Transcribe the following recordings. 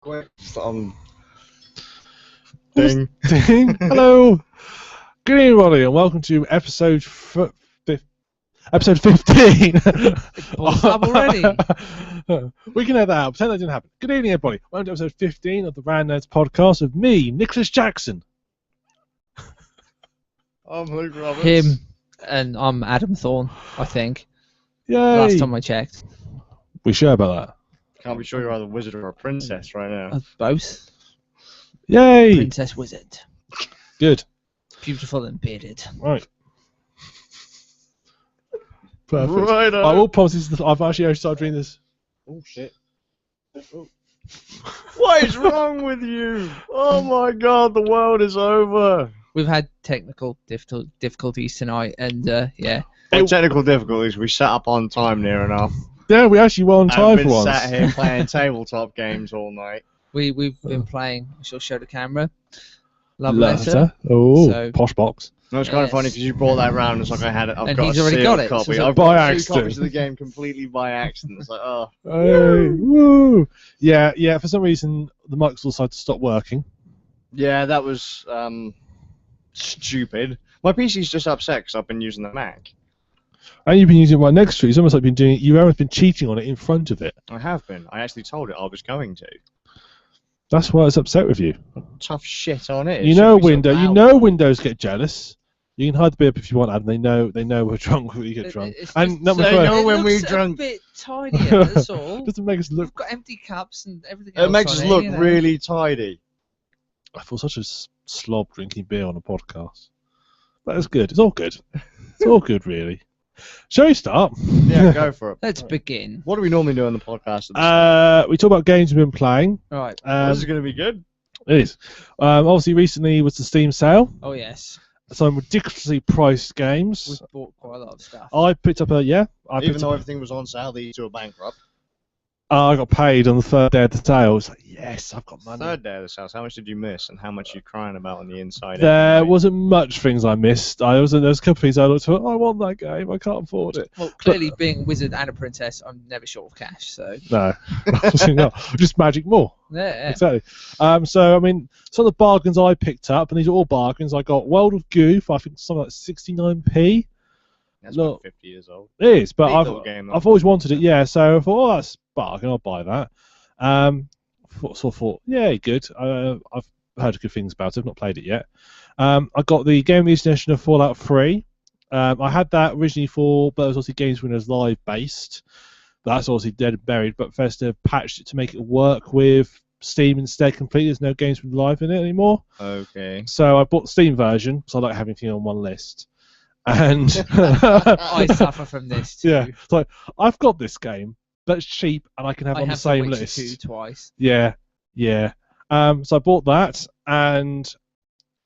quick. Ding. Ding. Hello. Good evening, everybody, and welcome to episode 15. What's up already? We can have that out. Pretend that didn't happen. Good evening, everybody. Welcome to episode 15 of the Rand Nerds podcast with me, Nicholas Jackson. I'm Luke Roberts. Him, and I'm Adam Thorne, I think. Yay. Last time I checked. We sure about that? Can't be sure you're either a wizard or a princess right now. Both. Yay. Princess Wizard. Good. Beautiful and bearded. Right. Perfect. Right on. I will promise this. I've actually started doing this. Oh shit. Oh. What is wrong with you? Oh my god, the world is over. We've had technical difficulties tonight, and yeah. Well, technical difficulties. We sat up on time near enough. Yeah, we actually were on time I've been for once. sat here playing tabletop games all night. We've been playing. I shall show the camera. Love Letter. Letter. Oh, So- posh box. No, it's kind of Yes. funny because you brought that round. It's like I had it. I've And got he's a already sealed got it, so copy. it's I've by got two accident. copies of the game completely by accident. It's like, oh. Hey, woo. Yeah. For some reason, the mics decided to stop working. Yeah, that was stupid. My PC's just upset because I've been using the Mac. And you've been using it right next to it. It's almost like you've almost been cheating on it in front of it. I have been. I actually told it I was going to. That's why it's upset with you. Tough shit on it. It You should know, be so loud. Windows get jealous. You can hide the beer if you want, and they know we're drunk when we get drunk. And number They first, know when it we're looks drunk. a bit tinier, that's all. doesn't make us look. We've got empty cups and everything else It makes on us it, look you know. really tidy. I feel such a slob drinking beer on a podcast. That is good. It's all good. It's all good, really. Shall we start? Yeah, go for it. Let's begin. What do we normally do on the podcast? At this We talk about games we've been playing. Right. this is going to be good. It is. Obviously, recently was the Steam sale. Oh yes. Some ridiculously priced games. We've bought quite a lot of stuff. I picked up Even though everything was on sale, these two are bankrupt. I got paid on the third day of the sale. I was like, yes, I've got money. Third day of the sales. How much did you miss, and how much are you crying about on the inside? There anyway? wasn't much things I missed. There's a couple of things I looked at. I want that game. I can't afford it. Well, clearly, being a wizard and a princess, I'm never short of cash. So No, obviously not. Just magic more. yeah. Exactly. So I mean, some of the bargains I picked up, and these are all bargains. I got World of Goo for I think something like 69p. That's Look. about 50 years old. It is, but Neat little game, though. I've always wanted it. Yeah, so I thought, oh, that's a bargain. I'll buy that. Thought, yeah, good. I've heard good things about it. I've not played it yet. I got the Game News edition of Fallout 3. I had that originally but it was obviously Games Winners Live based. That's obviously dead and buried, but Bethesda patched it to make it work with Steam instead completely. There's no Games Winners Live in it anymore. Okay. So I bought the Steam version because I like having things on one list. And I suffer from this too. yeah, it's like I've got this game, but it's cheap and I can have it I on the have same The Witcher list. 2 twice. Yeah. So I bought that, and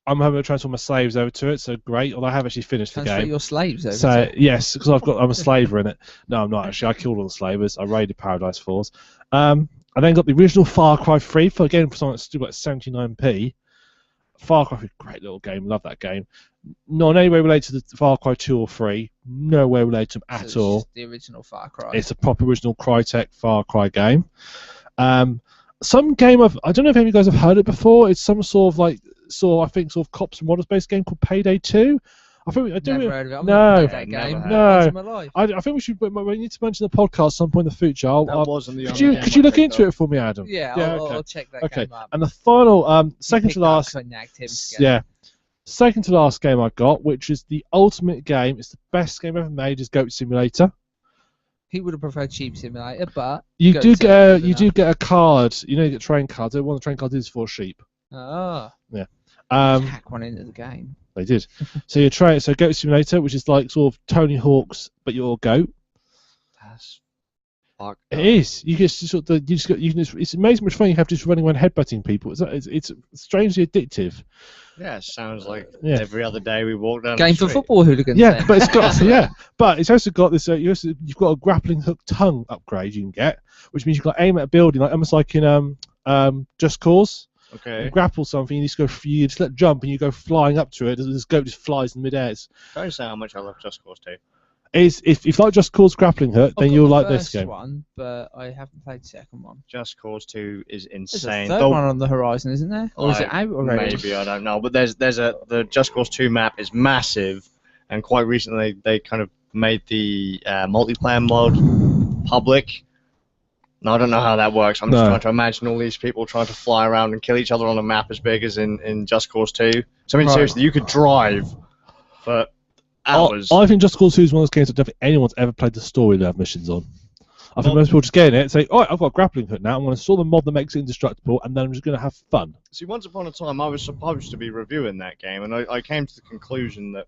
I'm having to transfer my slaves over to it. So great. Although I have actually finished the Transfer game. your slaves over. So to. yes, because I'm a slaver in it. No, I'm not actually. I killed all the slavers. I raided Paradise Falls. I then got the original Far Cry 3 for something that's still got 79p. Far Cry 3, great little game. Love that game. Not in any way related to the Far Cry 2 or 3. No way related to them So at it's all. just the original Far Cry. It's a proper original Crytek Far Cry game. Some game I don't know if any of you guys have heard it before. It's some sort of cops and models based game called Payday 2. I think Never heard of it. I'm No. not played that Never game. heard No. Once in my life. I think we need to mention the podcast at some point in the future. That wasn't the Could only you game could you I look picked into up. it for me, Adam? Yeah, okay. I'll check that Okay. game up. And the final, You second picked to that last, 'cause I nagged him to get it. yeah, second to last game I got, which is the ultimate game. It's the best game ever made. Is Goat Simulator. He would have preferred Cheap Simulator, but You Goat do Simulator's get a card. You know, you get train cards. One of the train cards is for sheep. Hack one into the game. They did. So you try it. So Goat Simulator, which is like sort of Tony Hawk's, but you're a goat. That's fucked It up. is. You get sort of it's amazing much fun you have just running around headbutting people. It's strangely addictive. Yeah, it sounds like Yeah. every other day we walk down Game the for street. football hooligans. Yeah, then. but it's got but it's also got this. You've got a grappling hook tongue upgrade you can get, which means you can aim at a building, like almost like in Just Cause. Okay. You grapple something, you just let jump, and you go flying up to it. This goat just flies in midair. Don't say how much I love Just Cause 2. Is if you like Just Cause Grappling Hook, then I've got you'll the like this first game. one, but I haven't played the second one. Just Cause 2 is There's a insane. third one on the horizon, isn't there? Or is it out already? Maybe, I don't know. But the Just Cause 2 map is massive, and quite recently they kind of made the multiplayer mode public. Now, I don't know how that works. I'm just trying to imagine all these people trying to fly around and kill each other on a map as big as in Just Cause 2. So, I mean, Right. seriously, you could drive for hours. I think Just Cause 2 is one of those games that don't think anyone's ever played the story they have missions on. I think most people just get in it and say, "Oh, I've got a grappling hook now. I'm going to install the mod that makes it indestructible, and then I'm just going to have fun." See, once upon a time, I was supposed to be reviewing that game, and I came to the conclusion that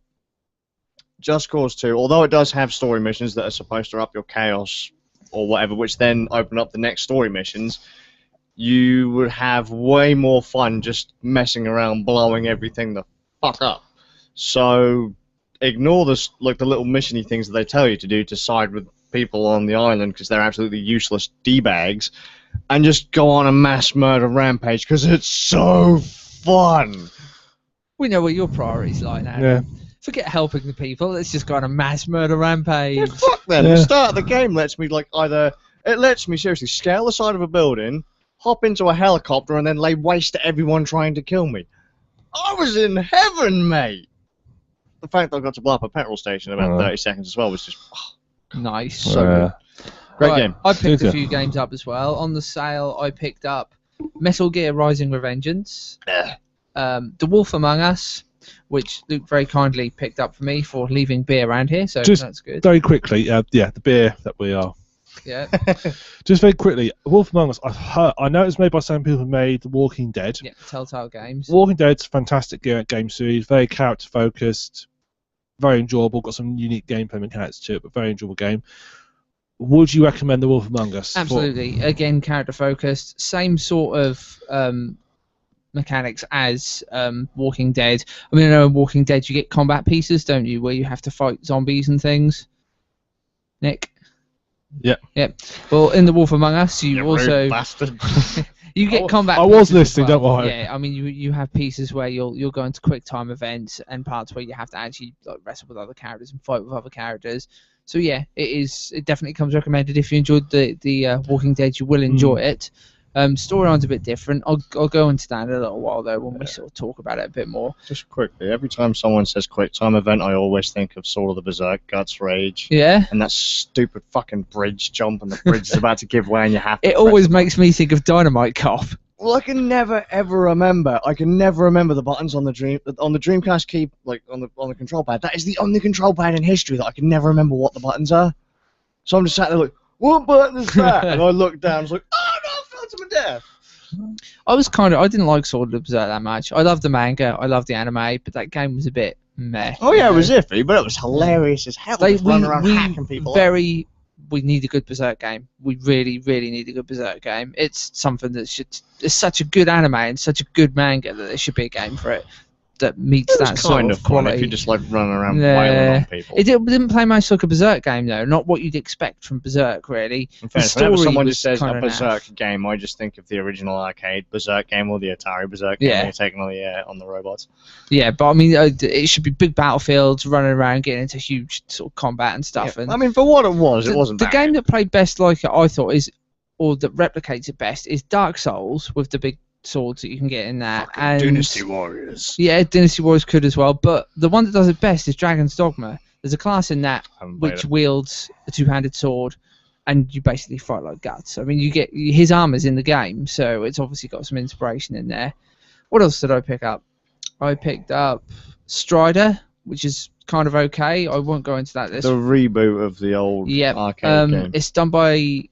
Just Cause 2, although it does have story missions that are supposed to up your chaos or whatever, which then open up the next story missions, you would have way more fun just messing around, blowing everything the fuck up. So ignore the little missiony things that they tell you to do to side with people on the island because they're absolutely useless D-bags, and just go on a mass murder rampage because it's so fun. We know what your priorities like now. Yeah. Forget helping the people. Let's just go on a mass murder rampage. Yeah, fuck them. Yeah. The start of the game lets me it lets me seriously scale the side of a building, hop into a helicopter, and then lay waste to everyone trying to kill me. I was in heaven, mate. The fact that I got to blow up a petrol station in about 30 seconds as well was just Nice. so good. Great game. I picked a Yeah. few games up as well. On the sale, I picked up Metal Gear Rising: Revengeance, The Wolf Among Us, which Luke very kindly picked up for me for leaving beer around here, so Just that's good. Very quickly, the beer that we are. Yeah, Just very quickly, Wolf Among Us. I know it's made by same people who made The Walking Dead. yeah, Telltale Games. Walking Dead's a fantastic game series, very character focused, very enjoyable. Got some unique gameplay mechanics to it, but very enjoyable game. Would you recommend The Wolf Among Us? Absolutely. Again, character focused, same sort of mechanics as Walking Dead. I mean, I know in Walking Dead you get combat pieces, don't you, where you have to fight zombies and things. Nick. Yeah. Yep. Well, in The Wolf Among Us, you also rude bastard. you get combat. I was pieces as listening, well. don't worry. Yeah, I mean, you have pieces where you'll go into quick time events and parts where you have to actually wrestle with other characters and fight with other characters. So yeah, it definitely comes recommended. If you enjoyed the Walking Dead, you will enjoy it. Storyline's a bit different. I'll go into that in a little while though when we sort of talk about it a bit more. Just quickly, every time someone says quick time event, I always think of Sword of the Berserk, Guts Rage, Yeah. and that stupid fucking bridge jump, and the bridge is about to give way, and you have to. It always makes me think of Dynamite Cop. Well, I can never ever remember. I can never remember the buttons on the Dreamcast key, like on the control pad. That is the only control pad in history that I can never remember what the buttons are. So I'm just sat there like, what button is that? And I look down, I was like, oh no, I fell to my death. I didn't like Sword of the Berserk that much. I love the manga, I love the anime, but that game was a bit meh. Oh yeah, it was iffy, but it was hilarious as hell. Just running around hacking people. We need a good Berserk game. We really, really need a good Berserk game. It's something that it's such a good anime and such a good manga that there should be a game for it that meets that sort kind of of fun quality. if you just like running around Yeah. wailing on people. It didn't play much like a Berserk game though, not what you'd expect from Berserk really. In fairness, the whenever story someone was just says a kinda Berserk naff. game, I just think of the original arcade Berserk game or the Atari Berserk game. Yeah. You're taking on the robots. Yeah, but I mean, it should be big battlefields, running around, getting into huge sort of combat and stuff. Yeah, And I mean, for what it was, it wasn't the bad. game that played best like it, I thought, or that replicates it best, is Dark Souls with the big swords that you can get in there. Fucking And Dynasty Warriors. yeah, Dynasty Warriors could as well, but the one that does it best is Dragon's Dogma. There's a class in that Haven't played which it. wields a two-handed sword, and you basically fight like Guts. I mean, you get his armor's in the game, so it's obviously got some inspiration in there. What else did I pick up? I picked up Strider, which is kind of okay. I won't go into that. The reboot of the old arcade game. It's done by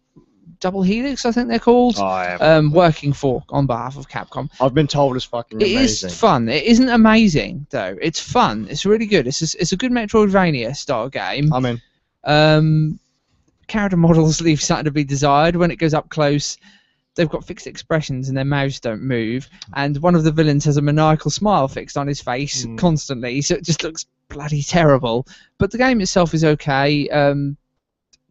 Double Helix, I think they're called. Oh, I haven't. Working on behalf of Capcom. I've been told it's fucking It amazing. is fun. It isn't amazing though. It's fun. It's really good. It's a good Metroidvania style game. I'm in. Character models leave something to be desired. When it goes up close, they've got fixed expressions and their mouths don't move. And one of the villains has a maniacal smile fixed on his face constantly, so it just looks bloody terrible. But the game itself is okay. A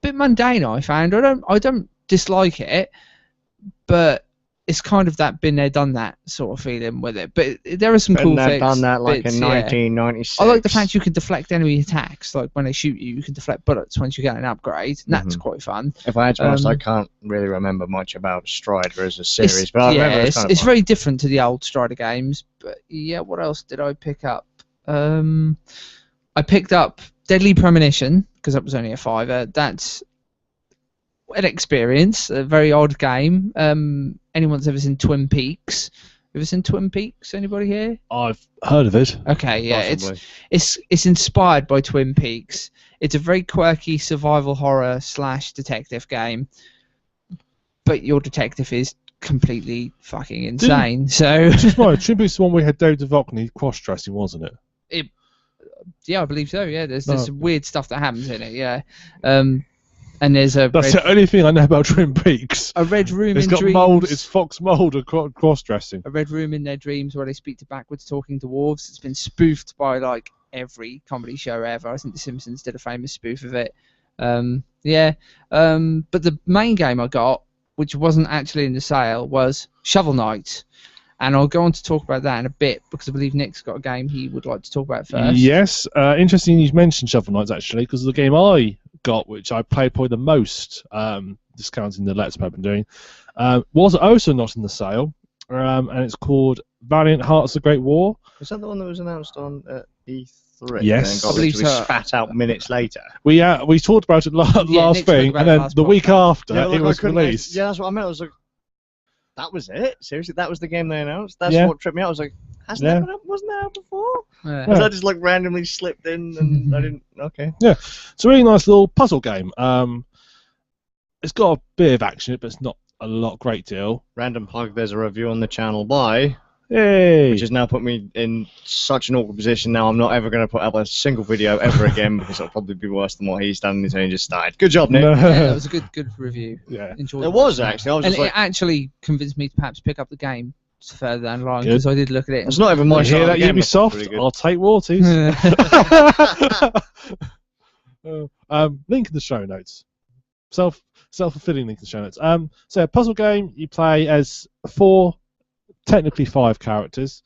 bit mundane, I found. I don't dislike it, but it's kind of that been there, done that sort of feeling with it. But there are some Been cool there, things. done that, like bits, in yeah. 1996. I like the fact you can deflect enemy attacks. Like when they shoot you, you can deflect bullets once you get an upgrade. And that's quite fun. If I had to be honest, I can't really remember much about Strider as a series, It's, but I remember it's very different to the old Strider games. But yeah, what else did I pick up? I picked up Deadly Premonition because that was only a $5. That's an experience, a very odd game. Anyone's ever seen Twin Peaks? Ever seen Twin Peaks? Anybody here? I've heard of it. Okay, yeah, Possibly. it's inspired by Twin Peaks. It's a very quirky survival horror / detective game, but your detective is completely fucking insane. So Right, Twin Peaks is the one where we had David Duchovny cross-dressing, wasn't it? yeah, I believe so. Yeah, there's some weird stuff that happens in it. Yeah, and there's That's the only thing I know about Twin Peaks. a red room It's in got dreams. mold. It's Fox mold and cross-dressing. A red room in their dreams where they speak to backwards talking dwarves. It's been spoofed by like every comedy show ever. I think The Simpsons did a famous spoof of it. But the main game I got, which wasn't actually in the sale, was Shovel Knight. And I'll go on to talk about that in a bit because I believe Nick's got a game he would like to talk about first. Yes, interesting you mentioned Shovel Knight actually, because the game I got, which I played probably the most, discounting the Let's Play I've been doing, was also not in the sale, and it's called Valiant Hearts: The Great War. Was that the one that was announced on E3? Yes. And I believe then got so. spat out minutes later. We talked about it last Nick spoke thing, about and it then last the week podcast. after Yeah, it was couldn't- released. Yeah, that's what I meant. I was like, that was it? Seriously, that was the game they announced? That's Yeah. what tripped me out. I was like, wasn't that out before? Yeah. Because I just like randomly slipped in and I didn't. Okay. It's a really nice little puzzle game. It's got a bit of action, but it's not a great deal. Random plug. There's a review on the channel by, Hey. which has now put me in such an awkward position. Now I'm not ever going to put up a single video ever again because it'll probably be worse than what he's done. And he's only just started. Good job, Nick. Yeah, that was a good review. Yeah. Enjoyed It was watching it. actually. I was And just it like, actually convinced me to perhaps pick up the game further down the line Good. because I did look at it. it's not even my You hear style that, of game, but it's Ubisoft? pretty good. I'll take royalties. Link in the show notes. Self-fulfilling link in the show notes. So a puzzle game, you play as 4, technically 5 characters.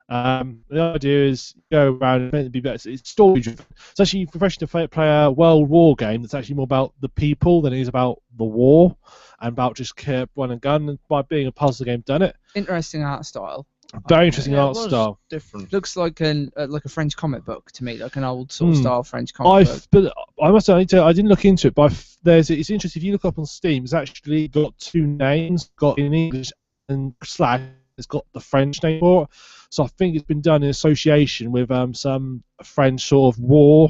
The idea is you go around and meant to be better. It's story driven. It's actually refreshing to play a World War game that's actually more about the people than it is about the war and about just run and gun. And by being a puzzle game, done it. Interesting art style. Very interesting Yeah, it art was style. different. Looks like a French comic book to me, like an old sort of style French comic book. But I must say, I didn't look into it, but it's interesting. If you look up on Steam, it's actually got 2 names, got in English and / it's got the French name for it. So I think it's been done in association with some French sort of war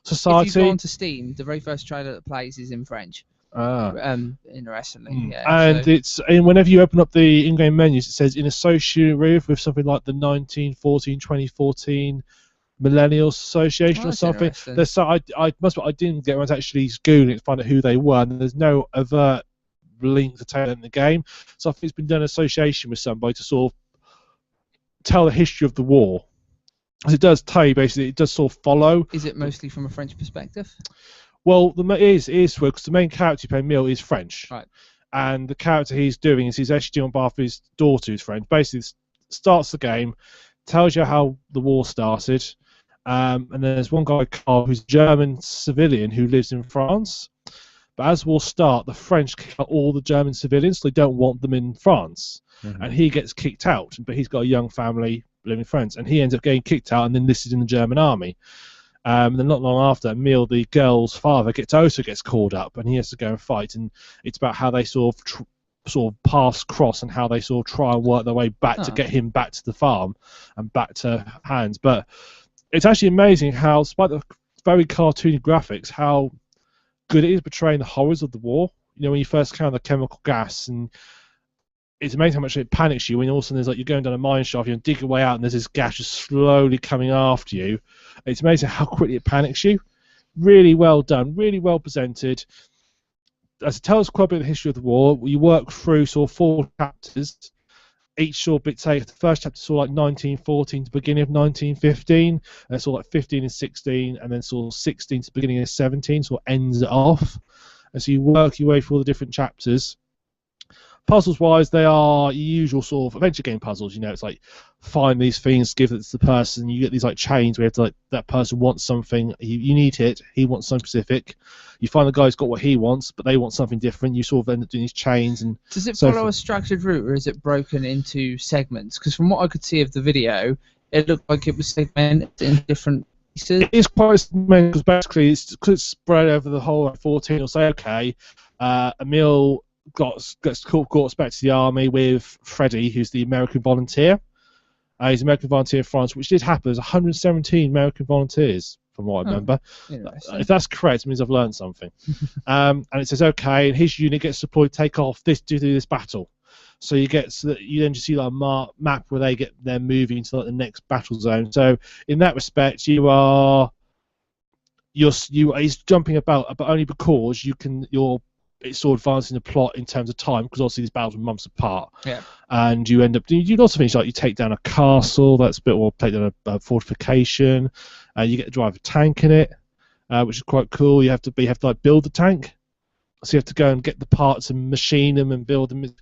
society. If you go onto Steam, the very first trailer that plays is in French. Interestingly, yeah. And and whenever you open up the in-game menus, it says in association with something like the 2014 Millennials Association or that's something. interesting. There's I didn't get around to actually googling to find out who they were, and there's no overt link to tell in the game. So I think it's been done in association with somebody to sort of tell the history of the war. As it does tell you, basically, it does sort of follow. Is it mostly from a French perspective? Well, it is because the main character you play, Emile, is French. Right. And the character he's doing is he's actually doing on behalf of his daughter who's French. Basically, starts the game, tells you how the war started, and then there's one guy, Carl, who's a German civilian who lives in France. But as war start, the French kick out all the German civilians, so they don't want them in France. Mm-hmm. And he gets kicked out, but he's got a young family living in France, and he ends up getting kicked out and then enlisted in the German army. And then not long after, Emile, the girl's father, also gets called up, and he has to go and fight. And it's about how they sort of pass cross and how they sort of try and work their way back to get him back to the farm and back to Hans. But it's actually amazing how, despite the very cartoony graphics, how good it is portraying the horrors of the war. You know, when you first encounter the chemical gas, and it's amazing how much it panics you when all of a sudden there's like you're going down a mine shaft, you're digging your way out, and there's this gas just slowly coming after you. It's amazing how quickly it panics you. Really well done, really well presented. As it tells quite a bit of the history of the war, you work through sort of 4 chapters. Each sort of bit take the first chapter sort of like 1914 to the beginning of 1915, and sort of like 15 and 16, and then sort of 16 to the beginning of 17, sort of ends it off. And so you work your way through all the different chapters. Puzzles-wise, they are your usual sort of adventure game puzzles. You know, it's like find these things, give it to the person. You get these like chains where you have to, like, that person wants something, you need it, he wants something specific. You find the guy's got what he wants, but they want something different. You sort of end up doing these chains. And does it so follow a structured route, or is it broken into segments? Because from what I could see of the video, it looked like it was segmented in different pieces. It is quite because basically it's spread over the whole 14. It'll say, okay, Emil gets caught back to the army with Freddy, who's the American volunteer. He's an American volunteer in France, which did happen. There's 117 American volunteers, from what I remember. If that's correct, it means I've learned something. And it says, okay, and his unit gets deployed, take off to do this battle. So you then just see like a map where they're moving to like the next battle zone. So in that respect, he's jumping about, but only because it's sort of advancing the plot in terms of time, because obviously these battles are months apart. Yeah. And you end up doing lots of things, like you take down a castle, that's a bit, or take down a fortification, you get to drive a tank in it, which is quite cool. You have to like build the tank, so you have to go and get the parts and machine them and build them.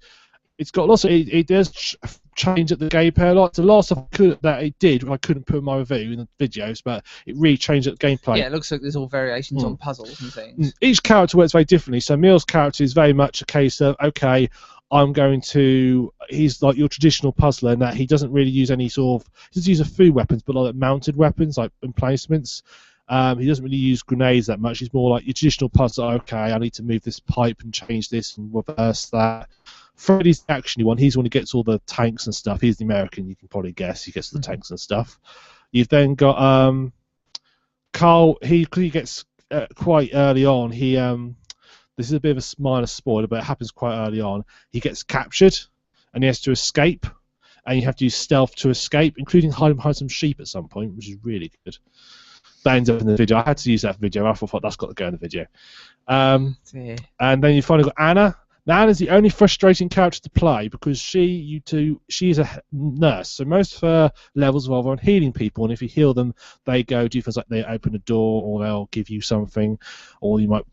It's got lots of, it does change at the gameplay a lot. There's a lot of stuff that it did, I couldn't put in my review in the videos, but it really changed at the gameplay. Yeah, it looks like there's all variations on puzzles and things. Each character works very differently. So Emil's character is very much a case of, okay, he's like your traditional puzzler in that he doesn't really use any sort of, he doesn't use food weapons, but like mounted weapons, like emplacements. He doesn't really use grenades that much. He's more like your traditional puzzler. Okay, I need to move this pipe and change this and reverse that. Freddy's the actiony one. He's the one who gets all the tanks and stuff. He's the American, you can probably guess. He gets the tanks and stuff. You've then got Carl. He gets quite early on. This is a bit of a minor spoiler, but it happens quite early on. He gets captured, and he has to escape. And you have to use stealth to escape, including hide behind some sheep at some point, which is really good. That ends up in the video. I had to use that video. I thought that's got to go in the video. And then you finally got Anna. Now, Anna's the only frustrating character to play because she's a nurse. So most of her levels revolve on healing people, and if you heal them, they do things like they open a door, or they'll give you something, or you might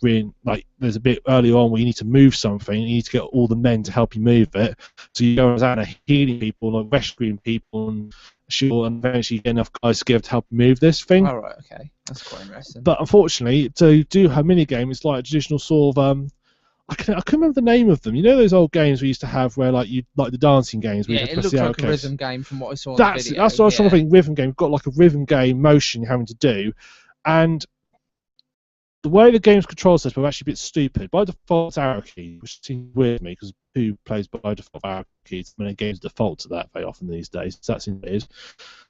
there's a bit early on where you need to move something, and you need to get all the men to help you move it. So you go as Anna healing people, like rescuing people, and eventually get enough guys to help move this thing. All right, okay, that's quite interesting. But unfortunately, to do her mini game, it's like a traditional sort of I can't remember the name of them. You know those old games we used to have where like the dancing games. Where Yeah, it looks like a rhythm game from what I saw in the video. That's what I was trying to think. Rhythm game. We've got like a rhythm game motion you're having to do, and the way the game's control system is actually a bit stupid. By default, it's arrow key, which seems weird to me because who plays by default arrow keys? Many games default to that very often these days. So that's weird.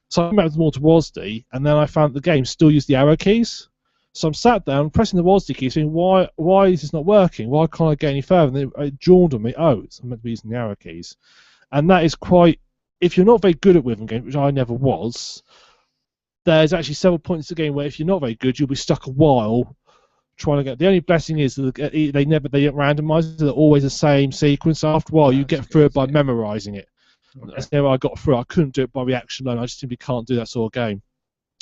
So I went back more to WASD, and then I found the game still used the arrow keys. So I'm sat down pressing the WASD key, saying, why is this not working? Why can't I get any further? And it dawned on me, I'm meant to be using the arrow keys. And that is quite, if you're not very good at rhythm games, which I never was, there's actually several points in the game where if you're not very good, you'll be stuck a while trying to get. The only blessing is that they don't randomise it. They're always the same sequence. After a while, you get through it by memorising it. Okay. That's how I got through. I couldn't do it by reaction alone. I just simply can't do that sort of game.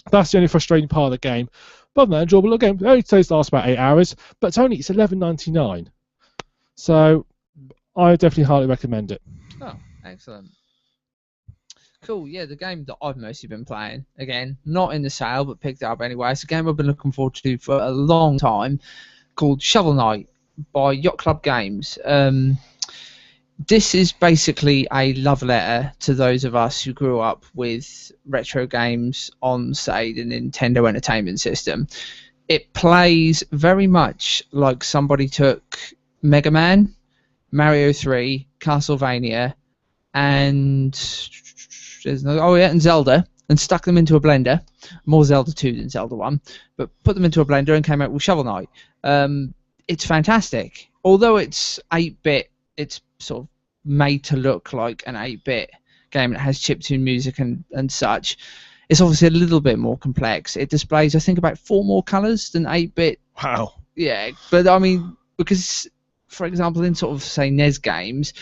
That's the only frustrating part of the game. But no, enjoyable game. It only takes last about 8 hours, but it's $11.99. So I definitely highly recommend it. Oh, excellent. Cool, yeah, the game that I've mostly been playing, again, not in the sale, but picked it up anyway. It's a game I've been looking forward to for a long time, called Shovel Knight by Yacht Club Games. This is basically a love letter to those of us who grew up with retro games on, say, the Nintendo Entertainment System. It plays very much like somebody took Mega Man, Mario 3, Castlevania, and Zelda, and stuck them into a blender. More Zelda 2 than Zelda 1, but put them into a blender and came out with Shovel Knight. It's fantastic. Although it's 8-bit, it's sort of made to look like an 8-bit game that has chiptune music and such. It's obviously a little bit more complex. It displays, I think, about 4 more colours than 8-bit. Wow. Yeah, but I mean, because, for example, in sort of, say, NES games,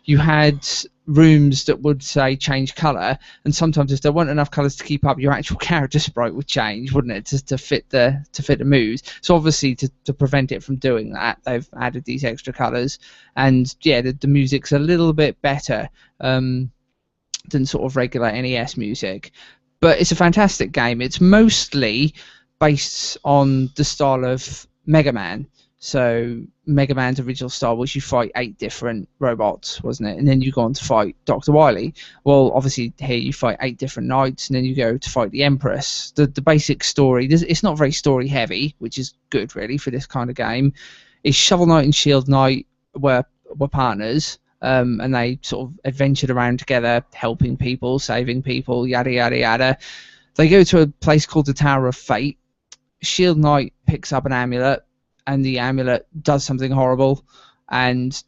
you had rooms that would say change colour, and sometimes if there weren't enough colours to keep up, your actual character sprite would change, wouldn't it, to fit the mood. So obviously to prevent it from doing that, they've added these extra colours, and yeah, the music's a little bit better than sort of regular NES music. But it's a fantastic game. It's mostly based on the style of Mega Man. So Mega Man's original style was you fight 8 different robots, wasn't it? And then you go on to fight Dr. Wily. Well, obviously here you fight 8 different knights, and then you go to fight the Empress. The basic story, it's not very story heavy, which is good really for this kind of game. Is Shovel Knight and Shield Knight were partners, and they sort of adventured around together, helping people, saving people, yada yada yada. They go to a place called the Tower of Fate. Shield Knight picks up an amulet, and the amulet does something horrible, and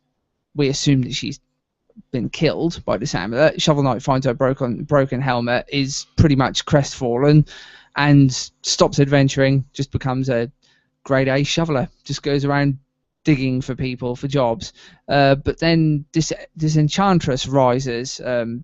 we assume that she's been killed by this amulet. Shovel Knight finds her broken helmet, is pretty much crestfallen, and stops adventuring, just becomes a grade A shoveler, just goes around digging for people for jobs. But then this enchantress rises and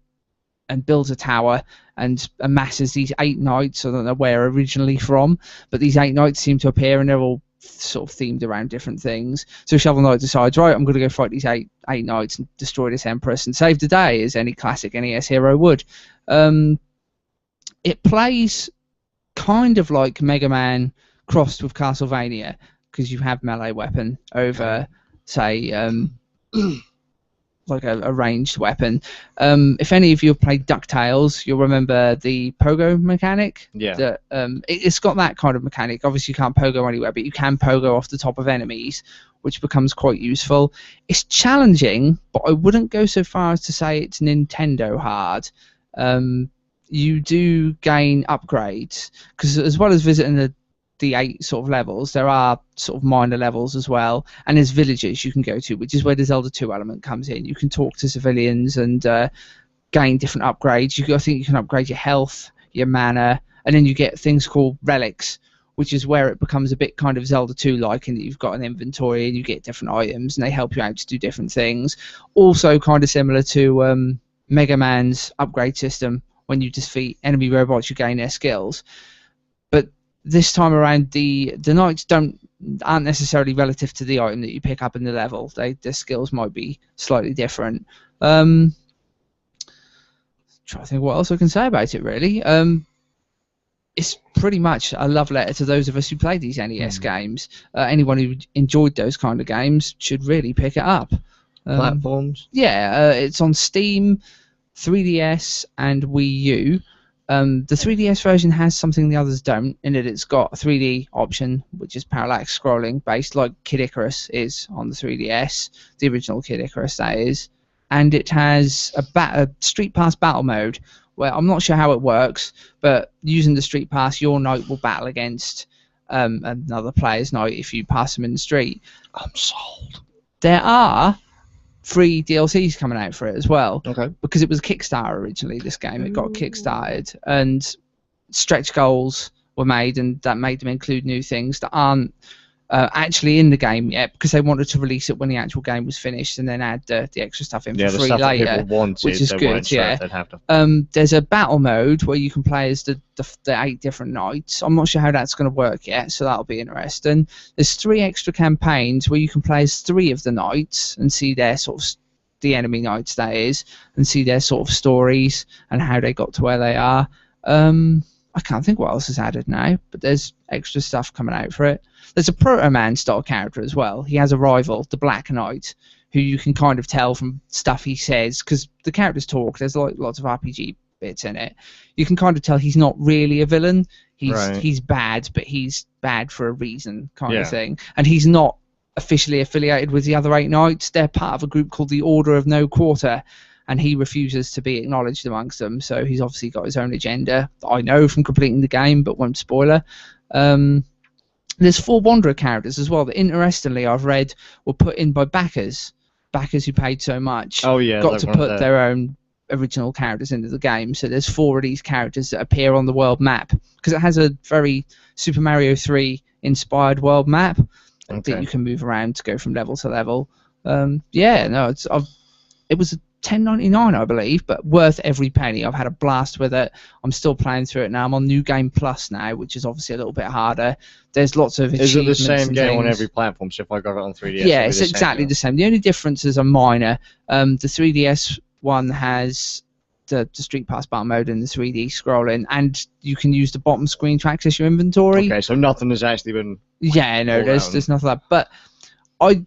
builds a tower and amasses these 8 knights. I don't know where originally from, but these 8 knights seem to appear, and they're all sort of themed around different things. So Shovel Knight decides, right, I'm going to go fight these eight knights and destroy this Empress and save the day, as any classic NES hero would. It plays kind of like Mega Man crossed with Castlevania, because you have melee weapon over, say, like a ranged weapon. If any of you have played DuckTales, you'll remember the pogo mechanic. Yeah. It's got that kind of mechanic. Obviously, you can't pogo anywhere, but you can pogo off the top of enemies, which becomes quite useful. It's challenging, but I wouldn't go so far as to say it's Nintendo hard. You do gain upgrades, because as well as visiting the 8 sort of levels, there are sort of minor levels as well, and there's villages you can go to, which is where the Zelda 2 element comes in. You can talk to civilians and gain different upgrades. I think you can upgrade your health, your mana, and then you get things called relics, which is where it becomes a bit kind of Zelda 2 like, in that you've got an inventory and you get different items and they help you out to do different things. Also kind of similar to Mega Man's upgrade system. When you defeat enemy robots, you gain their skills. But this time around, the knights aren't necessarily relative to the item that you pick up in the level. Their skills might be slightly different. Try to think what else I can say about it, really. It's pretty much a love letter to those of us who played these NES games. Anyone who enjoyed those kind of games should really pick it up. Platforms? Yeah, it's on Steam, 3DS, and Wii U. The 3DS version has something the others don't, in that it's got a 3D option, which is parallax scrolling based, like Kid Icarus is on the 3DS, the original Kid Icarus, that is. And it has a Street Pass battle mode, where I'm not sure how it works, but using the Street Pass, your knight will battle against another player's knight if you pass them in the street. I'm sold. There are free DLCs coming out for it as well. Okay. Because it was a Kickstarter originally, this game. It got kickstarted, and stretch goals were made, and that made them include new things that aren't actually in the game yet, because they wanted to release it when the actual game was finished and then add the extra stuff in for free stuff later, that people wanted, which is good. Yeah. Have to... There's a battle mode where you can play as the 8 different knights. I'm not sure how that's going to work yet, so that'll be interesting. There's 3 extra campaigns where you can play as 3 of the knights and see their sort of, the enemy knights that is, and see their sort of stories and how they got to where they are. I can't think what else is added now, but there's extra stuff coming out for it. There's a Proto Man style character as well. He has a rival, the Black Knight, who you can kind of tell from stuff he says, because the characters talk. There's lots of RPG bits in it. You can kind of tell he's not really a villain. He's bad, but he's bad for a reason, kind of thing. And he's not officially affiliated with the other 8 knights. They're part of a group called the Order of No Quarter, and he refuses to be acknowledged amongst them, so he's obviously got his own agenda that I know from completing the game, but won't spoiler. There's 4 Wanderer characters as well that, interestingly, I've read were put in by backers who paid so much. Oh yeah, got to put their own original characters into the game. So there's 4 of these characters that appear on the world map, because it has a very Super Mario 3 inspired world map that you can move around to go from level to level. It was $10.99, I believe, but worth every penny. I've had a blast with it. I'm still playing through it now. I'm on New Game Plus now, which is obviously a little bit harder. There's lots of Is it the achievements same and game on things. every platform? So if I got it on 3DS, Yeah, it'll be it's the same exactly game? the same. The only differences are minor. The 3DS one has the Street Pass battle mode and the 3D scrolling, and you can use the bottom screen to access your inventory. Okay, so nothing has actually been. Yeah, no, All there's round. nothing like that. But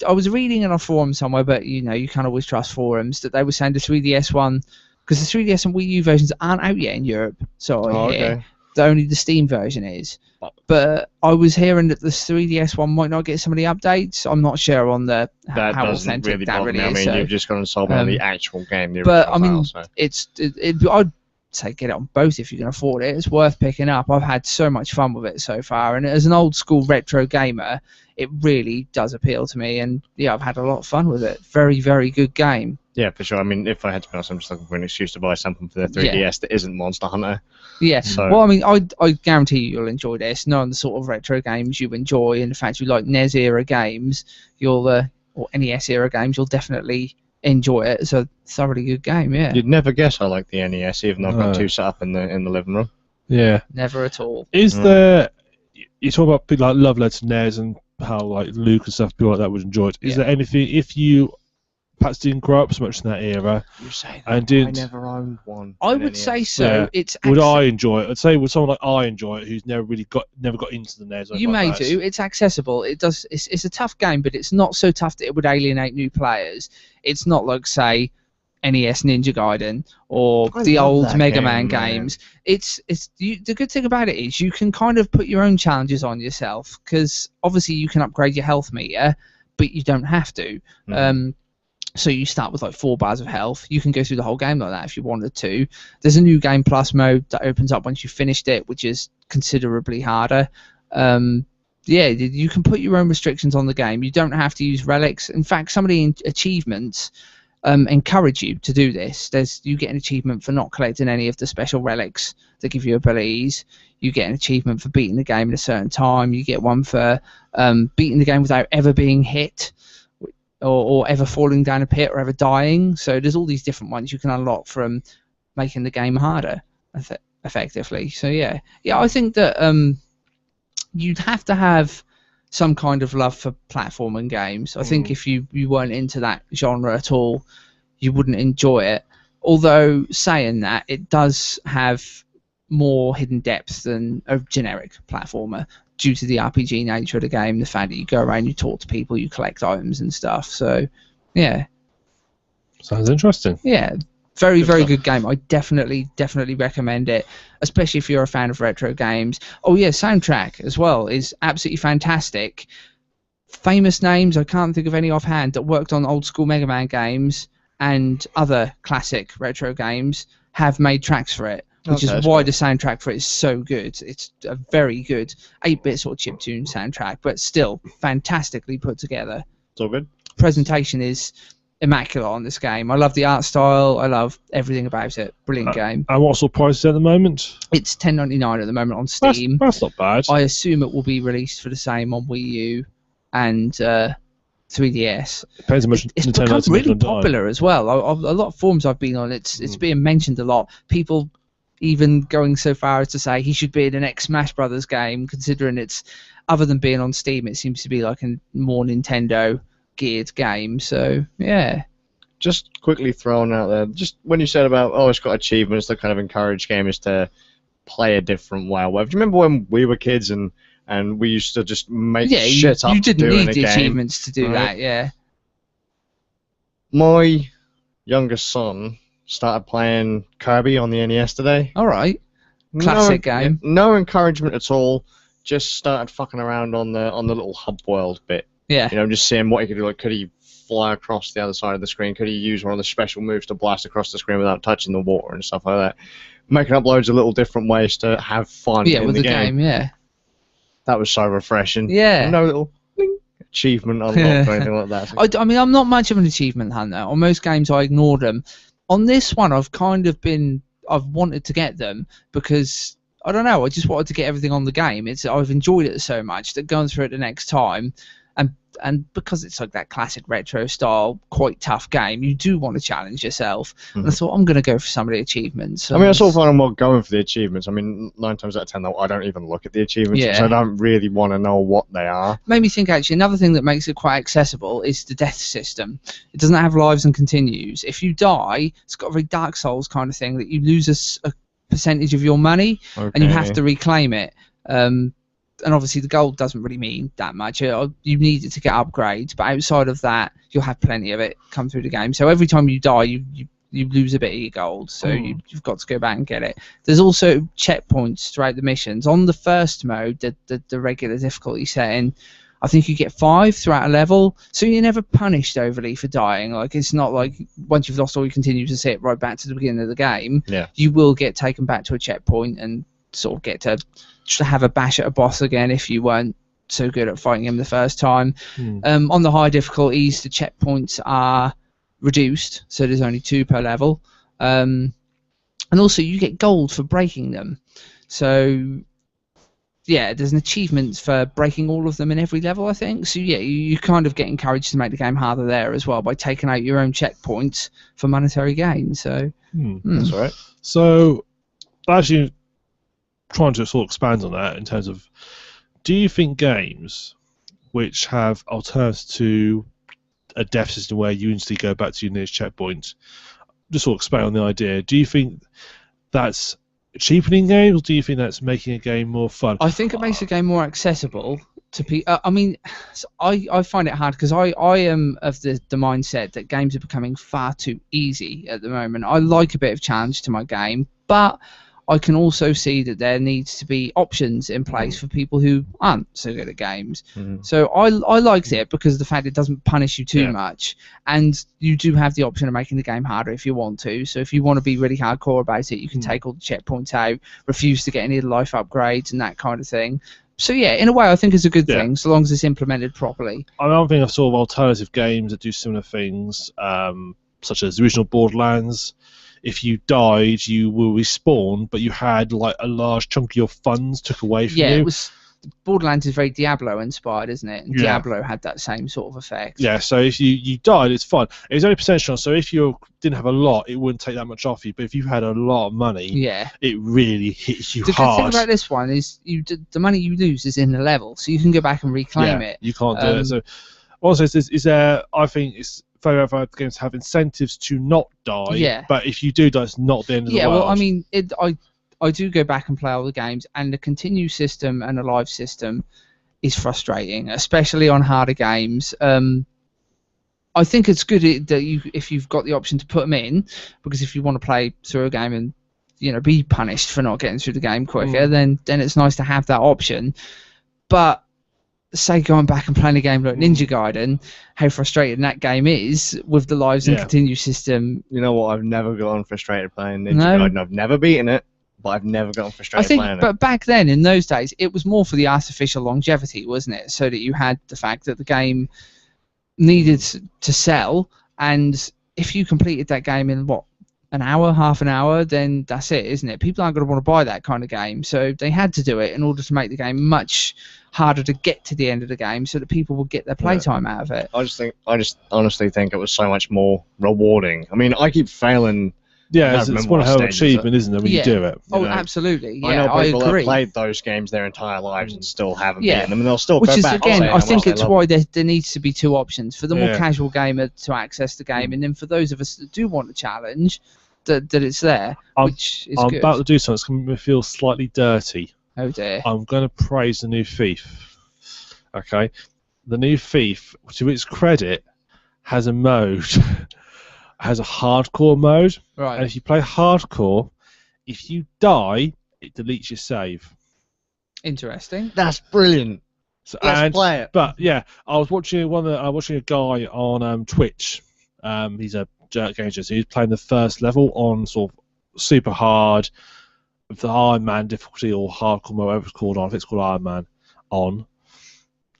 I was reading in a forum somewhere, but you know, you can't always trust forums, that they were saying the 3DS one, because the 3DS and Wii U versions aren't out yet in Europe, so I Oh, hear. okay. Only the Steam version is. Oh. But I was hearing that the 3DS one might not get some of the updates. I'm not sure on the That how doesn't authentic really that bother really me. I is. mean, so. you've just gone and sold me on the um, actual game, the But I original mean, file, so. I'd say get it on both if you can afford it. It's worth picking up. I've had so much fun with it so far, and as an old school retro gamer, it really does appeal to me. And yeah, I've had a lot of fun with it. Very, very good game. Yeah, for sure. I mean, if I had to be honest, I'm just looking for an excuse to buy something for the 3DS that isn't Monster Hunter. Yeah. So, Well, I mean, I guarantee you'll enjoy this. Knowing the sort of retro games you enjoy, and the fact you like NES era games, or NES era games, you'll definitely enjoy it. It's a thoroughly good game. Yeah. you'd never guess I like the NES, even though I've got No. two set up in the living room. Yeah. Never at all. Is Mm. there? You talk about people like Love Letter to NES and how like Luke and stuff, people like that would enjoy it. Is Yeah. there anything if you perhaps didn't grow up so much in that era? You say I I didn't- never owned one. I an would NES. say so. Yeah. It's Would acce- I enjoy it? I'd say would someone like I enjoy it who's never got into the NES. or You anything may like that? do. It's accessible. It does. It's a tough game, but it's not so tough that it would alienate new players. It's not like, say, NES Ninja Gaiden or I the love old that Mega game, Man man. games. The good thing about it is you can kind of put your own challenges on yourself, because obviously you can upgrade your health meter, but you don't have to. Mhm. So you start with like 4 bars of health. You can go through the whole game like that if you wanted to. There's a new Game Plus mode that opens up once you've finished it, which is considerably harder. Yeah, you can put your own restrictions on the game. You don't have to use relics. In fact, some of the achievements encourage you to do this. You get an achievement for not collecting any of the special relics that give you abilities. You get an achievement for beating the game in a certain time. You get one for beating the game without ever being hit, or ever falling down a pit, or ever dying. So there's all these different ones you can unlock from making the game harder, effectively. So yeah, I think that you'd have to have some kind of love for platforming games. I think if you weren't into that genre at all, you wouldn't enjoy it. Although saying that, it does have more hidden depth than a generic platformer, due to the RPG nature of the game, the fact that you go around, you talk to people, you collect items and stuff. So yeah, Sounds interesting. yeah, very, very stuff. good game. I definitely recommend it, especially if you're a fan of retro games. Oh yeah, soundtrack as well is absolutely fantastic. Famous names, I can't think of any offhand, that worked on old school Mega Man games and other classic retro games have made tracks for it, which Okay, is that's why cool. the soundtrack for it is so good. It's a very good 8-bit sort of chiptune soundtrack, but still fantastically put together. It's all good. Presentation is immaculate on this game. I love the art style. I love everything about it. Brilliant game. And what sort of price is it at the moment? It's $10.99 at the moment on That's, Steam. that's not bad. I assume it will be released for the same on Wii U and 3DS. Depends how much It's Nintendo become likes to make really on time. popular as well. A lot of forums I've been on, it's being mentioned a lot. People even going so far as to say he should be in the next Smash Brothers game, considering it's, other than being on Steam, it seems to be like a more Nintendo geared game. So yeah. Just quickly thrown out there, just when you said about, it's got achievements that kind of encourage gamers to play a different way. Do you remember when we were kids and we used to just make Yeah, shit up you didn't to do in need a the game? achievements to do right? that, yeah. My youngest son started playing Kirby on the NES today. All right. Classic game. No encouragement at all. Just started fucking around on the little hub world bit. Yeah. You know, just seeing what he could do. Like, could he fly across the other side of the screen? Could he use one of the special moves to blast across the screen without touching the water and stuff like that? Making up loads of little different ways to have fun Yeah, in with the the game, yeah. That was so refreshing. Yeah. No little ding, achievement unlocked or anything like that. I mean, I'm not much of an achievement hunter. On most games, I ignore them. On this one, I've wanted to get them because, I don't know, I just wanted to get everything on the game. I've enjoyed it so much that going through it the next time, and because it's like that classic retro style, quite tough game, you do want to challenge yourself. And I thought, I'm going to go for some of the achievements. I mean, I sort of find I'm not going for the achievements. I mean, 9 times out of 10, though, I don't even look at the achievements because I don't really want to know what they are. Made me think, actually, another thing that makes it quite accessible is the death system. It doesn't have lives and continues. If you die, it's got a very Dark Souls kind of thing that you lose a percentage of your money and you have to reclaim it. And obviously the gold doesn't really mean that much. You need it to get upgrades, but outside of that, you'll have plenty of it come through the game. So every time you die, you lose a bit of your gold, so you've got to go back and get it. There's also checkpoints throughout the missions. On the first mode, the regular difficulty setting, I think you get 5 throughout a level, so you're never punished overly for dying. Like, it's not like once you've lost all, you continue to sit right back to the beginning of the game. Yeah. You will get taken back to a checkpoint and sort of get to have a bash at a boss again if you weren't so good at fighting him the first time. On the high difficulties, the checkpoints are reduced, so there's only 2 per level, and also you get gold for breaking them. So yeah, there's an achievement for breaking all of them in every level, I think. So yeah, you kind of get encouraged to make the game harder there as well by taking out your own checkpoints for monetary gain. So That's right. So actually, trying to sort of expand on that in terms of, do you think games which have alternatives to a death system where you instantly go back to your nearest checkpoint, just sort of expand on the idea, do you think that's cheapening games, or do you think that's making a game more fun? I think it makes the game more accessible to people. I mean, I find it hard because I am of the mindset that games are becoming far too easy at the moment. I like a bit of challenge to my game, but I can also see that there needs to be options in place for people who aren't so good at games. So I liked it because of the fact it doesn't punish you too much, and you do have the option of making the game harder if you want to. So if you want to be really hardcore about it, you can take all the checkpoints out, refuse to get any of the life upgrades and that kind of thing. So yeah, in a way, I think it's a good thing, so long as it's implemented properly. I'm thinking of sort of alternative games that do similar things, such as the original Borderlands. If you died, you will respawn, but you had like a large chunk of your funds took away from you. Yeah, Borderlands is very Diablo inspired, isn't it? And Diablo had that same sort of effect. Yeah, so if you died, it's fine. It was only percentage chance, so if you didn't have a lot, it wouldn't take that much off you. But if you had a lot of money, it really hits you hard. The good thing about this one is the money you lose is in the level, so you can go back and reclaim it. You can't do it. So also, is there? I think it's very other games have incentives to not die. Yeah. But if you do die, it's not the end of the world. Yeah, well, I mean, I do go back and play all the games, and the continue system and the live system is frustrating, especially on harder games. I think it's good that if you've got the option to put them in, because if you want to play through a game and be punished for not getting through the game quicker, then it's nice to have that option. But say going back and playing a game like Ninja Gaiden, how frustrating that game is with the lives and continue system. You know what? I've never gotten frustrated playing Ninja Gaiden. I've never beaten it, but I've never gotten frustrated playing it. But back then, in those days, it was more for the artificial longevity, wasn't it? So that you had the fact that the game needed to sell, and if you completed that game in an hour, half an hour, then that's it, isn't it? People aren't going to want to buy that kind of game, so they had to do it in order to make the game much harder to get to the end of the game, so that people would get their playtime out of it. I just honestly think it was so much more rewarding. I mean, I keep failing. Yeah, it's one hell of an achievement, isn't it, when you do it? Absolutely. Yeah, I know people agree. have played those games their entire lives and still haven't beaten them, and they'll still Which go is, back. again, I think it's why there needs to be 2 options for the more casual gamer to access the game, and then for those of us that do want a challenge, that it's there, which is good. I'm about to do something that's going to make me feel slightly dirty. Oh dear. I'm going to praise the new Thief. Okay? The new Thief, to its credit, has a mode. Has a hardcore mode. Right. And if you play hardcore, if you die, it deletes your save. Interesting. That's brilliant. So, Let's play it. But yeah, I was watching a guy on Twitch. He's a jerk gamer, so he's playing the first level on sort of super hard, with the Iron Man difficulty or hardcore mode, whatever it's called on. I think it's called Iron Man on.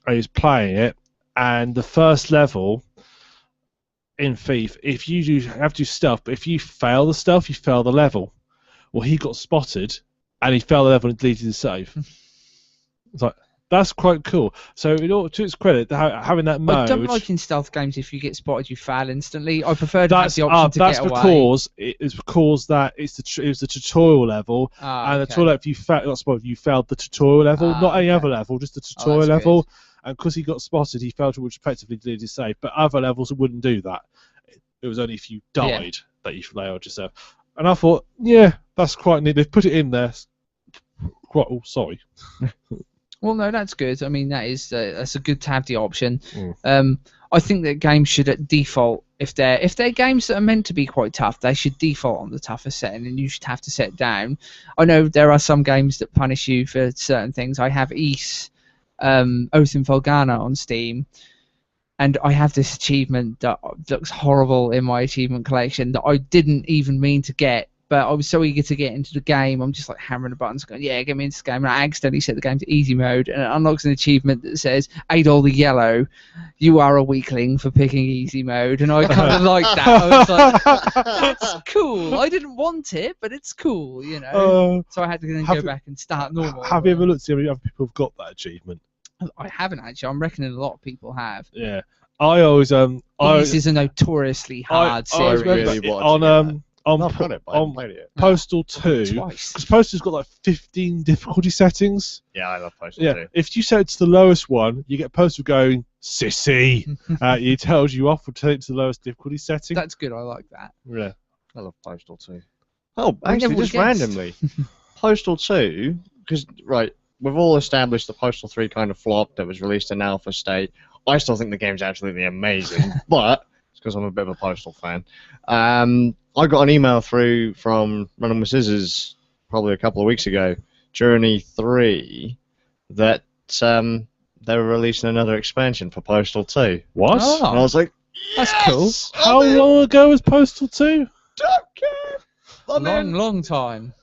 And he's playing it, and the first level in Thief, if you have to do stuff, but if you fail the stuff, you fail the level. Well, he got spotted, and he failed the level and deleted his save. It's like, That's quite cool. So, to its credit, having that mode. I don't like in stealth games if you get spotted, you fail instantly. I prefer to have the option to that's get away. It's because that it was the tutorial level, and the tutorial if you failed the tutorial level, not any other level, just the tutorial level. Good. And because he got spotted, he failed to, which effectively did his save. But other levels wouldn't do that. It was only if you died that you failed yourself. And I thought, yeah, that's quite neat. They've put it in there. Sorry. Well, no, that's good. I mean, that's a good to have the option. I think that games should at default, if they're games that are meant to be quite tough, they should default on the toughest setting, and you should have to set down. I know there are some games that punish you for certain things. I have Ys, Oath in Volgana on Steam, and I have this achievement that looks horrible in my achievement collection that I didn't even mean to get. But I was so eager to get into the game, I'm just like hammering the buttons, going, yeah, get me into this game. And I accidentally set the game to easy mode, and it unlocks an achievement that says, Adol the Yellow, you are a weakling for picking easy mode. And I kind of like that. I was like, that's cool. I didn't want it, but it's cool, you know. So I had to then go back and start normal. Have you ever looked to see how many other people have got that achievement? I haven't actually. I'm reckoning a lot of people have. Yeah. I always This is a notoriously hard series. Postal 2, because Postal's got like 15 difficulty settings. Yeah, I love Postal 2. If you set it to the lowest one, you get Postal going, sissy. It tells you off for turning it to the lowest difficulty setting. That's good, I like that. Yeah. I love Postal 2. Oh, actually, just randomly. Postal 2, because, right, we've all established that Postal 3 kind of flopped. That was released in alpha state. I still think the game's absolutely amazing, but it's because I'm a bit of a Postal fan. I got an email through from Running with Scissors probably a couple of weeks ago, Journey 3, that they were releasing another expansion for Postal 2. What? Oh, And I was like, that's yes! cool. How long ago was Postal 2? Don't care. Long time.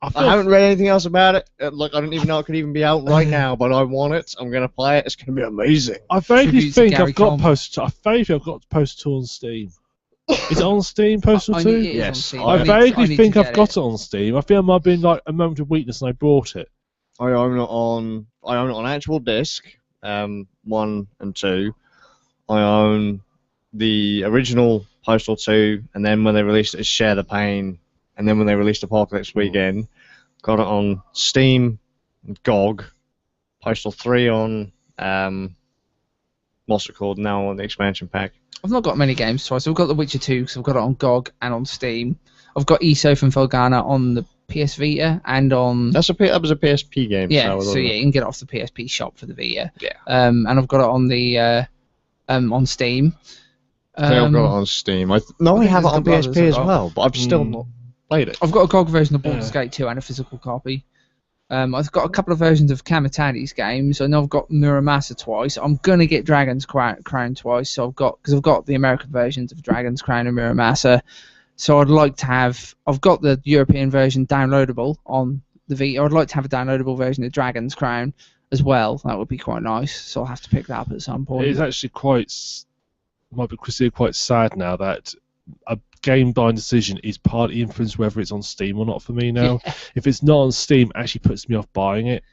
I haven't read anything else about it. Like, I don't even know it could even be out right now, but I want it. I'm going to play it. It's going to be amazing. I vaguely Tribute to think Gary I've got Coleman. Postal. I vaguely I've got Postal 2 on Steam. Is it on Steam, Postal 2? Yes. I vaguely think I've got it on Steam. I feel it might have been like a moment of weakness and I bought it. I own it on actual disc, 1 and 2. I own the original Postal 2, and then when they released it as Share the Pain, and then when they released Apocalypse Weekend, got it on Steam, GOG, Postal 3 on, what's it called now, on the expansion pack. I've not got many games twice. I've got The Witcher 2 because I've got it on GOG and on Steam. I've got Oath in Volgana on the PS Vita and on... That was a PSP game. Yeah, so yeah, you can get it off the PSP shop for the Vita. Yeah. And I've got it on the on Steam. I think I've got it on Steam. I have it on PSP as well, but I've still not played it. I've got a GOG version of Baldur's Gate 2 and a physical copy. I've got a couple of versions of Kamatani's games. I know I've got Muramasa twice. I'm gonna get Dragon's Crown twice. So because I've got the American versions of Dragon's Crown and Muramasa. So I'd like to have. I've got the European version downloadable on the Vita. I'd like to have a downloadable version of Dragon's Crown as well. That would be quite nice. So I'll have to pick that up at some point. It's actually might be considered quite sad now that a game buying decision is partly influenced whether it's on Steam or not for me now. Yeah. If it's not on Steam, it actually puts me off buying it.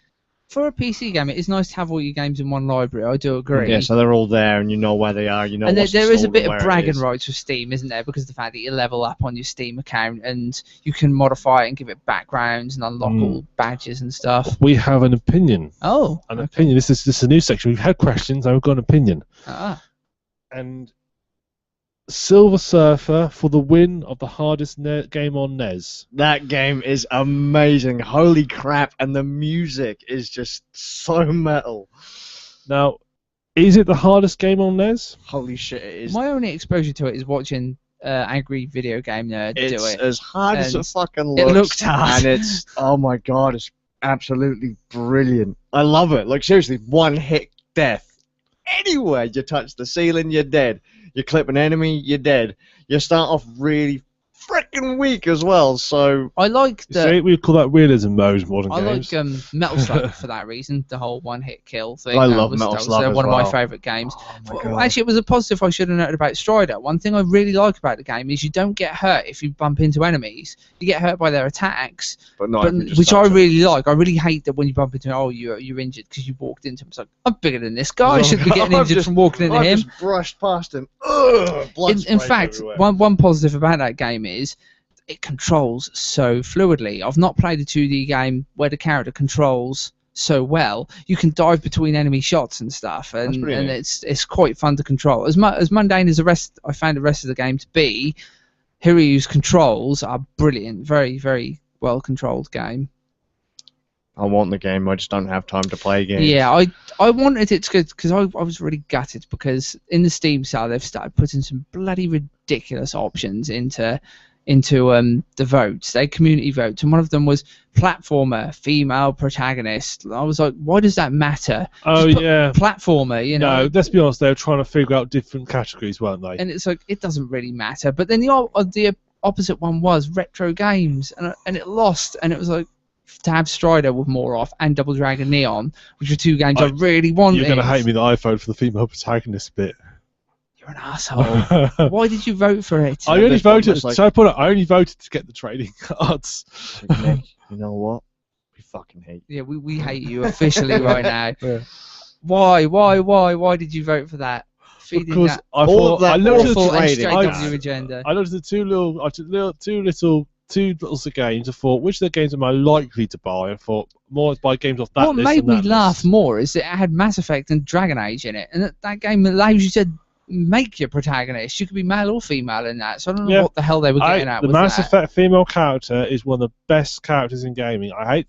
For a PC game, it is nice to have all your games in one library. I do agree. Yeah, so they're all there, and you know where they are. You know. And what's there is a installed bit and of where it bragging is. rights with Steam, isn't there? Because of the fact that you level up on your Steam account and you can modify it and give it backgrounds and unlock all badges and stuff. We have an opinion. Oh, An opinion. This is a new section. We've had questions, and we've got an opinion. Ah. And Silver Surfer for the win of the hardest game on NES. That game is amazing. Holy crap! And the music is just so metal. Now, is it the hardest game on NES? Holy shit! It is. My only exposure to it is watching Angry Video Game Nerd do It's it. as hard as And it fucking it looks. looked hard. And it's oh my god! It's absolutely brilliant. I love it. Like seriously, one hit death. Anywhere you touch the ceiling, you're dead. You clip an enemy, you're dead. You start off really freaking weak as well. So I like You see, we call that realism mode in modern I games. like Metal Slug for that reason, the whole one-hit kill thing. I That love was- Metal that was, Slug as one of well. my favourite games. Oh my Well, God. actually, it was a positive I should have noted about Strider. One thing I really like about the game is you don't get hurt if you bump into enemies. You get hurt by their attacks, but not but, if you just which I touch it. really like. I really hate that when you bump into you're injured because you walked into him. It's like, I'm bigger than this guy. I shouldn't be getting I've injured just- from walking into I him. just brushed past him. Ugh, blood In sprayed fact, everywhere. one positive about that game is it controls so fluidly. I've not played a 2D game where the character controls so well. You can dive between enemy shots and stuff, and pretty neat. it's quite fun to control. As mundane as I found the rest of the game to be, Hiryu's controls are brilliant. Very, very well controlled game. I want the game. I just don't have time to play games. Yeah, I wanted it to go because I was really gutted because in the Steam sale they've started putting some bloody ridiculous options into the votes. They community votes, and one of them was platformer, female protagonist. I was like, why does that matter? Oh Just put yeah. platformer, you know. No, let's be honest. They were trying to figure out different categories, weren't they? And it's like it doesn't really matter. But then the opposite one was retro games, and it lost, and it was like to have Strider with more off and Double Dragon Neon, which were two games I really wanted. You're gonna hate me that I voted for the female protagonist bit. You're an asshole. Why did you vote for it? I only this one voted. was like- So I only voted to get the trading cards. Like, Nick, you know what? We fucking hate Yeah, we hate you officially right now. Yeah. Why did you vote for that? Feeding Because that I all thought of that I looked at awful the trading. SJW agenda. I looked at the two little games. I thought, which of the games am I likely to buy? I thought more buy games off that What list. made than me that laugh list. more is that it had Mass Effect and Dragon Age in it, and that game allows you to make your protagonist. You could be male or female in that, so I don't know Yeah. what the hell they were getting at The with Mass that. Effect female character is one of the best characters in gaming. I hate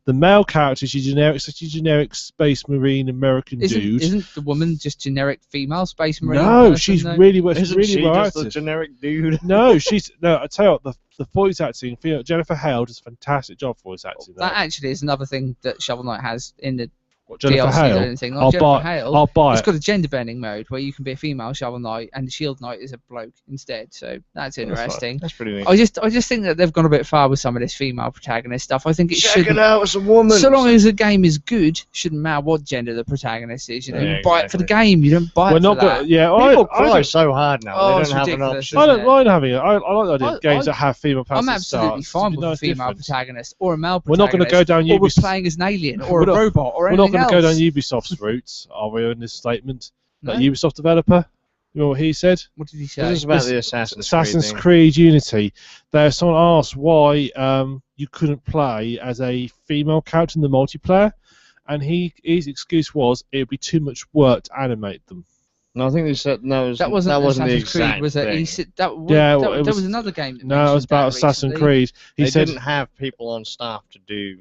the male character. Is such a generic space marine American dude. Isn't the woman just generic female space marine? No, person, she's though? really well. She's Isn't really she well just a acted. generic dude? No, she's no. I tell you what, the voice acting. Jennifer Hale does a fantastic job voice acting. That actually is another thing that Shovel Knight has in the What, Jennifer DLC Hale. or anything. Like I'll Jennifer buy. Hale, I'll buy it's it. got a gender bending mode where you can be a female Shovel Knight and the Shield Knight is a bloke instead. So that's interesting. That's pretty neat. I just think that they've gone a bit far with some of this female protagonist stuff. I think it Check should. it out, it's a woman. So long as the game is good, shouldn't matter what gender the protagonist is. You know, Yeah, you buy it for the exactly. game. You don't buy We're it not for that. gonna. Yeah, People I cry don't- so hard now. Oh, they it's don't have an ridiculous, option. I isn't don't it? mind having it. I like the idea of games I- that have female I'm protagonist. absolutely fine with a it's female different. protagonist or a male We're not protagonist. going to go down or we're Ubisoft. playing as an alien or We're a not- robot or We're not anything going to go down else. Ubisoft's routes, are we, in this statement? No? That Ubisoft developer. You know what he said? What did he This say? is about This- the Assassin's Assassin's Creed. Creed Unity. There, someone asked why you couldn't play as a female character in the multiplayer, and his excuse was it would be too much work to animate them. No, I think they said no. That wasn't the Assassin's exact Creed, was it? thing. He said that. Yeah, that, it there was- was another game. That No, it was mentioned about that Assassin's recently. Creed. He They said, didn't have people on staff to do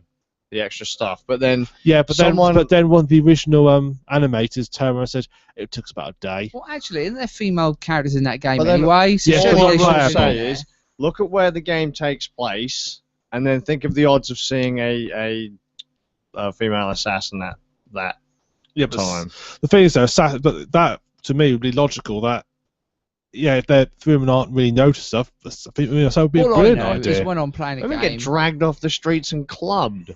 the extra stuff, but then yeah, but someone- then one of the original animators turned around and said it took us about a day. Well, actually, isn't there female characters in that game But then- anyway? So Yeah, surely but they what should I'm have saying been is- there. look at where the game takes place, and then think of the odds of seeing a female assassin that Yeah, but time. the thing is, though, but that to me would be logical. That yeah, if the women aren't really noticed stuff, I think that would be a All I brilliant know is idea. when I'm playing a Women game. get dragged off the streets and clubbed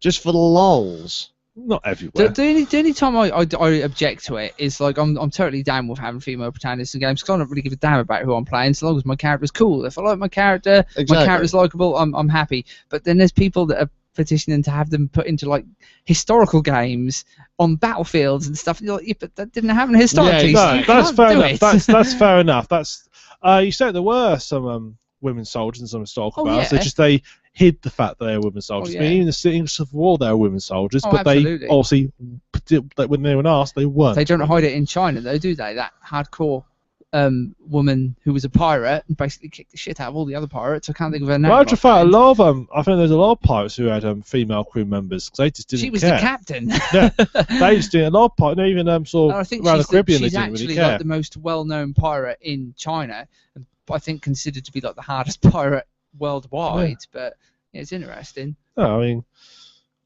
just for the lols. Not everywhere. The only time I object to it is like I'm totally down with having female protagonists in games because I don't really give a damn about who I'm playing so long as my character's cool. If I like my character, my Exactly. character's likable, I'm happy. But then there's people that are petitioning to have them put into like historical games on battlefields and stuff. And you're like, yeah, but that didn't happen historically. Yeah, so no, you that's can't fair do enough. it. That's fair enough. That's you said there were some women soldiers in some historical Oh, battles. yeah. They hid the fact that they were women soldiers. Oh, I mean, yeah. even in the English Civil War, they were women soldiers, Oh, but absolutely. they obviously when they were asked, they weren't. They don't hide it in China though, do they? That hardcore woman who was a pirate and basically kicked the shit out of all the other pirates. I can't think of her name. Well, in fact, a offhand. lot of I think there's a lot of pirates who had female crew members because they just didn't She was care. the captain. Yeah, they just didn't. A lot of pirates, even sort And I of think around the she's, Caribbean, she's they didn't actually really care. like the most well-known pirate in China. And I think considered to be like the hardest pirate worldwide. But yeah, it's interesting. No, I mean,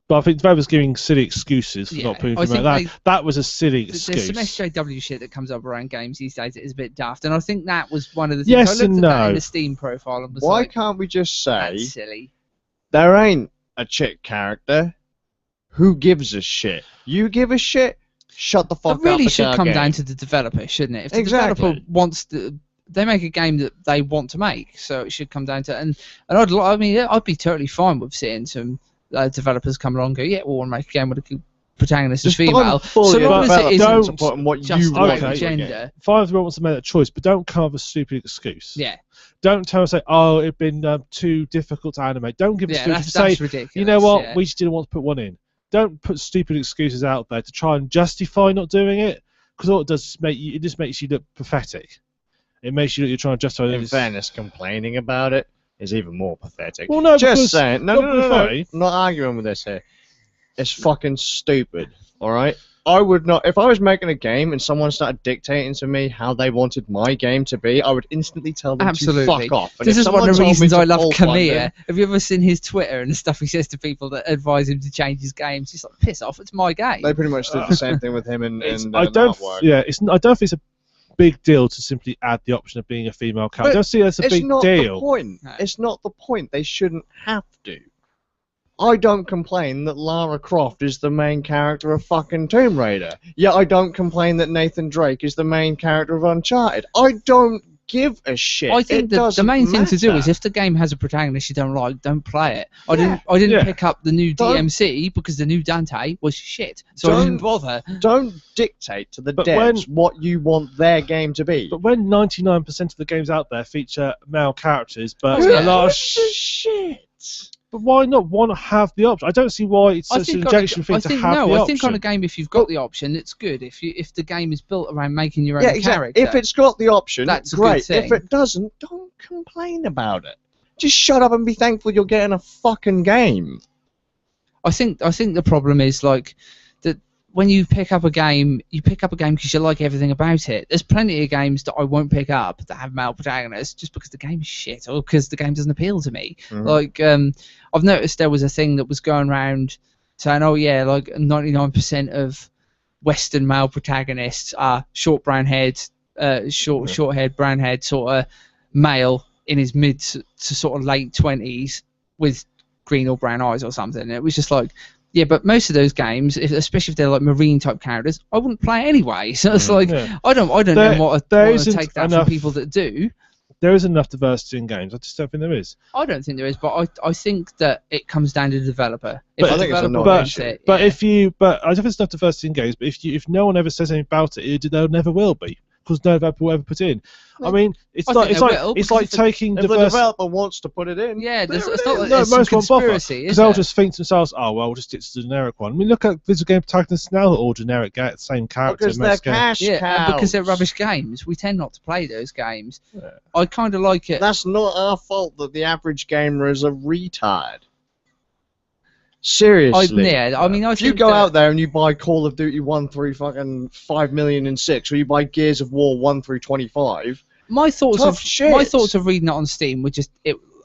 But I think developers giving silly excuses for Yeah, not putting I female. think That was a silly There's excuse. some SJW shit that comes up around games these days that is a bit daft, and I think that was one of the things Yes I looked and at that no. in the Steam profile and was Why like, can't we just say that's silly. there ain't a chick character? Who gives a shit? You give a shit? Shut the fuck up. It really it's should our come game. down to the developer, shouldn't it? If the Exactly. developer wants to, they make a game that they want to make, so it should come down to. And I'd be totally fine with seeing some developers come along and go, yeah, we want to make a game with a protagonist is Just don't female, fully so long as it develop isn't to put in what just you about want Okay. the to get. gender. Fine if everyone wants to make that choice, but don't come up with a stupid excuse. Yeah, Don't tell us, say, oh, it'd been too difficult to animate. Don't give us yeah, stupid that's say, ridiculous. you know what, yeah. we just didn't want to put one in. Don't put stupid excuses out there to try and justify not doing it, because all it does is it just makes you look pathetic. It makes you look you're trying to justify In it. fairness, complaining about it is even more pathetic. Well, no, Just because saying. No, not no, no, no, funny. I'm not arguing with this here. It's fucking stupid. All right. I would not. If I was making a game and someone started dictating to me how they wanted my game to be, I would instantly tell them Absolutely. to fuck off. And This if is one someone of the told me reasons to I love fault find Kamiya. them- Have you ever seen his Twitter and the stuff he says to people that advise him to change his games? He's like, piss off, it's my game. They pretty much did the same thing with him and I don't. Artwork. Yeah, I don't think it's a big deal to simply add the option of being a female character. I But don't see that's a It's big not the deal. point. No. It's not the point. They shouldn't have to. I don't complain that Lara Croft is the main character of fucking Tomb Raider. Yet I don't complain that Nathan Drake is the main character of Uncharted. I don't give a shit. I think It the doesn't main thing to do matter. is if the game has a protagonist you don't like, don't play it. I didn't Yeah. pick up the new Don't- DMC because the new Dante was shit, so I didn't bother. Don't dictate to the But devs what you want their game to be. But when 99% of the games out there feature male characters, but Oh, yeah. a lot of shit. but why not want to have the option? I don't see why it's I such an think injection thing to have the I option. think on a game if you've got the option, it's good. If the game is built around making your own Yeah, exactly. character, If it's got the option, That's a good great. thing. If it doesn't, don't complain about it. Just shut up and be thankful you're getting a fucking game. I think the problem is like that when you pick up a game because you like everything about it. There's plenty of games that I won't pick up that have male protagonists just because the game is shit or because the game doesn't appeal to me. Mhm. Like I've noticed there was a thing that was going around saying, oh yeah, like 99% of Western male protagonists are short brown-haired, short-haired, brown-haired sort of male in his mid to sort of late 20s with green or brown eyes or something. And it was just like, yeah, but most of those games, especially if they're like marine type characters, I wouldn't play anyway. So it's like Yeah. I don't There- know what there to isn't take that enough- from people that do. There is enough diversity in games. I just don't think there is. I don't think there is, but I think that it comes down to the developer. If But- the I think it's a developer non-issue. wants it, But yeah. I don't think there's enough diversity in games. But if no one ever says anything about it, there never will be because no developer will ever put in. I mean, it's I like think it's they like will, it's because like if the- taking If the diversity. developer wants to put it in, Yeah, there it's it not is. like No, there's some most won't bother conspiracy, because is they'll there? just think to themselves, "Oh well, we'll just stick to the generic one." I mean, look at video game protagonists now; they're all generic, same character. because they're most games. cash Yeah, and cows. because they're rubbish games. We tend not to play those games. Yeah. I kind of like it. That's not our fault that the average gamer is a retard. Seriously. I If you think go that- out there and you buy Call of Duty 1 through fucking 5,000,006, or you buy Gears of War 1 through 25, my thoughts tough of shit. my thoughts of reading it on Steam were just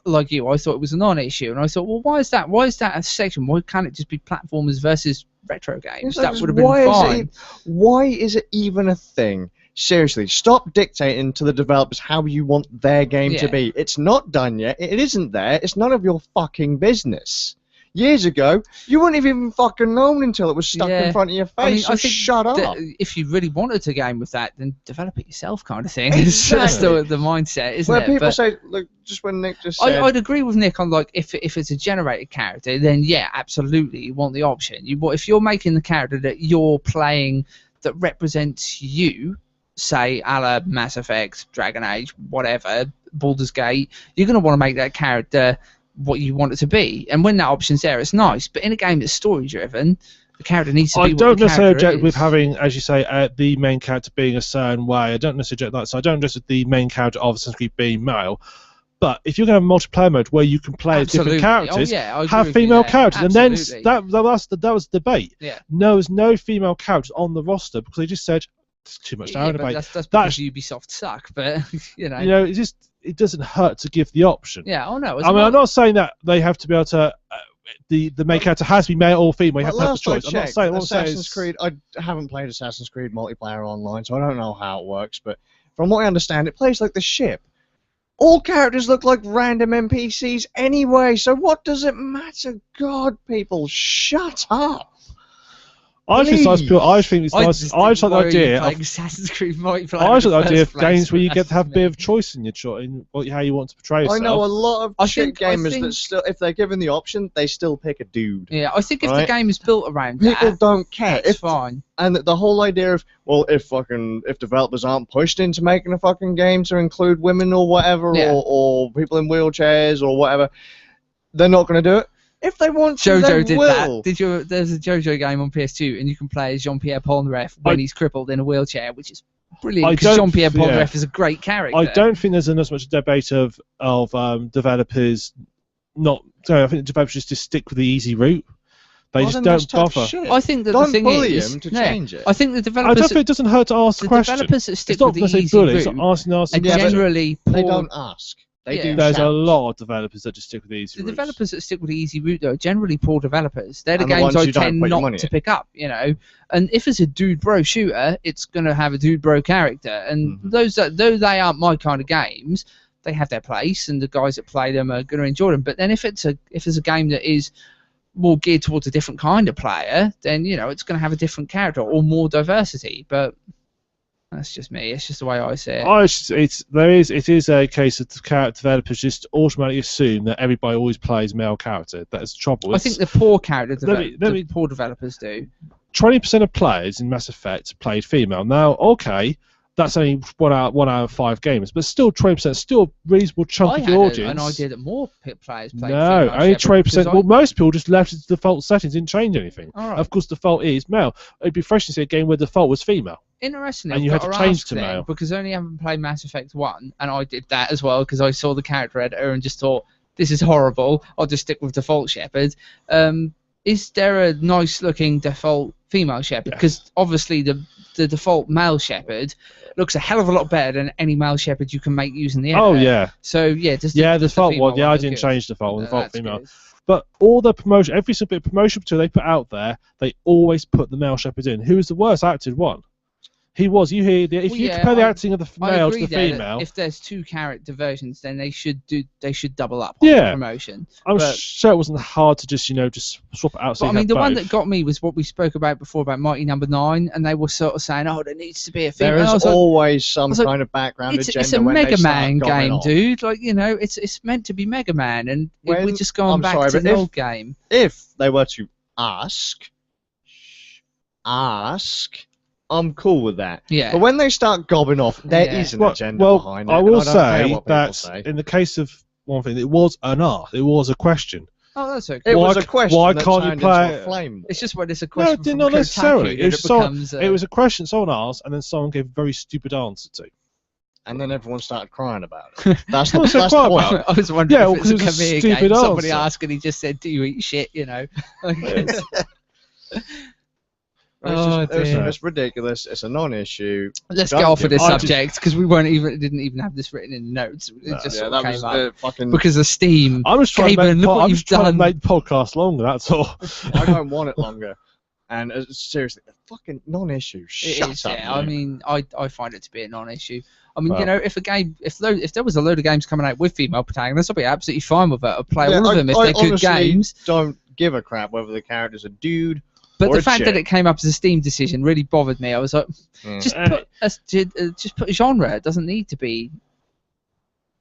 like you. I thought it was a non-issue, and I thought, well, why is that? Why is that a section? Why can't it just be platformers versus retro games? It's like, That would have been why is fine. why is it even a thing? Seriously, stop dictating to the developers how you want their game to Yeah. be. It's not done yet. It isn't there. It's none of your fucking business. Years ago, you wouldn't have even fucking known until it was stuck Yeah. in front of your face. I mean, so I think shut up. that if you really wanted to game with that, then develop it yourself, kind of thing. That's the mindset, isn't Where it? people But say, look, just when Nick just said, I'd agree with Nick on like if it's a generated character, then yeah, absolutely, you want the option. If you're making the character that you're playing that represents you, say a la Mass Effect, Dragon Age, whatever, Baldur's Gate, you're going to want to make that character what you want it to be. And when that option's there, it's nice. But in a game that's story driven, the character needs to be I what don't the necessarily character object with is. having, as you say, the main character being a certain way. I don't necessarily object that. So I don't object with the main character of Assassin's Creed being male. But if you're going to have a multiplayer mode where you can play as different Absolutely. characters, Oh, yeah, I agree have with you female there. characters, and then Absolutely. that was the debate. Yeah. There's no female characters on the roster because they just said it's too much to Yeah, but animate. that's That's- because Ubisoft suck, but you know. You know, it doesn't hurt to give the option. Yeah, oh no. I mean, I'm not saying that they have to be able to the main character has to be male or female. You have Well, to have the choice. I'm not saying what I'm saying Assassin's is Creed. I haven't played Assassin's Creed multiplayer online, so I don't know how it works. But from what I understand, it plays like the ship. All characters look like random NPCs anyway, so what does it matter? God, people, shut up. I just think it's nice. I just think it's nice. I just like the idea of Assassin's Creed multiplayer. I just like the idea of games where you get to have a bit of choice in your in how you want to portray yourself. I know a lot of shit gamers think- that still, if they're given the option, they still pick a dude. Yeah, I think if the Right? game is built around People that, don't care. it's fine. And the whole idea of, well, if developers aren't pushed into making a fucking game to include women or whatever, Yeah. or people in wheelchairs or whatever, they're not going to do it. If they want to, JoJo they did will. that. There's a JoJo game on PS2, and you can play as Jean-Pierre Polnareff when he's crippled in a wheelchair, which is brilliant because Jean-Pierre Polnareff is a great character. I don't think there's as much debate of developers not. I think developers just stick with the easy route. They just don't bother. I think that Don't the thing bully is, him to change it. I think the I developers, don't think it doesn't hurt to ask the question. developers that stick It's not with the necessarily easy bully. It's route not asking are Yeah, but generally poor. They don't ask. They Yeah. do. There's a shout. lot of developers that just stick with the easy The routes. developers that stick with the easy route, though, are generally poor developers. They're the And the games ones I you don't tend put your not money to in. pick up, you know. And if it's a dude bro shooter, it's going to have a dude bro character. And those that, though they aren't my kind of games, they have their place, and the guys that play them are going to enjoy them. But then if it's a game that is more geared towards a different kind of player, then you know it's going to have a different character or more diversity. But that's just me. It's just the way I see it. It is a case of the developers just automatically assume that everybody always plays male character. That's the trouble. I think the poor me- poor developers do. 20% of players in Mass Effect played female. Now, okay, that's only one out of 5 games, but still 20%, still a reasonable chunk of the audience. An idea that more players played No, female only Shepard, 20%. Well, most people just left it to default settings, didn't change anything. All right. Of course, default is male. It'd be fresh to see a game where default was female. Interesting. And you had to change to male. Because I only haven't played Mass Effect 1, and I did that as well because I saw the character editor and just thought, this is horrible. I'll just stick with default Shepard. Is there a nice-looking default female Shepard? Because obviously the default male Shepard looks a hell of a lot better than any male Shepard you can make using the editor. Oh, yeah. So, yeah. The default one. Yeah, I didn't change default. No, Default that's female. good. But all the promotion, every single bit of promotion material they put out there, they always put the male Shepard in. Who was the worst acted one? He was. You hear if Well, you yeah, compare the acting of the I male to agree the there that female, if there's 2 character versions, then they should double up on Yeah. the promotion. I'm but- sure it wasn't hard to just swap it out. So But I you mean, had the one both. that got me was what we spoke about before about Mighty Number 9, and they were sort of saying, "Oh, there needs to be a female." There And I is was like, always some was like, kind of background it's agenda a when they Mega start Man going game, off. dude. Like, you know, it's meant to be Mega Man, and we're When- just going I'm back sorry, to but the if- old game. If they were to ask, I'm cool with that. Yeah. But when they start gobbing off, there Yeah. is an agenda well, behind it. I and will don't care say what people that say. in the case of one thing, it was an ask. It was a question. Oh, that's okay. It Why was a c- question why that can't you turned play- into a flame. It's just when it's a No, question from not necessarily. Kotaku It was, that it becomes. it was a question someone asked, and then someone gave a very stupid answer to. And then everyone started crying about it. That's the, Well, so that's the cry point. about I was wondering Yeah, if it's a because it was a Khmer stupid game. Somebody answer. asked and he just said, "Do you eat shit?" You know. It's ridiculous. It's a non-issue. Let's Don't get off of give- this I just- subject because we didn't even have this written in the notes. It just sort of that came was up fucking. because of Steam. I'm just trying, Gaben, look what I'm you've just trying to done. make the podcast longer. That's all. I don't want it longer. And seriously, a fucking non-issue. It Shut is, up. yeah. man. I mean, I find it to be a non-issue. I mean, Well. you know, if there was a load of games coming out with female protagonists, I'd be absolutely fine with it. I'd play Yeah, all of them if I they're good honestly games. Don't give a crap whether the character's a dude. But or the a fact that chick. it came up as a Steam decision really bothered me. I was like, just put a genre. It doesn't need to be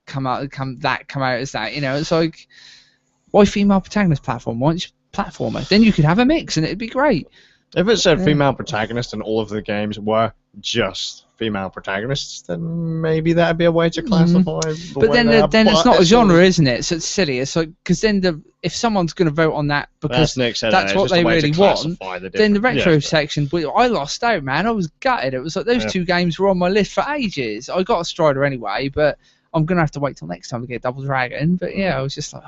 come out as that. You know, it's like, why female protagonist platform? Why don't you platformer? Then you could have a mix and it'd be great. If it said Yeah. female protagonist and all of the games were just female protagonists, then maybe that'd be a way to classify. the But way then they are. then it's But not a still- genre, isn't it? So it's silly. It's like because then if someone's going to vote on that As because Nick said, that's it's what just a they way to really want, classify the then the different- retro Yeah. section, I lost out, man. I was gutted. It was like those Yeah. 2 games were on my list for ages. I got a Strider anyway, but I'm gonna have to wait till next time to get Double Dragon. But yeah, I was just like,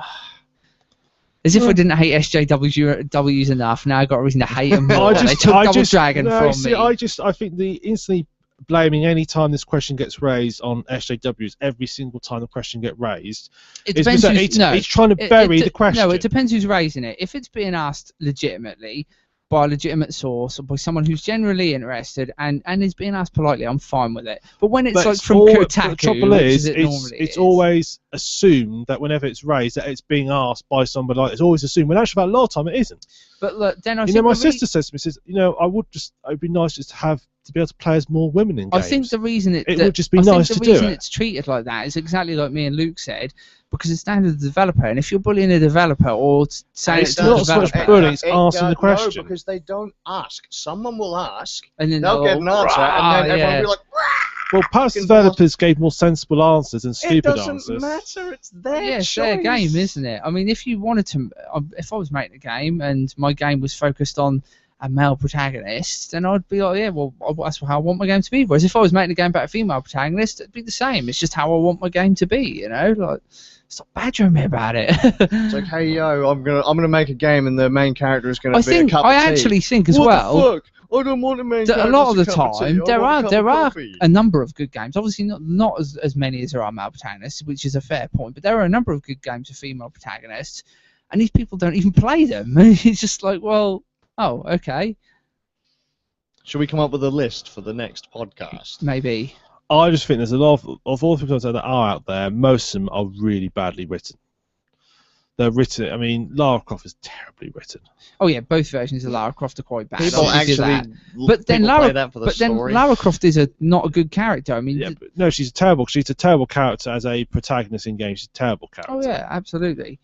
as if I didn't hate SJWs enough. Now I got a reason to hate them more. They took Double Dragon from me. I think the instantly blaming any time this question gets raised on SJWs every single time the question gets raised. It depends. It's trying to bury the question. No, it depends who's raising it. If it's being asked legitimately by a legitimate source or by someone who's generally interested and is being asked politely, I'm fine with it. But when it's like from Kotaku, the trouble is, it's always assumed that whenever it's raised that it's being asked by somebody like it's always assumed. When actually, about a lot of time, it isn't. But look, then I think my sister says to me, says, it'd be nice just to be able to play as more women in games. I think the reason it would just be nice to do it. The reason it's treated like that is exactly like me and Luke said, because it's down to the developer, and if you're bullying a developer or saying it's not so much bullying, it's asking the question. No, because they don't ask. Someone will ask, and then they'll get an answer, and then everyone will be like, well, perhaps developers gave more sensible answers than stupid answers. It doesn't matter. It's their choice. It's their game, isn't it? I mean, if you wanted to, if I was making a game and my game was focused on a male protagonist, then I'd be like, yeah, well, that's how I want my game to be. Whereas if I was making a game about a female protagonist, it'd be the same. It's just how I want my game to be, like, stop badgering me about it. It's like, hey, yo, I'm gonna make a game and the main character is gonna be a cup of tea. I actually think as what well. The fuck? I don't want a main character. A lot of the time, there are coffee. a number of good games. Obviously, not as many as there are male protagonists, which is a fair point. But there are a number of good games with female protagonists, and these people don't even play them. It's just like, well, oh, okay. Should we come up with a list for the next podcast? Maybe. I just think there's a lot of all the people that are out there. Most of them are really badly written. They're written. I mean, Lara Croft is terribly written. Oh yeah, both versions of Lara Croft are quite bad. People but then story. Lara Croft is not a good character. I mean, yeah, but no, she's a terrible character as a protagonist in games. She's a terrible character. Oh yeah, absolutely.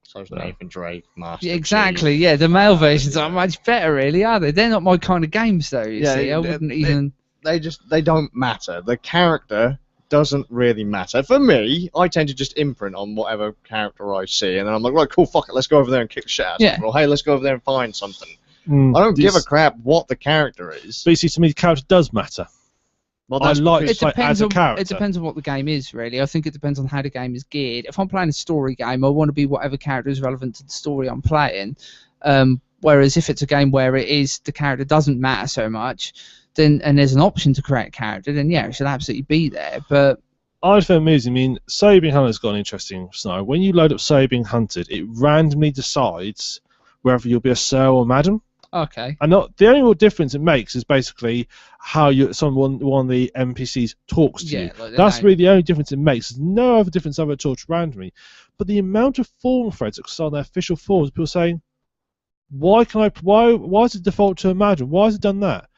So's Nathan Drake, Master Chief. Exactly. Yeah, the male versions are much better, really, are they? They're not my kind of games, though. You see, I wouldn't even. They don't matter. The character doesn't really matter. For me, I tend to just imprint on whatever character I see, and then I'm like, right, cool, fuck it, let's go over there and kick the shit out of someone. Or hey, let's go over there and find something. I don't give a crap what the character is. But you see, to me, the character does matter. Well, I like to play as a character. It depends on what the game is, really. I think it depends on how the game is geared. If I'm playing a story game, I want to be whatever character is relevant to the story I'm playing. Whereas if it's a game where it is the character doesn't matter so much, then and there's an option to create a character, then yeah, it should absolutely be there. But I found amusing. I mean, So Being Hunted has got an interesting scenario. When you load up So Being Hunted, it randomly decides whether you'll be a sir or madam. Okay. And the only real difference it makes is basically how one of the NPCs talks to you. Like that's really the only difference it makes. There's no other difference other at all randomly. But the amount of forum threads that on their official forums, people saying, why is it default to a madam? Why has it done that?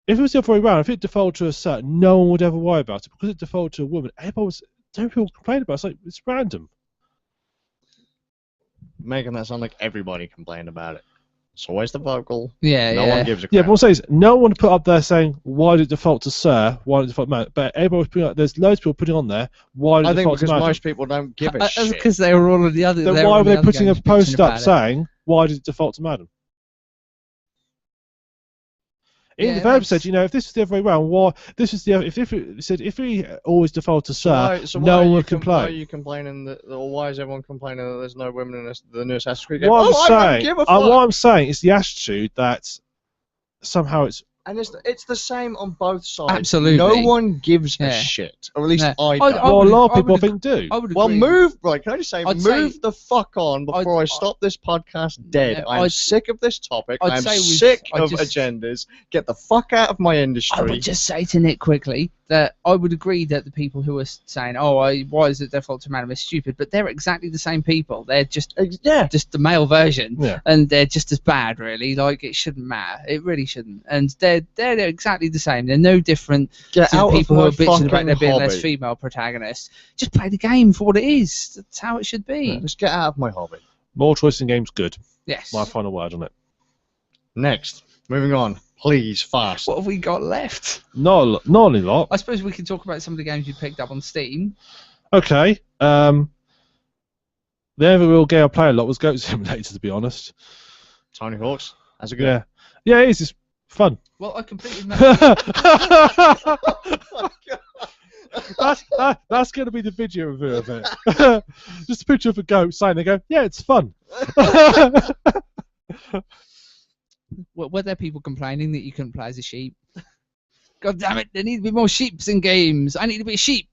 If it was the other way around, if it defaulted to a sir, no one would ever worry about it. Because it defaulted to a woman, people complain about it. It's like, it's random. Making that sound like everybody complained about it. It's always the vocal. Yeah, no one gives a crap. Yeah, but what I'm saying is, no one put up there saying, why did it default to sir? Why did it default to man? But everybody was putting up, there's loads of people putting on there, why did it default to man? I think because most people don't give a shit. Because they were all of the other. Then why were they putting a post up saying, why did it default to madam? In the developer said, if this is the other way around, why this is the if we always default to sir, no one would complain. Why are you complaining or why is everyone complaining that there's no women in the new Assassin's Creed game? What I'm saying is the attitude that somehow it's. And it's the same on both sides. Absolutely. No one gives a shit. Or at least I don't. Well, a lot of people I think do. Well, move, right, can I just say, move the fuck on before I stop this podcast dead. I'm sick of this topic. I'm sick of agendas. Get the fuck out of my industry. I would just say to Nick quickly that I would agree that the people who are saying, why is it default to madam is stupid, but they're exactly the same people. They're just the male version, and they're just as bad, really. Like, it shouldn't matter. It really shouldn't. And they're exactly the same. They're no different to people who are bitching about there being less female protagonists. Just play the game for what it is. That's how it should be. Yeah, just get out of my hobby. More choice in games, good. Yes. My final word on it. Next, moving on. Please, fast. What have we got left? Not a lot. I suppose we can talk about some of the games you picked up on Steam. Okay. The only real game I play a lot was Goat Simulator, to be honest. Tony Hawk's. That's a good. Yeah, it is. It's fun. Well, I completed. That's going to be the video review of it. Just a picture of a goat saying, they go, yeah, it's fun. Were there people complaining that you couldn't play as a sheep? God damn it! There need to be more sheeps in games. I need to be a sheep.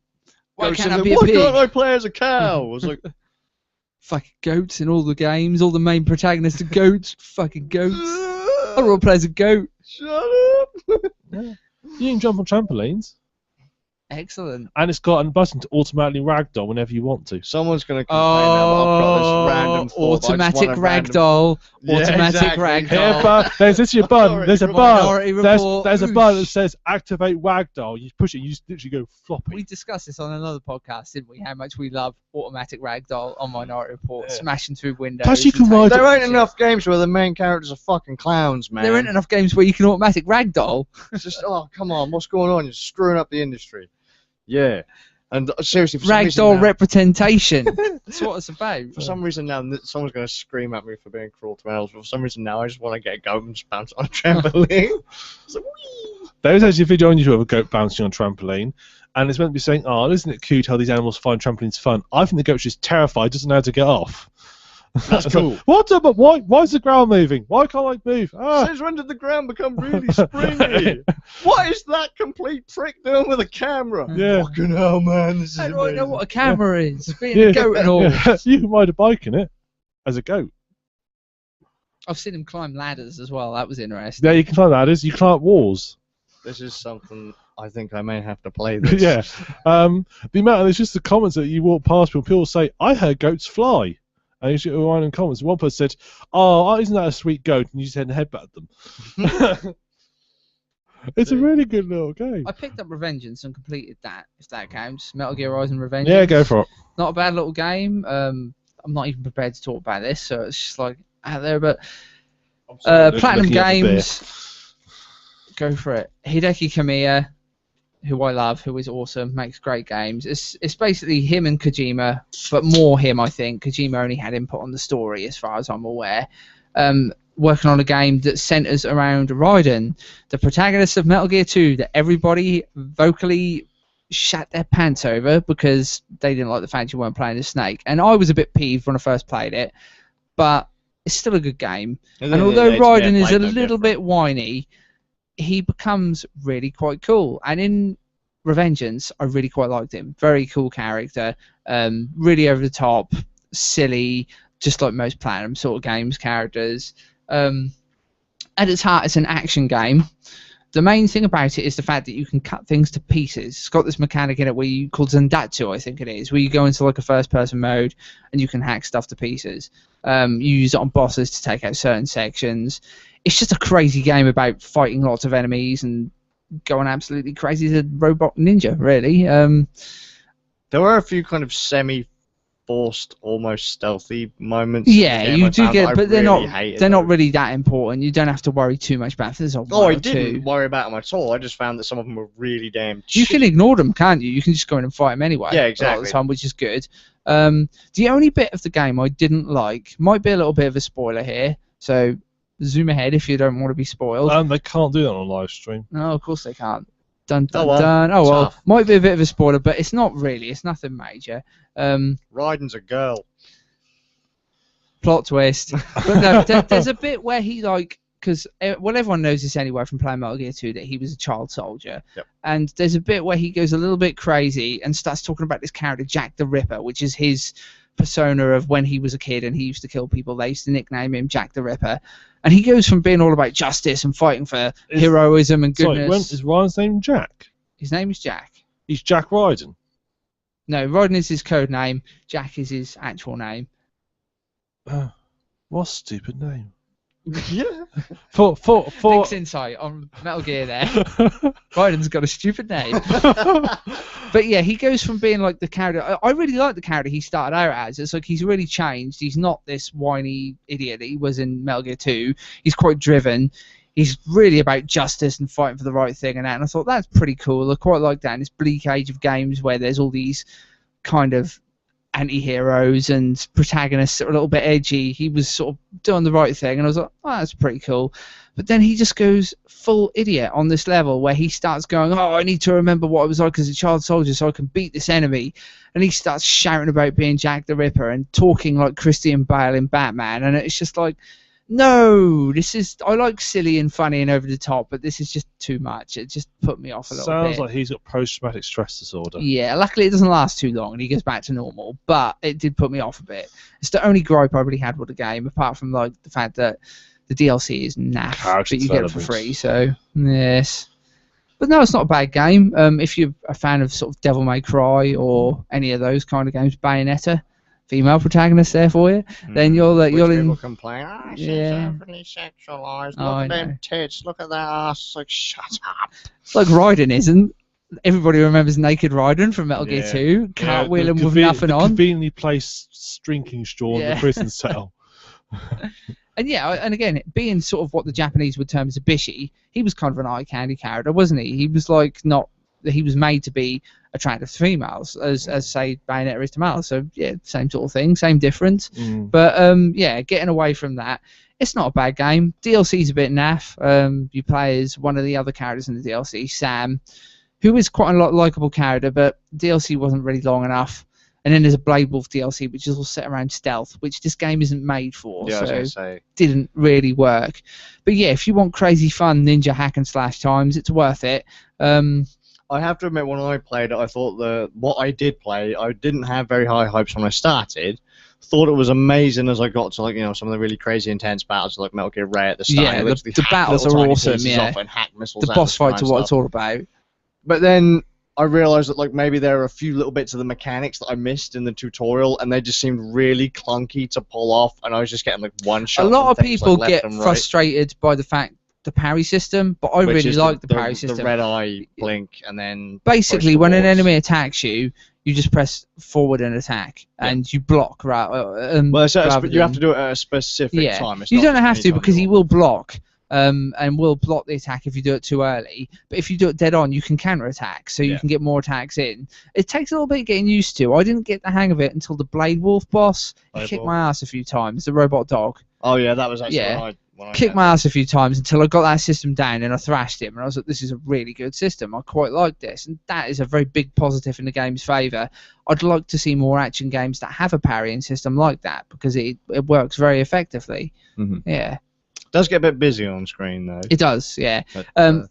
Why Goats can't in I the- be a Why pig? can't I play as a cow? I was like, Fucking goats in all the games. All the main protagonists are goats. Fucking goats. I don't want to play as a goat. shut up. You can jump on trampolines, Excellent. and it's got a button to automatically ragdoll whenever you want to. Someone's going to complain now, but I've got this random thought. I just automatic want a random- ragdoll. Yeah, Automatic exactly. ragdoll. Here, but there's your button. There's a Minority button. Report. There's a button that says activate ragdoll. You push it, you just literally go floppy. We discussed this on another podcast, didn't we? How much we love automatic ragdoll on Minority Report, Yeah. smashing through windows. Plus you and can ride- taking There ain't shit. enough games where the main characters are fucking clowns, man. There ain't enough games where you can automatic ragdoll. It's just, oh, come on, what's going on? You're screwing up the industry. Yeah. And seriously, for some reason Ragdoll now, representation. That's what it's about. for some reason now, someone's going to scream at me for being cruel to animals, but for some reason now, I just want to get a goat and just bounce on a trampoline. It's like, whee! There is actually a video on YouTube of a goat bouncing on a trampoline, and it's meant to be saying, "Oh, isn't it cute how these animals find trampolines fun?" I think the goat's just terrified, doesn't know how to get off. That's cool. What? But why is the ground moving? Why can't I move? Ah. Since when did the ground become really springy? What is that complete prick doing with a camera? Yeah. Fucking hell, man. This is How do I know amazing. what a camera is? Being Yeah. a goat and all. You can ride a bike in it as a goat. I've seen him climb ladders as well. That was interesting. Yeah, you can climb ladders. You climb walls. This is something I think I may have to play this. Yeah. The amount of there's just the comments that you walk past people say, "I heard goats fly." And you see one in comments. One person said, "Oh, isn't that a sweet goat?" And you just headbutt them. It's a really good little game. I picked up Revengeance and completed that, if that counts. Metal Gear Rising Revengeance. Yeah, go for it. Not a bad little game. I'm not even prepared to talk about this, so it's just like out there. But Platinum Looking at the beer. Games, go for it. Hideki Kamiya, who I love, who is awesome, makes great games. It's basically him and Kojima, but more him, I think. Kojima only had input on the story, as far as I'm aware. Working on a game that centers around Raiden, the protagonist of Metal Gear 2, that everybody vocally shat their pants over because they didn't like the fact you weren't playing as Snake. And I was a bit peeved when I first played it, but it's still a good game. And although Raiden is a little bit whiny, he becomes really quite cool. And in Revengeance, I really quite liked him. Very cool character, really over the top, silly, just like most Platinum sort of games characters. At its heart, it's an action game. The main thing about it is the fact that you can cut things to pieces. It's got this mechanic in it where you called Zandatsu, I think it is, where you go into like a first-person mode and you can hack stuff to pieces. You use it on bosses to take out certain sections. It's just a crazy game about fighting lots of enemies and going absolutely crazy as a robot ninja, really. There were a few kind of semi-forced, almost stealthy moments. Yeah, in the game you I do found get, that I but they're really not. hated They're not those. really that important. You don't have to worry too much about it. There's a one Oh, I or didn't two. worry about them at all. I just found that some of them were really damn You cheap. can ignore them, can't you? You can just go in and fight them anyway. Yeah, A lot exactly. of the time, which is good. The only bit of the game I didn't like might be a little bit of a spoiler here, so zoom ahead if you don't want to be spoiled. They can't do that on a live stream. No, of course they can't. Dun dun Oh, well. dun. Oh well, Tough. might be a bit of a spoiler, but it's not really. It's nothing major. Raiden's a girl. Plot twist. But no, there's a bit where he like, because well, everyone knows this anyway from playing Metal Gear 2 that he was a child soldier. Yep. And there's a bit where he goes a little bit crazy and starts talking about this character Jack the Ripper, which is his persona of when he was a kid and he used to kill people. They used to nickname him Jack the Ripper. And he goes from being all about justice and fighting for heroism and Sorry, goodness. is Ryan's name Jack? His name is Jack. He's Jack Ryden. No, Rodden is his code name. Jack is his actual name. What a stupid name. Yeah. For Nick's insight on Metal Gear there. Biden's got a stupid name. But yeah, he goes from being like the character. I really like the character he started out as. It's like he's really changed. He's not this whiny idiot that he was in Metal Gear 2. He's quite driven. He's really about justice and fighting for the right thing and that. And I thought that's pretty cool. I quite like that in this bleak age of games where there's all these kind of anti-heroes and protagonists that are a little bit edgy. He was sort of doing the right thing, and I was like, oh, that's pretty cool. But then he just goes full idiot on this level where he starts going, oh, I need to remember what I was like as a child soldier so I can beat this enemy. And he starts shouting about being Jack the Ripper and talking like Christian Bale in Batman. And it's just like, No, I like silly and funny and over the top, but this is just too much. It just put me off a little bit. Sounds like he's got post-traumatic stress disorder. Yeah, luckily it doesn't last too long and he goes back to normal, but it did put me off a bit. It's the only gripe I really had with the game, apart from like the fact that the DLC is naff, but you get it for free, so yes. But no, it's not a bad game. If you're a fan of sort of Devil May Cry or any of those kind of games, Bayonetta, female protagonist there for you, then you're in. People complain, she's overly sexualized. Look at them tits, look at that ass. It's like, shut up. It's like Raiden, isn't? Everybody remembers Naked Raiden from Metal Gear 2, cartwheeling with nothing on. Conveniently placed drinking straw in the prison cell. And again, being sort of what the Japanese would term as a bishy, he was kind of an eye candy character, wasn't he? He was like he was made to be attractive to females, as say Bayonetta is to males. So yeah, same sort of thing, same difference. But getting away from that, it's not a bad game. DLC's a bit naff. You play as one of the other characters in the DLC, Sam, who is quite a likable character, but DLC wasn't really long enough. And then there's a Blade Wolf DLC, which is all set around stealth, which this game isn't made for, so didn't really work. But yeah, if you want crazy fun ninja hack and slash times, it's worth it. I have to admit, when I played it, I thought what I did play, I didn't have very high hopes when I started. Thought it was amazing as I got to some of the really crazy intense battles like Metal Gear Ray at the start. Yeah, the battles are awesome. Yeah, the boss fights are what it's all about. But then I realized that maybe there are a few little bits of the mechanics that I missed in the tutorial, and they just seemed really clunky to pull off, and I was just getting one shot. A lot of people get frustrated by the fact the parry system, but I really like the parry system. The red eye blink, and then basically when an enemy attacks you, you just press forward and attack, and you block. You have to do it at a specific time. You don't have to, because he will block. And will block the attack if you do it too early. But if you do it dead on, you can counter-attack, so you can get more attacks in. It takes a little bit getting used to. I didn't get the hang of it until the Blade Wolf boss. He kicked my ass a few times, the robot dog. Oh yeah, that was actually when I kicked my ass a few times until I got that system down and I thrashed him, and I was like, this is a really good system. I quite like this, and that is a very big positive in the game's favour. I'd like to see more action games that have a parrying system like that, because it works very effectively. Yeah. It does get a bit busy on screen though. It does, yeah. But,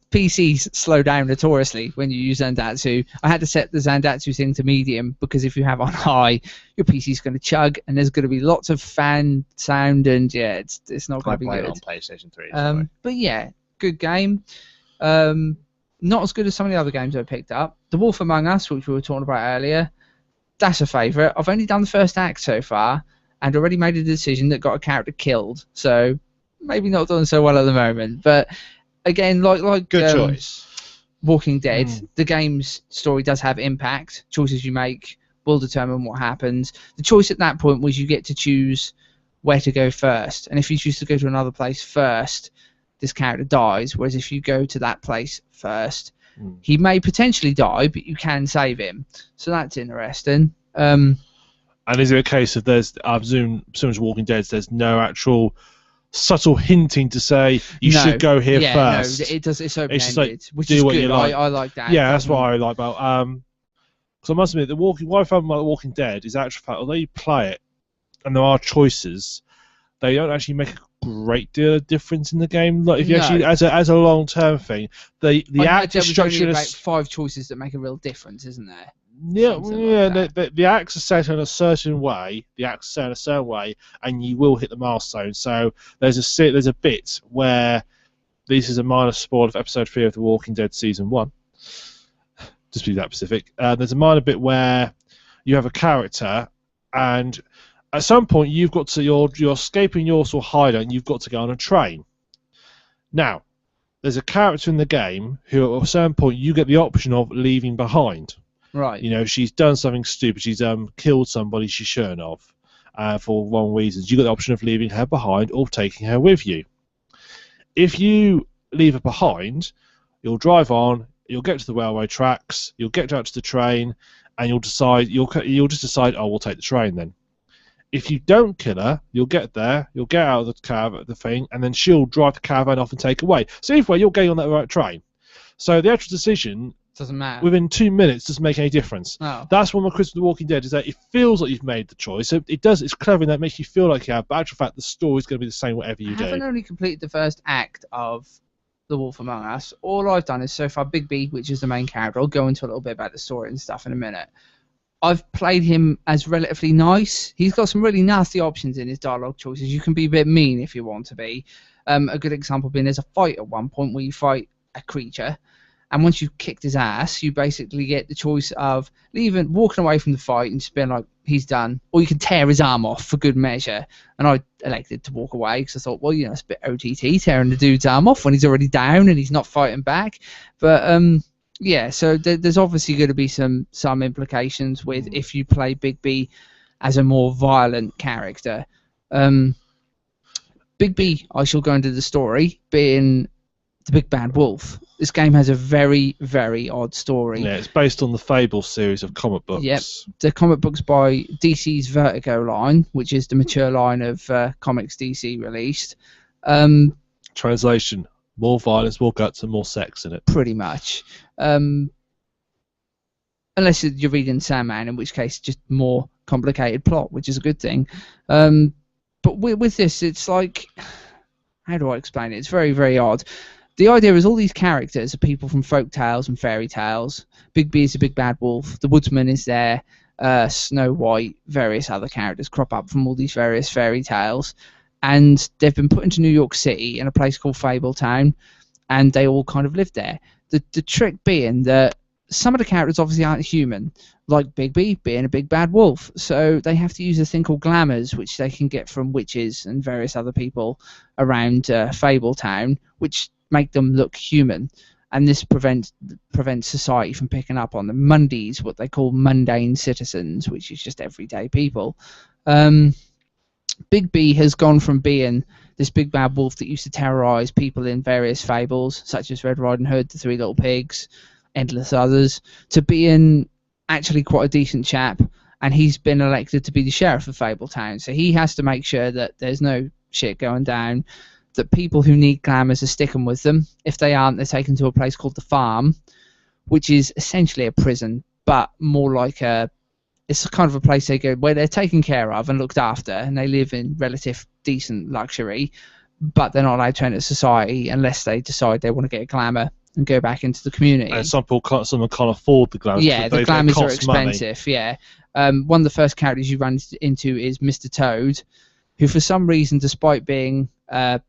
PCs slow down notoriously when you use Zandatsu. I had to set the Zandatsu thing to medium, because if you have on high, your PC's going to chug, and there's going to be lots of fan sound, and it's not going to be good. I played it on PlayStation 3. But yeah, good game. Not as good as some of the other games I picked up. The Wolf Among Us, which we were talking about earlier, that's a favourite. I've only done the first act so far, and already made a decision that got a character killed. So maybe not doing so well at the moment, but again, like good choice. Walking Dead, the game's story does have impact. Choices you make will determine what happens. The choice at that point was you get to choose where to go first, and if you choose to go to another place first, this character dies. Whereas if you go to that place first, he may potentially die, but you can save him. So that's interesting. And is it a case of I presume, similar to Walking Dead, there's no actual subtle hinting to say you should go here first? No, it does. It's open-ended, like, which is good. I like that. Yeah, that's what I like about. Because I must admit, what I found about The Walking Dead is actually fact, although you play it and there are choices, they don't actually make a great deal of difference in the game. Like if you actually, as a long-term thing, the act structure is about 5 choices that make a real difference, isn't there? Yeah, the acts are set in a certain way. The acts are set in a certain way, and you will hit the milestone. So there's a bit where this is a minor spoiler of episode 3 of The Walking Dead season 1. Just to be that specific. There's a minor bit where you have a character, and at some point you've got to you're escaping your sort of hideout, and you've got to go on a train. Now, there's a character in the game who at a certain point you get the option of leaving behind. Right. You know, she's done something stupid. She's killed somebody she shouldn't have for wrong reasons. You got the option of leaving her behind or taking her with you. If you leave her behind, you'll drive on. You'll get to the railway tracks. You'll get out to the train, and you'll just decide, oh, we'll take the train then. If you don't kill her, you'll get there. You'll get out of the caravan, the thing, and then she'll drive the caravan off and take away. So either way, you're getting on that right train. So the actual decision Doesn't matter. within 2 minutes doesn't make any difference. Oh. That's one of my criticisms of The Walking Dead, is that it feels like you've made the choice. So it's clever in that it makes you feel like you have, but in actual fact the story's going to be the same whatever you I haven't do. only completed the first act of The Wolf Among Us. All I've done is so far Big B, which is the main character. I'll go into a little bit about the story and stuff in a minute. I've played him as relatively nice. He's got some really nasty options in his dialogue choices. You can be a bit mean if you want to be. A good example being there's a fight at one point where you fight a creature, and once you've kicked his ass, you basically get the choice of walking away from the fight and just being like, he's done, or you can tear his arm off for good measure. And I elected to walk away because I thought, well, it's a bit OTT tearing the dude's arm off when he's already down and he's not fighting back. But yeah, so there's obviously going to be some implications with if you play Big B as a more violent character. Big B, I shall go into the story, being the big bad wolf. This game has a very, very odd story. Yeah, it's based on the Fable series of comic books. Yep, the comic books by DC's Vertigo line, which is the mature line of comics DC released. Translation: more violence, more guts, and more sex in it. Pretty much. Unless you're reading Sandman, in which case just more complicated plot, which is a good thing. But with this, it's like, how do I explain it? It's very, very odd. The idea is all these characters are people from folk tales and fairy tales. Big B is a big bad wolf. The woodsman is there. Snow White, various other characters crop up from all these various fairy tales. And they've been put into New York City in a place called Fabletown, and they all kind of live there. The trick being that some of the characters obviously aren't human, like Big B being a big bad wolf. So they have to use a thing called glamours, which they can get from witches and various other people around Fabletown, which make them look human. And this prevents society from picking up on them. Mundies, what they call mundane citizens, which is just everyday people. Big B has gone from being this big bad wolf that used to terrorize people in various fables, such as Red Riding Hood, The Three Little Pigs, endless others, to being actually quite a decent chap. And he's been elected to be the sheriff of Fabletown, so he has to make sure that there's no shit going down, that people who need glamours are sticking with them. If they aren't, they're taken to a place called the Farm, which is essentially a prison, but more like it's kind of a place they go where they're taken care of and looked after, and they live in relative decent luxury, but they're not allowed to enter society unless they decide they want to get a glamour and go back into the community. And some can't afford the glamours. Yeah, the glamours are expensive. Money. Yeah. One of the first characters you run into is Mr. Toad, who for some reason, despite being an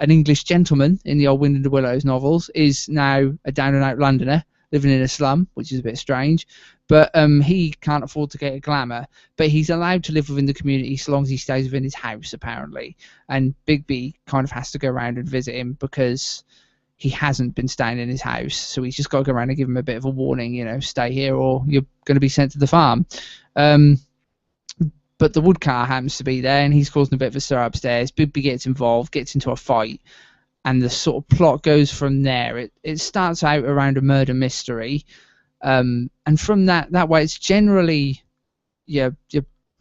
English gentleman in the old Wind in the Willows novels, is now a down-and-out Londoner living in a slum, which is a bit strange. But he can't afford to get a glamour, but he's allowed to live within the community so long as he stays within his house, apparently. And Big B kind of has to go around and visit him because he hasn't been staying in his house, so he's just got to go around and give him a bit of a warning, stay here or you're going to be sent to the farm. But the woodcar happens to be there, and he's causing a bit of a stir upstairs. Big B gets involved, gets into a fight, and the sort of plot goes from there. It starts out around a murder mystery, and from that way, it's generally your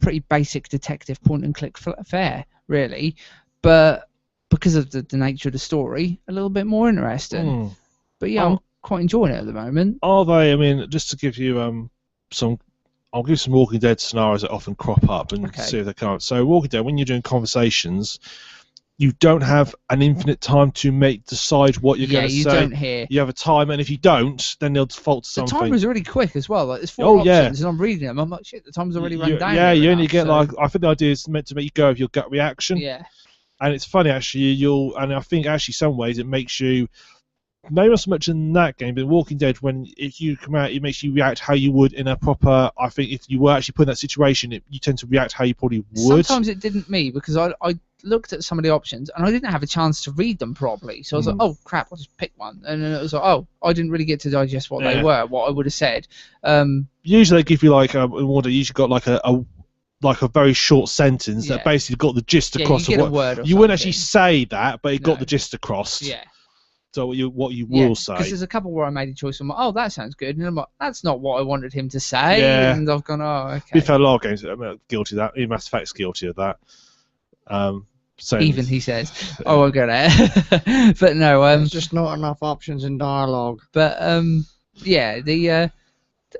pretty basic detective point-and-click affair, really. But because of the nature of the story, a little bit more interesting. But yeah, I'm quite enjoying it at the moment. Are they? I mean, just to give you I'll give some Walking Dead scenarios that often crop up and see if they come up. So Walking Dead, when you're doing conversations, you don't have an infinite time to decide what you're going to say. Yeah, you don't hear. You have a timer, and if you don't, then they'll default to something. The timer's really quick as well. Like, there's 4 options, and I'm reading them. I'm like, shit, the timer's already run down. Yeah, you only get I think the idea is meant to make you go with your gut reaction. Yeah. And it's funny, actually, and I think actually some ways it makes you, maybe not so much in that game, but in Walking Dead, if you come out, it makes you react how you would in a proper, I think if you were actually put in that situation, you tend to react how you probably would. Sometimes it didn't me, because I looked at some of the options, and I didn't have a chance to read them properly, so I was like, oh crap, I'll just pick one. And then it was like, oh, I didn't really get to digest what they were, what I would have said. Usually they give you usually got like a very short sentence that basically got the gist across. You get a word or you wouldn't actually say that, but it got the gist across. Yeah. So what you will say. Because there's a couple where I made a choice. I'm like, oh, that sounds good, and I'm like, that's not what I wanted him to say. Yeah. And I've gone, oh, okay. We've had a lot of games guilty of that. Even Mass Effect's guilty of that. Even he says, I won't go there. But no, there's just not enough options in dialogue. But yeah,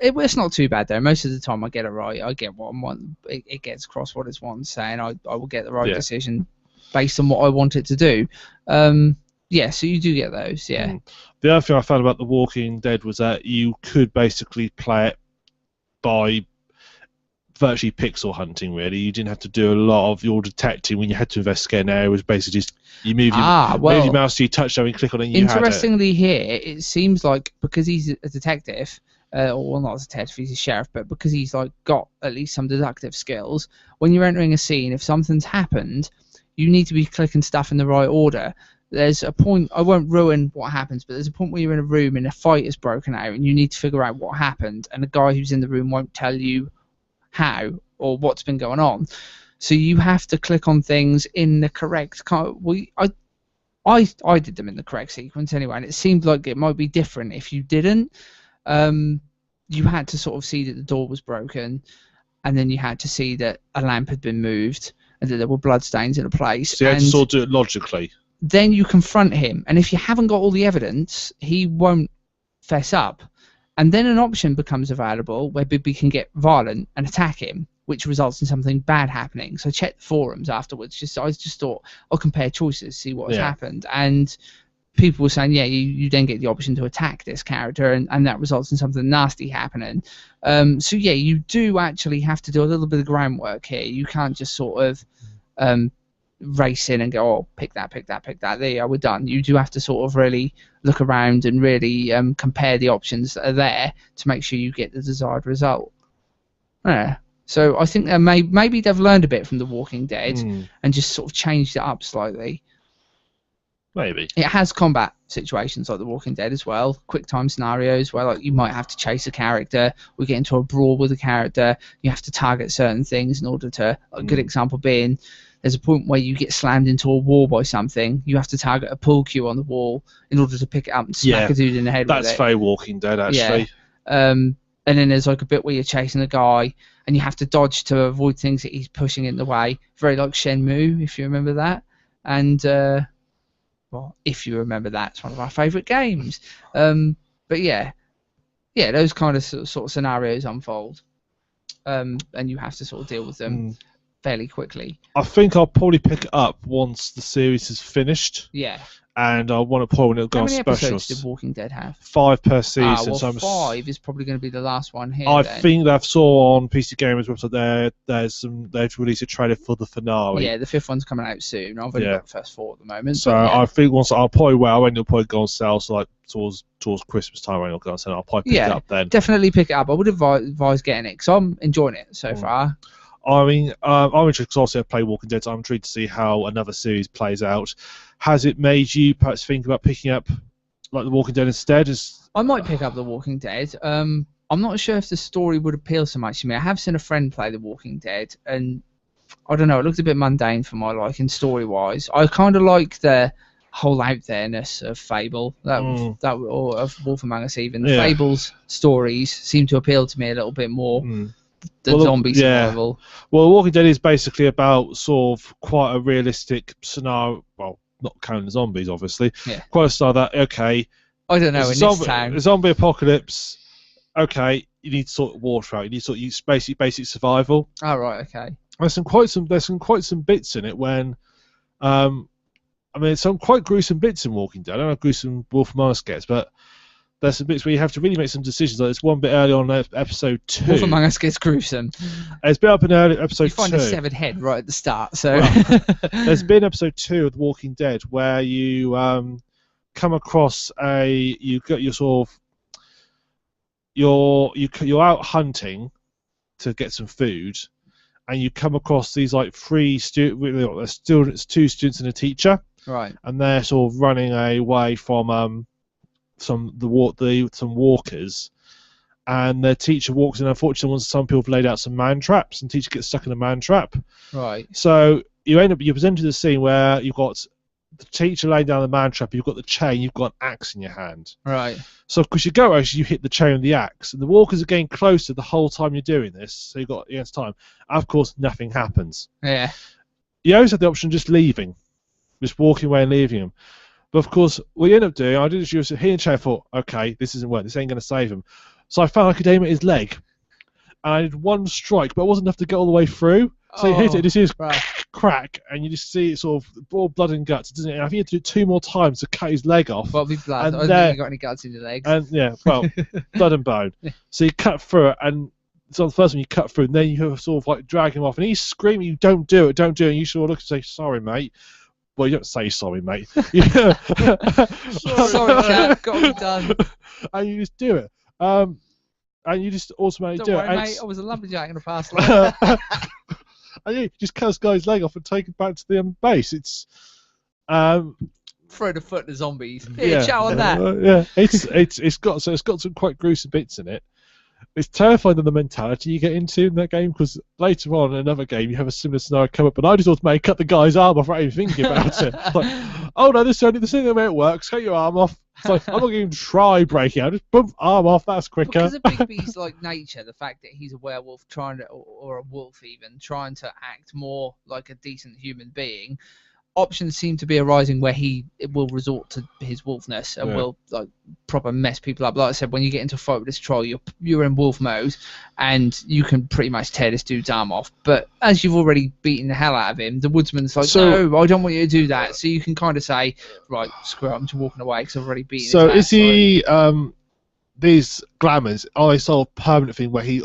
it's not too bad though. Most of the time I get it right. I get what I want. It gets across what it's wanting, saying I will get the right decision based on what I want it to do. Yeah, so you do get those, yeah. The other thing I found about The Walking Dead was that you could basically play it by virtually pixel hunting, really. You didn't have to do a lot of your detecting when you had to investigate an area. It was basically just you move your mouse to your touch and click on it and you had it. Interestingly here, it seems like because he's a detective, or well, not a detective, he's a sheriff, but because he's like got at least some deductive skills, when you're entering a scene, if something's happened, you need to be clicking stuff in the right order. There's a point, I won't ruin what happens, but there's a point where you're in a room and a fight is broken out and you need to figure out what happened, and the guy who's in the room won't tell you how or what's been going on. So you have to click on things in the correct I did them in the correct sequence anyway, and it seemed like it might be different if you didn't. You had to sort of see that the door was broken, and then you had to see that a lamp had been moved and that there were bloodstains in a place. So you had to sort of do it logically. Then you confront him, and if you haven't got all the evidence, he won't fess up. And then an option becomes available where Bibby can get violent and attack him, which results in something bad happening. So I checked the forums afterwards. I just thought I'll compare choices, see what has happened, and people were saying, yeah, you then get the option to attack this character, and that results in something nasty happening. So yeah, you do actually have to do a little bit of groundwork here. You can't just sort of race in and go, oh, pick that, there you are, we're done. You do have to sort of really look around and really compare the options that are there to make sure you get the desired result. Yeah. So I think that maybe they've learned a bit from The Walking Dead and just sort of changed it up slightly. Maybe. It has combat situations like The Walking Dead as well, quick time scenarios where like you might have to chase a character or get into a brawl with a character. You have to target certain things in order to, a good example being, there's a point where you get slammed into a wall by something. You have to target a pull cue on the wall in order to pick it up and smack a dude in the head with it. That's very Walking Dead, actually. Yeah. And then there's like a bit where you're chasing a guy and you have to dodge to avoid things that he's pushing in the way. Very like Shenmue, if you remember that. And, well, if you remember that, it's one of our favourite games. But yeah, those kind of sort of scenarios unfold. And you have to sort of deal with them fairly quickly. I think I'll probably pick it up once the series is finished. Yeah. And I want to probably go on specials. How many episodes did Walking Dead have? 5 per season. Well, 5 is probably going to be the last one here. I think they've saw on PC Gamer's website they've released a trailer for the finale. Yeah, the 5th one's coming out soon. I've only got the first 4 at the moment. So I think once I'll probably it'll probably go on sale, so like towards Christmas time when it'll go on sale. I'll probably pick it up then. Definitely pick it up. I would advise getting it because I'm enjoying it so far. I mean, I'm interested because obviously I play Walking Dead, so I'm intrigued to see how another series plays out. Has it made you perhaps think about picking up like The Walking Dead instead? I might pick up The Walking Dead. I'm not sure if the story would appeal so much to me. I have seen a friend play The Walking Dead, and I don't know, it looked a bit mundane for my liking story-wise. I kind of like the whole out-there-ness of Fable, or of Wolf Among Us even. The Fable's stories seem to appeal to me a little bit more. The zombie survival. Well, Walking Dead is basically about sort of quite a realistic scenario. Well, not counting the zombies, obviously. Yeah. Quite a style that, okay. I don't know, in this town. A zombie apocalypse, okay, you need to sort of water out. You need to sort of use basic survival. Oh, right, okay. There's quite some bits in it when, I mean, some quite gruesome bits in Walking Dead. I don't know how gruesome Wolf Among Us gets, but there's some bits where you have to really make some decisions. Like there's one bit early on episode 2. Wolf Among Us gets gruesome. It's been up in early episode 2. You find a severed head right at the start. So there's been episode 2 of The Walking Dead where you come across you're out hunting to get some food, and you come across these like 3 students, 2 students and a teacher. Right. And they're sort of running away from some walkers, and their teacher walks in. Unfortunately, some people have laid out some man traps, and the teacher gets stuck in a man trap. Right. So you're presented the scene where you've got the teacher laying down the man trap, you've got the chain, you've got an axe in your hand. Right. So because you go, actually, you hit the chain with the axe, and the walkers are getting closer the whole time you're doing this. So you've got against time. Of course, nothing happens. Yeah. You always have the option of just leaving, just walking away and leaving them. But of course, what you end up doing, I did just hit and chair. Thought, okay, this isn't working. This ain't going to save him. So I found I could aim at his leg, and I did one strike, but it wasn't enough to get all the way through. So you hit it, and you see this crack, and you just see it sort of all blood and guts, doesn't it? And I think you have to do it 2 more times to cut his leg off. Well, with blood. And I don't think you got any guts in your legs. And yeah, well, blood and bone. So you cut through it, and so the first one you cut through, and then you have sort of like drag him off, and he's screaming, "You don't do it, don't do it!" And you sort of look and say, "Sorry, mate." Well, you don't say sorry, mate. Sorry, chap, got me done. And you just do it. And you just automatically Don't do worry, it. mate, I was a lumberjack in the past life. And you just cut this guy's leg off and take it back to the base. It's Throw the foot to zombies. Here, chow on that. Yeah, it's got some quite gruesome bits in it. It's terrifying in the mentality you get into in that game, because later on in another game you have a similar scenario come up, and I just automatically cut the guy's arm off without even thinking about it. Like, oh no, this is the way it works. Cut your arm off. It's like, I'm not going to try breaking out. Just boom, arm off. That's quicker. Because of Bigby's like nature, the fact that he's a werewolf or a wolf even trying to act more like a decent human being, options seem to be arising where he will resort to his wolfness and will like proper mess people up. Like I said, when you get into a fight with this troll, you're in wolf mode, and you can pretty much tear this dude's arm off. But as you've already beaten the hell out of him, the woodsman's like, no, I don't want you to do that. So you can kind of say, right, screw it, I'm just walking away because I've already beaten his ass. So is he these glamours, are they sort of permanent thing where can he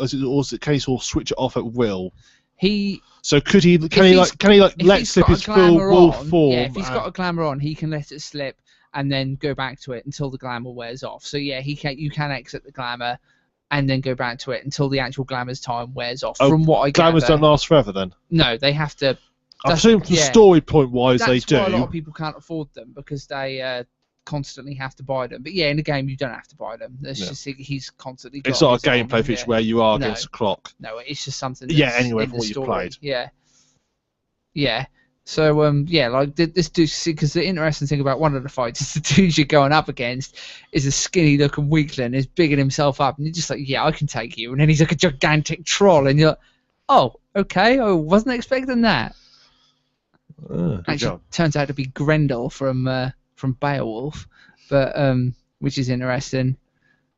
sort of switch it off at will? So can he let slip his full wolf form? Yeah, if he's got a glamour on, he can let it slip and then go back to it until the glamour wears off. So yeah, you can exit the glamour and then go back to it until the actual glamour's time wears off. From what I gather, glamours don't last forever then? No, they have to. I presume from story point wise they do. That's why a lot of people can't afford them, because they constantly have to buy them. But yeah, in the game you don't have to buy them. It's just he's constantly. It's not a gameplay feature where you are against the clock. No, it's just something. That's anyway, for what you've played. Yeah. So like this dude, because the interesting thing about one of the fights is the dude you're going up against is a skinny looking weakling, is bigging himself up, and you're just like, yeah, I can take you. And then he's like a gigantic troll, and you're like, oh, okay, I wasn't expecting that. Actually, turns out to be Grendel from Beowulf, but which is interesting.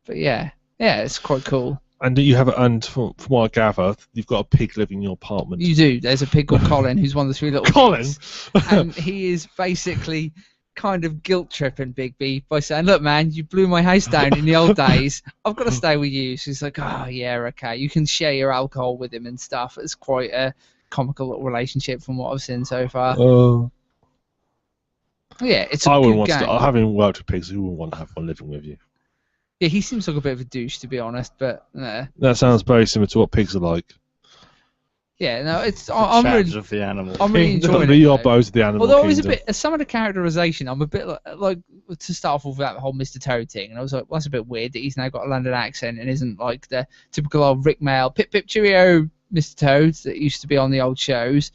But yeah, it's quite cool. And you have, and from what I gather, you've got a pig living in your apartment. You do. There's a pig called Colin, who's one of the 3 little Colin, pigs, and he is basically kind of guilt tripping Bigby by saying, "Look, man, you blew my house down in the old days. I've got to stay with you." So he's like, "Oh yeah, okay." You can share your alcohol with him and stuff. It's quite a comical little relationship from what I've seen so far. Yeah, it's a good game. Having worked with pigs, who wouldn't want to have one living with you? Yeah, he seems like a bit of a douche, to be honest, but... That sounds very similar to what pigs are like. Yeah, no, it's... I'm really of the animal. I'm really enjoying it. You are both the animal Although I was kingdom. some of the characterization, I'm a bit like to start off with that whole Mr. Toad thing, and I was like, well, that's a bit weird that he's now got a London accent and isn't like the typical old Rick Mail, pip pip cheerio, Mr. Toad that used to be on the old shows.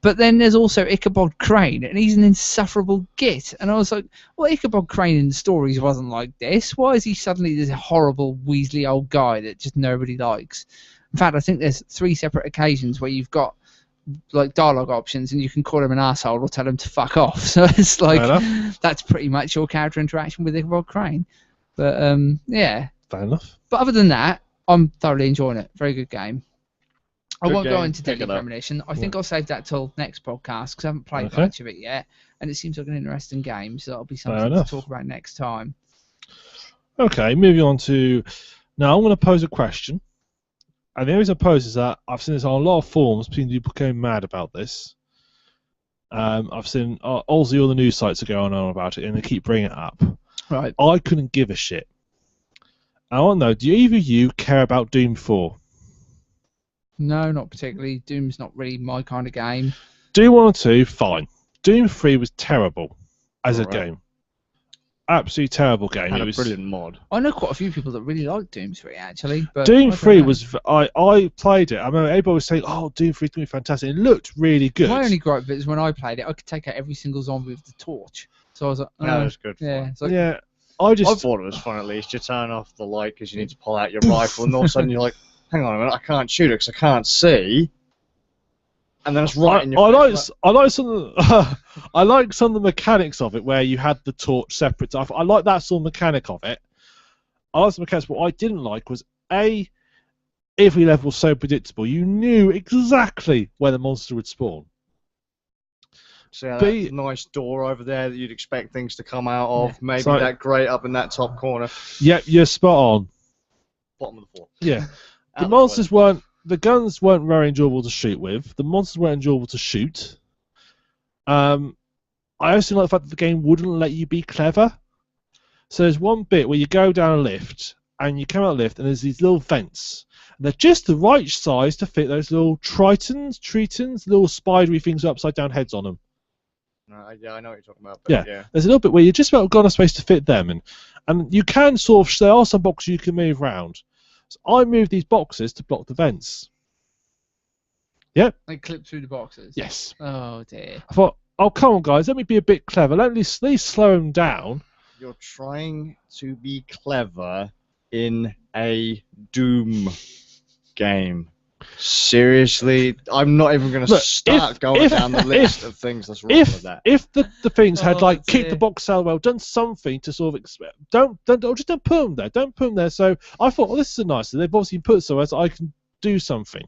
But then there's also Ichabod Crane, and he's an insufferable git. And I was like, well, Ichabod Crane in the stories wasn't like this. Why is he suddenly this horrible, weaselly old guy that just nobody likes? In fact, I think there's 3 separate occasions where you've got like dialogue options, and you can call him an asshole or tell him to fuck off. So it's like that's pretty much your character interaction with Ichabod Crane. But yeah. Fair enough. But other than that, I'm thoroughly enjoying it. Very good game. I won't go into Deadly Premonition. I think I'll save that till next podcast because I haven't played much of it yet, and it seems like an interesting game, so that'll be something to talk about next time. Okay, moving on to... Now, I'm going to pose a question, and the reason I pose is that I've seen this on a lot of forums, people going mad about this. I've seen Aussie, all the news sites are going on about it, and they keep bringing it up. Right. I couldn't give a shit. I want to know, do either of you care about Doom 4? No, not particularly. Doom's not really my kind of game. Doom 1 and 2, fine. Doom 3 was terrible as a game. Absolutely terrible game. Had a brilliant mod. I know quite a few people that really like Doom 3, actually. But Doom 3 was... I played it. I remember everybody was saying, oh, Doom 3 is going to be fantastic. It looked really good. My only gripe is when I played it, I could take out every single zombie with the torch. So I was like... Oh, that was good fun. Yeah. I thought it was fun at least. You turn off the light because you need to pull out your rifle, and all of a sudden you're like, hang on a minute, I can't shoot it because I can't see. and then it's right in I your like face. I like some of the, I like some of the mechanics of it where you had the torch separate. I like that sort of mechanic of it. I like the mechanics. What I didn't like was every level was so predictable. You knew exactly where the monster would spawn. So that nice door over there that you'd expect things to come out of. Yeah. Maybe So- that grate up in that top corner. Yep, you're spot on. Bottom of the floor. Yeah, Out the the monsters weren't. The guns weren't very enjoyable to shoot with. The monsters weren't enjoyable to shoot. I also like the fact that the game wouldn't let you be clever. So there's one bit where you go down a lift and you come out of the lift and there's these little vents. And they're just the right size to fit those little tritons, little spidery things with upside down heads on them. Yeah, I know what you're talking about. But Yeah. yeah. There's a little bit where you just about got a space to fit them, and you can sort of. There are some boxes you can move around. So I moved these boxes to block the vents. Like clip through the boxes. Yes. Oh dear. I thought, oh come on guys, let me be a bit clever. Let me at least slow them down. You're trying to be clever in a Doom game. Seriously, I'm not even going to Look, start going down the list of things that's wrong with that. If the things had Oh, like kicked the dear. box out well, done something to sort of don't just don't put them there. Don't put them there. So I thought, well, this is a nice. They've obviously put it somewhere so I can do something.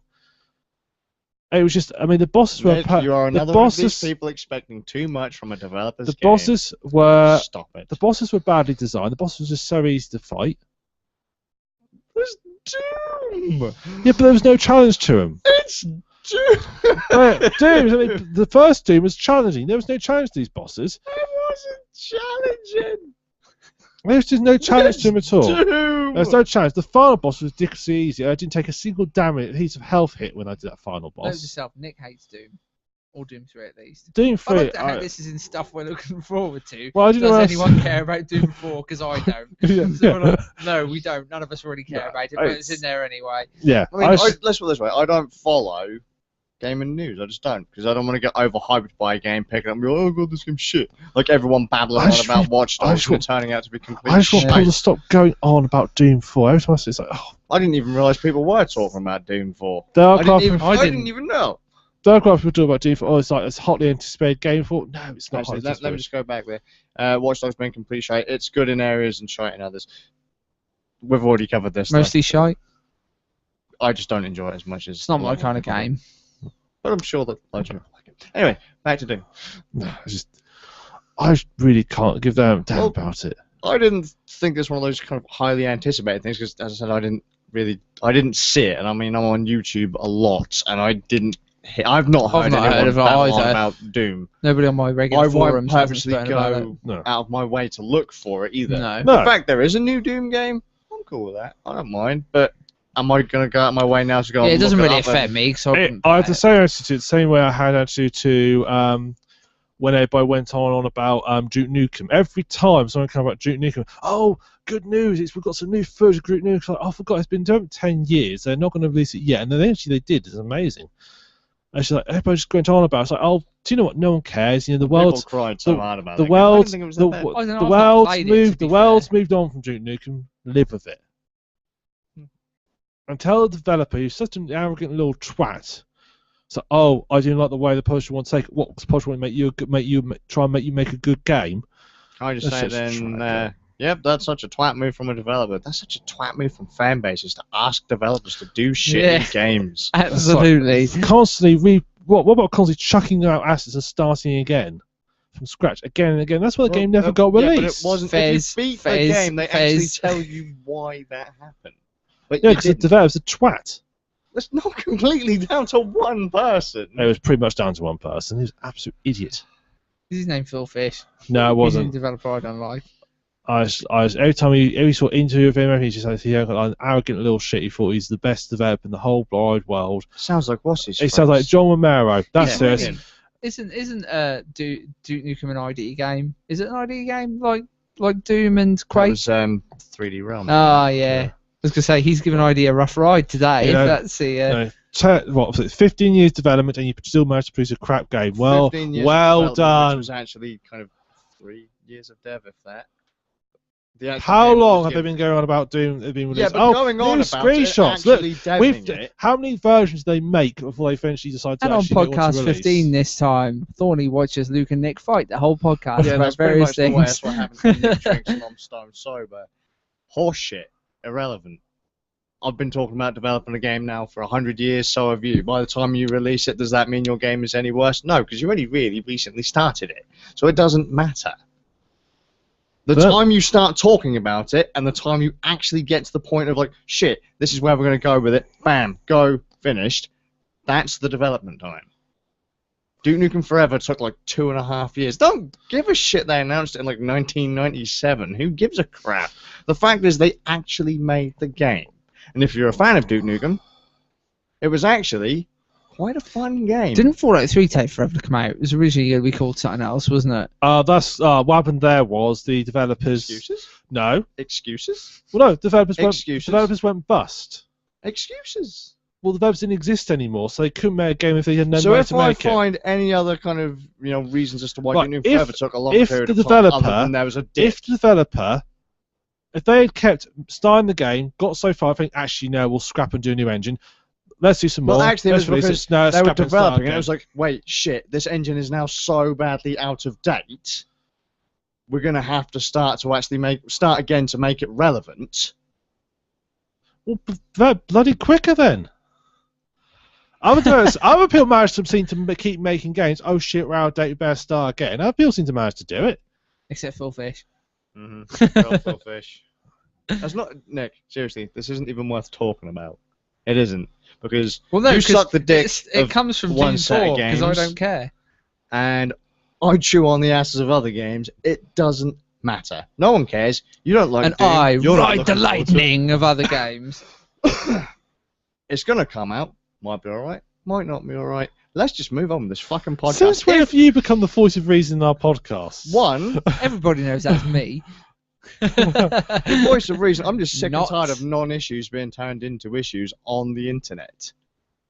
It was just, I mean, the bosses were. You are the another one of these bosses, people expecting too much from a developer's the game. bosses were. Stop it. The bosses were badly designed. The bosses were just so easy to fight. It's Doom! Yeah, but there was no challenge to them. It's Doom! Doom. I mean, the first Doom was challenging. There was no challenge to these bosses. It wasn't challenging! There was just no challenge to them at all. Doom! There's no challenge. The final boss was ridiculously easy. I didn't take a single piece of health hit when I did that final Note boss. yourself, Nick hates Doom. Or Doom 3 at least. Doom I 3. like how this is in stuff we're looking forward to. Well, I didn't Does know anyone care about Doom 4? Because I don't. Yeah, So we're yeah. like, no, we don't. None of us really care No, about it, but it's it's- in there anyway. Yeah. I mean, I was- let's put it this way. I don't follow gaming news. I just don't. Because I don't want to get overhyped by a game, pick it up and be like, oh god, this game's shit. Like everyone babbling I on just about want- Watch I Dogs just and want- it turning out to be completely I just want shite. people to stop going on about Doom 4. Every time I see it, it's like, oh, I didn't even realise people were talking about Doom 4. there are I quite didn't, even, a I I didn't didn't. even know. people talk about Doom 4. Oh, it's like it's hotly anticipated game 4. No, it's not Actually, hotly let me anticipated. just go back there. Watch Dogs being complete shite. It's good in areas and shite in others. We've already covered this. Mostly shite. I just don't enjoy it as much as. It's not a my lot more kind of people do. game. But I'm sure that loads of people like it. Anyway, back to Doom. No, I really can't give them a damn Well, about it. I didn't think this was one of those kind of highly anticipated things because, as I said, I didn't see it, and I mean I'm on YouTube a lot, and I've not heard not anyone heard of it babble on either. about Doom. Nobody on my regular I won't forums hasn't purposely spoken about it. go No. out of my way to look for it either. No. No. In fact, there is a new Doom game. I'm cool with that. I don't mind, but am I going to go out of my way now to go? Yeah, and it doesn't look really up and- affect me. So I had the same attitude, the same way I had attitude to when everybody went on about Duke Nukem. Every time someone came about Duke Nukem, oh, good news! We've got some new footage of Duke Nukem. Like, oh, I forgot, it's been done 10 years. They're not going to release it yet, and then eventually they did. It's amazing. And she's like, everybody just went on about it. It's like, oh, do you know what? No one cares. You know, the People world's cried so the- hard about the that game. I world's didn't think it was the, that bad. wo- I don't know, the I've not world's played it, moved to be the world's fair. moved on from Duke Nukem. Live with it. And tell the developer who's such an arrogant little twat. So, oh, I didn't like the way the publisher wants to take. What the publisher want to make you a good, try and make you make a good game? Can I just That's say such a then, twat, yep, that's such a twat move from a developer. That's such a twat move from fan bases to ask developers to do shit in Yeah. games. Absolutely. Constantly what about constantly chucking out assets and starting again from scratch again and again? That's why the game never got Yeah, released. but it wasn't. Fez, if you beat Fez, the game, they actually Fez. tell you why that happened. But Yeah, you because the didn't. developer's a twat. It's not completely down to one person. It was pretty much down to one person. He was an absolute idiot. Is his name Phil Fish? No, it He's a wasn't. developer I don't like. I was every time he saw interview of him, he just like, he had an arrogant little shit. He thought he's the best developer in the whole wide world. Sounds like what's his? He sounds like John Romero. That's Yeah. it. Isn't Duke Nukem an IDE game? Is it an IDE game like Doom and That Quake? was 3D Realm. Ah, yeah. I was gonna say he's given IDE a rough ride today. You If know, that's the What was it? 15 years development, and you still managed to produce a crap game. Well, 15 years of well development, done. Which was actually kind of 3 years of dev, if that. The actual How game that long was have they given. been going on about doing it being Yeah, released? but going on new about screenshots. it, actually Look, devving it. how many versions do they make before they eventually decide to And on actually get one to podcast release? 15 this time, Thorny watches Luke and Nick fight the whole podcast Yeah, about that's pretty various much the way. things. That's what happens when Nick drinks and I'm stone sober. Horseshit. Irrelevant. I've been talking about developing a game now for 100 years, so have you. By the time you release it, does that mean your game is any worse? No, because you only really recently started it. So it doesn't matter. The But- time you start talking about it and the time you actually get to the point of like, shit, this is where we're going to go with it, bam, go, finished, that's the development time. Duke Nukem Forever took like 2.5 years. Don't give a shit they announced it in like 1997. Who gives a crap? The fact is they actually made the game. And if you're a fan of Duke Nukem, it was actually quite a fun game. Didn't Fallout 3 take forever to come out? It was originally going to be called something else, wasn't it? That's what happened there was the developers. Excuses? No. Excuses? Well, no, developers Excuses? went bust. Excuses. Well, the developers didn't exist anymore, so they couldn't make a game if they didn't know So where if to I make it. find any other kind of reasons as to why Right, Duke Nukem if- Forever took a long if period the of time, developer- other than there was a dip. If the developer, if they had kept starting the game, got so far, I think actually no, we'll scrap and do a new engine. Let's do some more. Well, actually, it Let's was release because it. No, they were scrap and start developing it. again. It was like, wait, shit, this engine is now so badly out of date. We're gonna have to start to actually start again to make it relevant. Well, they're bloody quicker then. Other people managed to seem to keep making games. Oh shit, we're out of date, we better start again. Other people seem to manage to do it. Except Phil Fish. Mm-hmm. Fish. That's not Nick. Seriously, this isn't even worth talking about. It isn't because Well, no, you 'cause suck the dick it of comes from one June set of 4 because I games. don't care. and I chew on the asses of other games. It doesn't matter. No one cares. You don't like And Doom. I You're not ride the looking forward to it. lightning of other games. It's gonna come out. Might be alright. Might not be alright. Let's just move on with this fucking podcast. Since when have you become the voice of reason in our podcast? One, Everybody knows that's me. the voice of reason. I'm just sick Not. and tired of non-issues being turned into issues on the internet.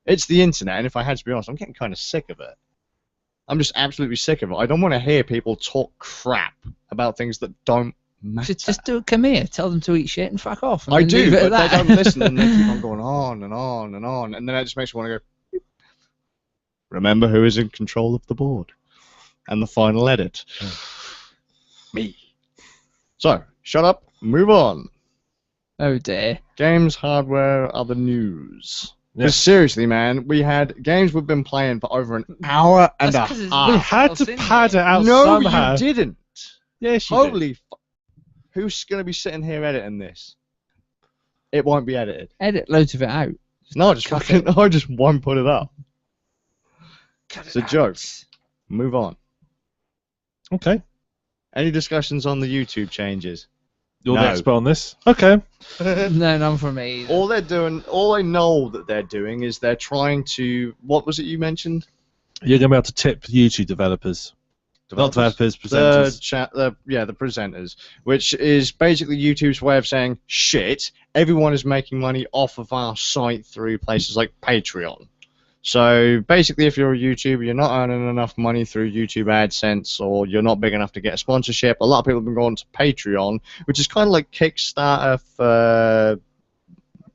It's the internet, and if I had to be honest, I'm getting kind of sick of it. I'm just absolutely sick of it. I don't want to hear people talk crap about things that don't matter. Just do it. Come here. Tell them to eat shit and fuck off. And I then do, leave it but at they that. don't listen, and they keep on going on and on and on, and then it just makes me want to go. Beep. Remember who is in control of the board, and the final edit. Me. So, shut up. Move on. Oh dear. Games, hardware, other news. Yeah. Because seriously, man, we had games we've been playing for over an hour and That's a 'cause it's half. We been- had I've to seen pad it. it out No, somehow. you didn't. Yes, you did. Holy who's going to be sitting here editing this? It won't be edited. Edit loads of it out. No, I just Cut fucking, I just won't put it up. Cut It's a joke. Move on. Okay. Any discussions on the YouTube changes? You're No. the expert on this. Okay. No, none from me. All they're doing, all I know that they're doing is they're trying to. What was it you mentioned? You're going to be able to tip YouTube developers. Not developers, presenters. The presenters, which is basically YouTube's way of saying, shit, everyone is making money off of our site through places like Patreon. So basically, if you're a YouTuber, you're not earning enough money through YouTube AdSense, or you're not big enough to get a sponsorship. A lot of people have been going to Patreon, which is kind of like Kickstarter for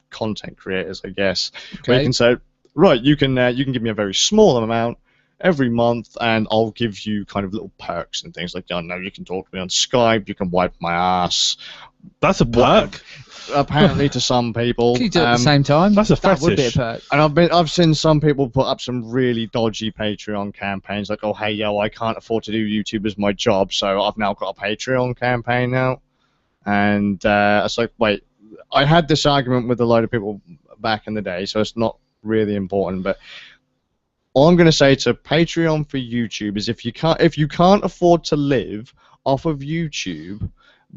content creators, I guess. Where you Okay. can say, right, you can give me a very small amount every month, and I'll give you kind of little perks and things like that. No, you can talk to me on Skype, you can wipe my ass. That's a perk. Apparently, to some people, Can you do it at the same time? That's a That would be a fetish. perk. and I've seen some people put up some really dodgy Patreon campaigns, like, oh hey yo, I can't afford to do YouTube as my job, so I've now got a Patreon campaign now, and it's like, wait, I had this argument with a load of people back in the day, so it's not really important, but. All I'm going to say to Patreon for YouTube is if you can't afford to live off of YouTube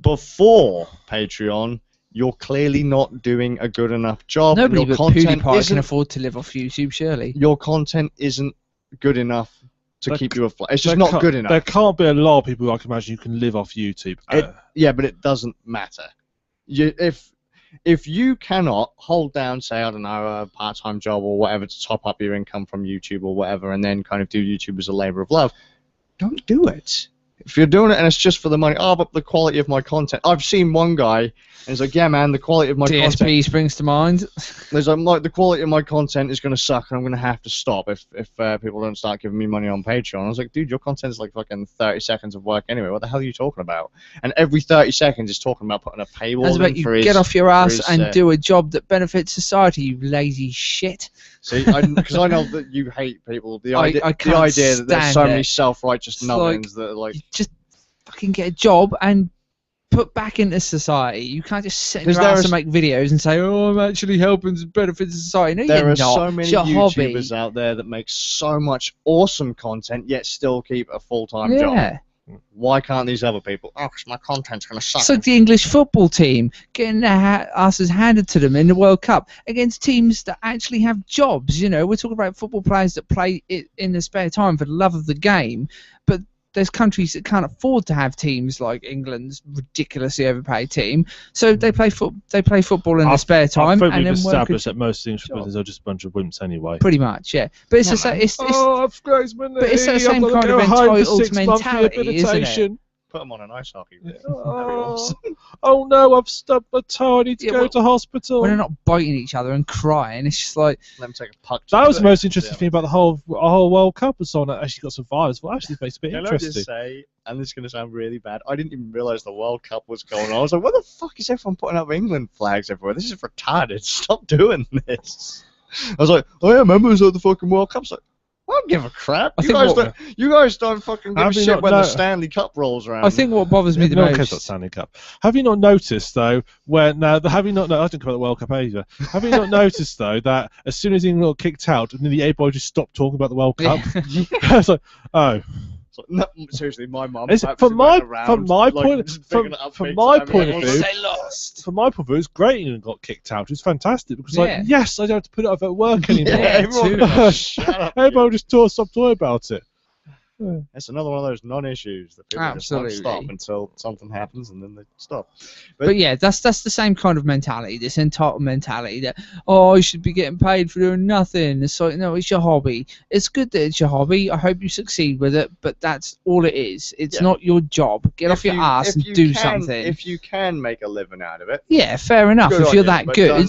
before Patreon, you're clearly not doing a good enough job. and Nobody your but content PewDiePie isn't- can afford to live off YouTube, surely. Your content isn't good enough to There keep c- you afloat. It's just There not can't- good enough. There can't be a lot of people who I can imagine who can live off YouTube. Yeah, but it doesn't matter. If you cannot hold down, say, I don't know, a part-time job or whatever to top up your income from YouTube or whatever, and then kind of do YouTube as a labor of love, don't do it. If you're doing it and it's just for the money, oh, but the quality of my content. I've seen one guy, and he's like, yeah, man, the quality of my content. DSP springs to mind. There's like the quality of my content is going to suck, and I'm going to have to stop if people don't start giving me money on Patreon. I was like, dude, your content's like fucking 30 seconds of work anyway. What the hell are you talking about? And every 30 seconds is talking about putting a paywall How's about in for you his. get off your ass his, and do a job that benefits society, you lazy shit. See, because I know that you hate people. The I idea can't that there's so stand many it. self-righteous It's nubbins that are like. You just fucking get a job and put back into society. You can't just sit in 'Cause your there ass is- and make videos and say, "Oh, I'm actually helping to benefit society." No, There you're are not. so many It's your hobby. YouTubers out there that make so much awesome content yet still keep a full-time job. Yeah. Why can't these other people? Oh, 'cause my content's gonna suck. It's like the English football team getting their asses handed to them in the World Cup against teams that actually have jobs. You know, we're talking about football players that play it in their spare time for the love of the game, but there's countries that can't afford to have teams like England's ridiculously overpaid team, so they play football in their spare I time think and we've then work. established that most English footballers are just a bunch of wimps anyway. Pretty much, yeah. But it's Yeah, the same. man. It's I've closed my knee. but it's that same I've kind got to of go home for entitled 6 months mentality, isn't it? rehabilitation. Put them on an ice hockey. Oh, oh no, I've stubbed my toe. I need to Yeah, go well, to hospital. when they're not biting each other and crying, it's just like, Let them take a puck. That was the most interesting thing about the whole World Cup was someone that actually got some violence. Well, actually, it's a bit Can I interesting. just say, and this is going to sound really bad, I didn't even realise the World Cup was going on. I was like, what the fuck is everyone putting up England flags everywhere? This is retarded. Stop doing this. I was like, oh yeah, members of the fucking World Cup. Like, I don't give a crap. I You think guys, what- you guys don't fucking give a Have you shit not when the know- Stanley Cup rolls around. I think what bothers me the No one cares about most. Stanley Cup. Have you not noticed though? Have you not? I didn't come about the World Cup either. Have you not noticed though that as soon as England got kicked out, nearly everybody just stopped talking about the World Cup? It's like, oh. It's like, no, seriously, my mum. It's- absolutely went around, like, just picking it up from big my time. point of Everyone's view- like, They lost. From my point of view, it's great England got kicked out. It's fantastic because, Yeah. like, yes, I don't have to put it up at work anymore. yeah, everyone too. goes, shut up. Everybody just stop talking about it. It's another one of those non-issues that people just won't stop Absolutely. until something happens and then they stop. But yeah, that's the same kind of mentality, this entitled mentality that, oh, you should be getting paid for doing nothing. It's like, no, it's your hobby. It's good that it's your hobby. I hope you succeed with it, but that's all it is. It's Yeah. not your job. Get off your ass and do something. If you can make a living out of it, Yeah, fair enough. good If on you're you, that but good,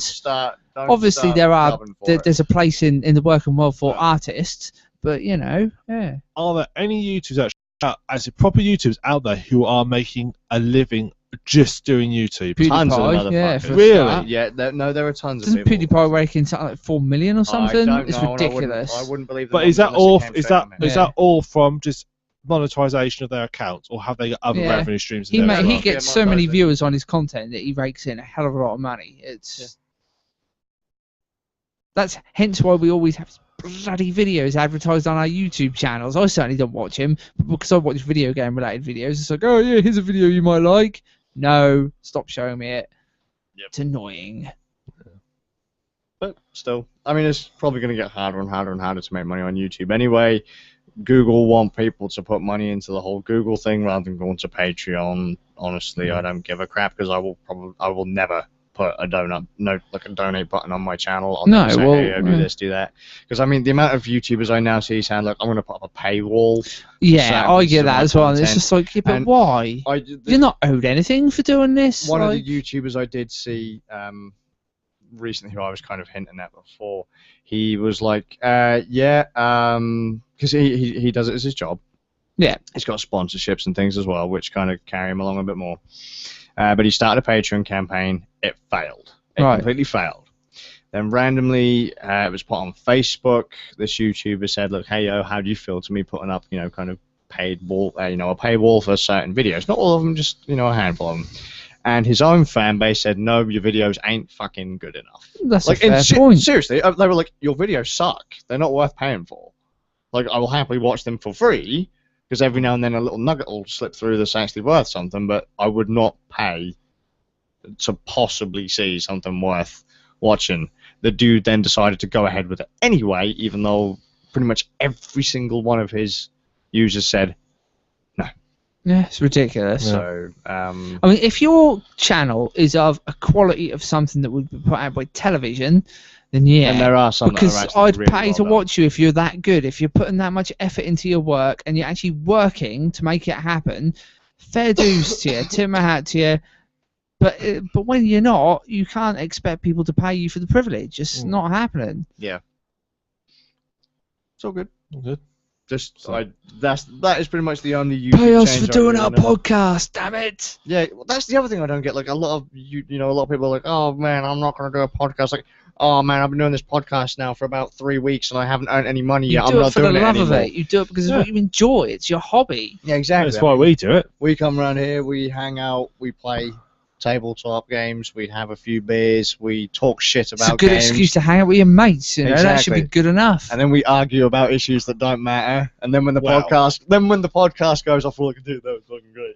don't obviously start grubbing for it. there's a place in the working world for Yeah. artists, but you know, yeah. Are there any YouTubers actually, as in proper YouTubers out there who are making a living just doing YouTube? Tons of PewDiePie, yeah, motherfuckers. for a Really? start. Yeah, there are tons Doesn't of people. PewDiePie rake in something like 4 million or something? I don't It's know, and ridiculous. I wouldn't believe. The But is numbers that unless it all? came Is straight that from him. is that all from just monetization of their accounts, or have they got other Yeah. revenue streams? He in there as he well? gets Yeah, so many monetization. viewers on his content that he rakes in a hell of a lot of money. It's that's hence why we always have bloody videos advertised on our YouTube channels. I certainly don't watch him, but because I watch video game related videos, it's like, oh yeah, here's a video you might like. No, stop showing me it. Yep. It's annoying. But still, I mean, it's probably going to get harder and harder and harder to make money on YouTube anyway. Google want people to put money into the whole Google thing rather than going to Patreon. Honestly, I don't give a crap because I will never put a donate button on my channel. I'll No, never say, well, hey, do yeah. this, do that. Because I mean, the amount of YouTubers I now see saying, look, I'm going to put up a paywall. Yeah, certain I pieces get of that my as well. And it's content. just like, yeah, but And why? You're not owed anything for doing this. One like, of the YouTubers I did see recently, who I was kind of hinting at before, he was like, because he does it as his job. Yeah. He's got sponsorships and things as well, which kind of carry him along a bit more. But he started a Patreon campaign. It failed. It Right. completely failed. Then randomly, it was put on Facebook. This YouTuber said, "Look, hey yo, how do you feel to me putting up, kind of paid wall, a paywall for certain videos? Not all of them, just a handful of them." And his own fan base said, "No, your videos ain't fucking good enough." That's Like, a fair point. seriously, they were like, "Your videos suck. They're not worth paying for. Like, I will happily watch them for free because every now and then a little nugget will slip through that's actually worth something, but I would not pay to possibly see something worth watching." The dude then decided to go ahead with it anyway, even though pretty much every single one of his users said, "No, Yeah, it's ridiculous. So, I mean, if your channel is of a quality of something that would be put out by television, then yeah. and there are some because that are actually I'd really pay well to done. watch you if you're that good. If you're putting that much effort into your work and you're actually working to make it happen, fair dues to you, tip my hat to you. But when you're not, you can't expect people to pay you for the privilege. It's not happening. Yeah. It's all good. Good. Just So- that is pretty much the only YouTube Pay us change for I doing really our know. podcast, damn it! Yeah, well, that's the other thing I don't get. Like a lot of a lot of people are like, oh man, I'm not gonna do a podcast. Like, oh man, I've been doing this podcast now for about 3 weeks and I haven't earned any money You yet. do I'm it not for the doing it love of anymore. it. You do it because it's Yeah. what you enjoy. It's your hobby. Yeah, exactly. That's why we do it. We come around here, we hang out, we play tabletop games, we have a few beers, we talk shit It's a about good games, excuse to hang out with your mates. You know? That should be Exactly. good enough. and then we argue about issues that don't matter. And then when the Wow. podcast goes off, all I can do, that was fucking great.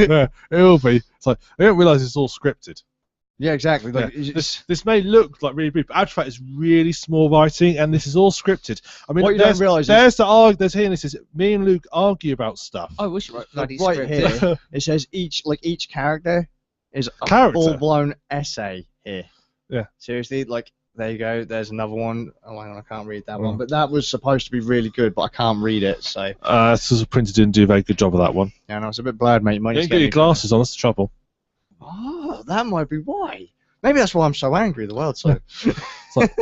Yeah, it will be. It's like I don't realise it's all scripted. Yeah, exactly. Like, Yeah. This may look like really brief, but actually it's really small writing, and this is all scripted. I mean, What you don't there's, realise is- there's the arg. There's here, and this is me and Luke argue about stuff. I wish it was bloody right scripted. here. It says each character is a Character. full-blown essay here. Yeah. Seriously, like there you go. There's another one. Oh, hang on, I can't read that Oh. one. But that was supposed to be really good, but I can't read it. So Susan Printer didn't do a very good job of that one. yeah, no, it's a bit blurred, mate. You might You need didn't to get your glasses on. That's the trouble. Oh, that might be why. Maybe that's why I'm so angry. The world's so. like-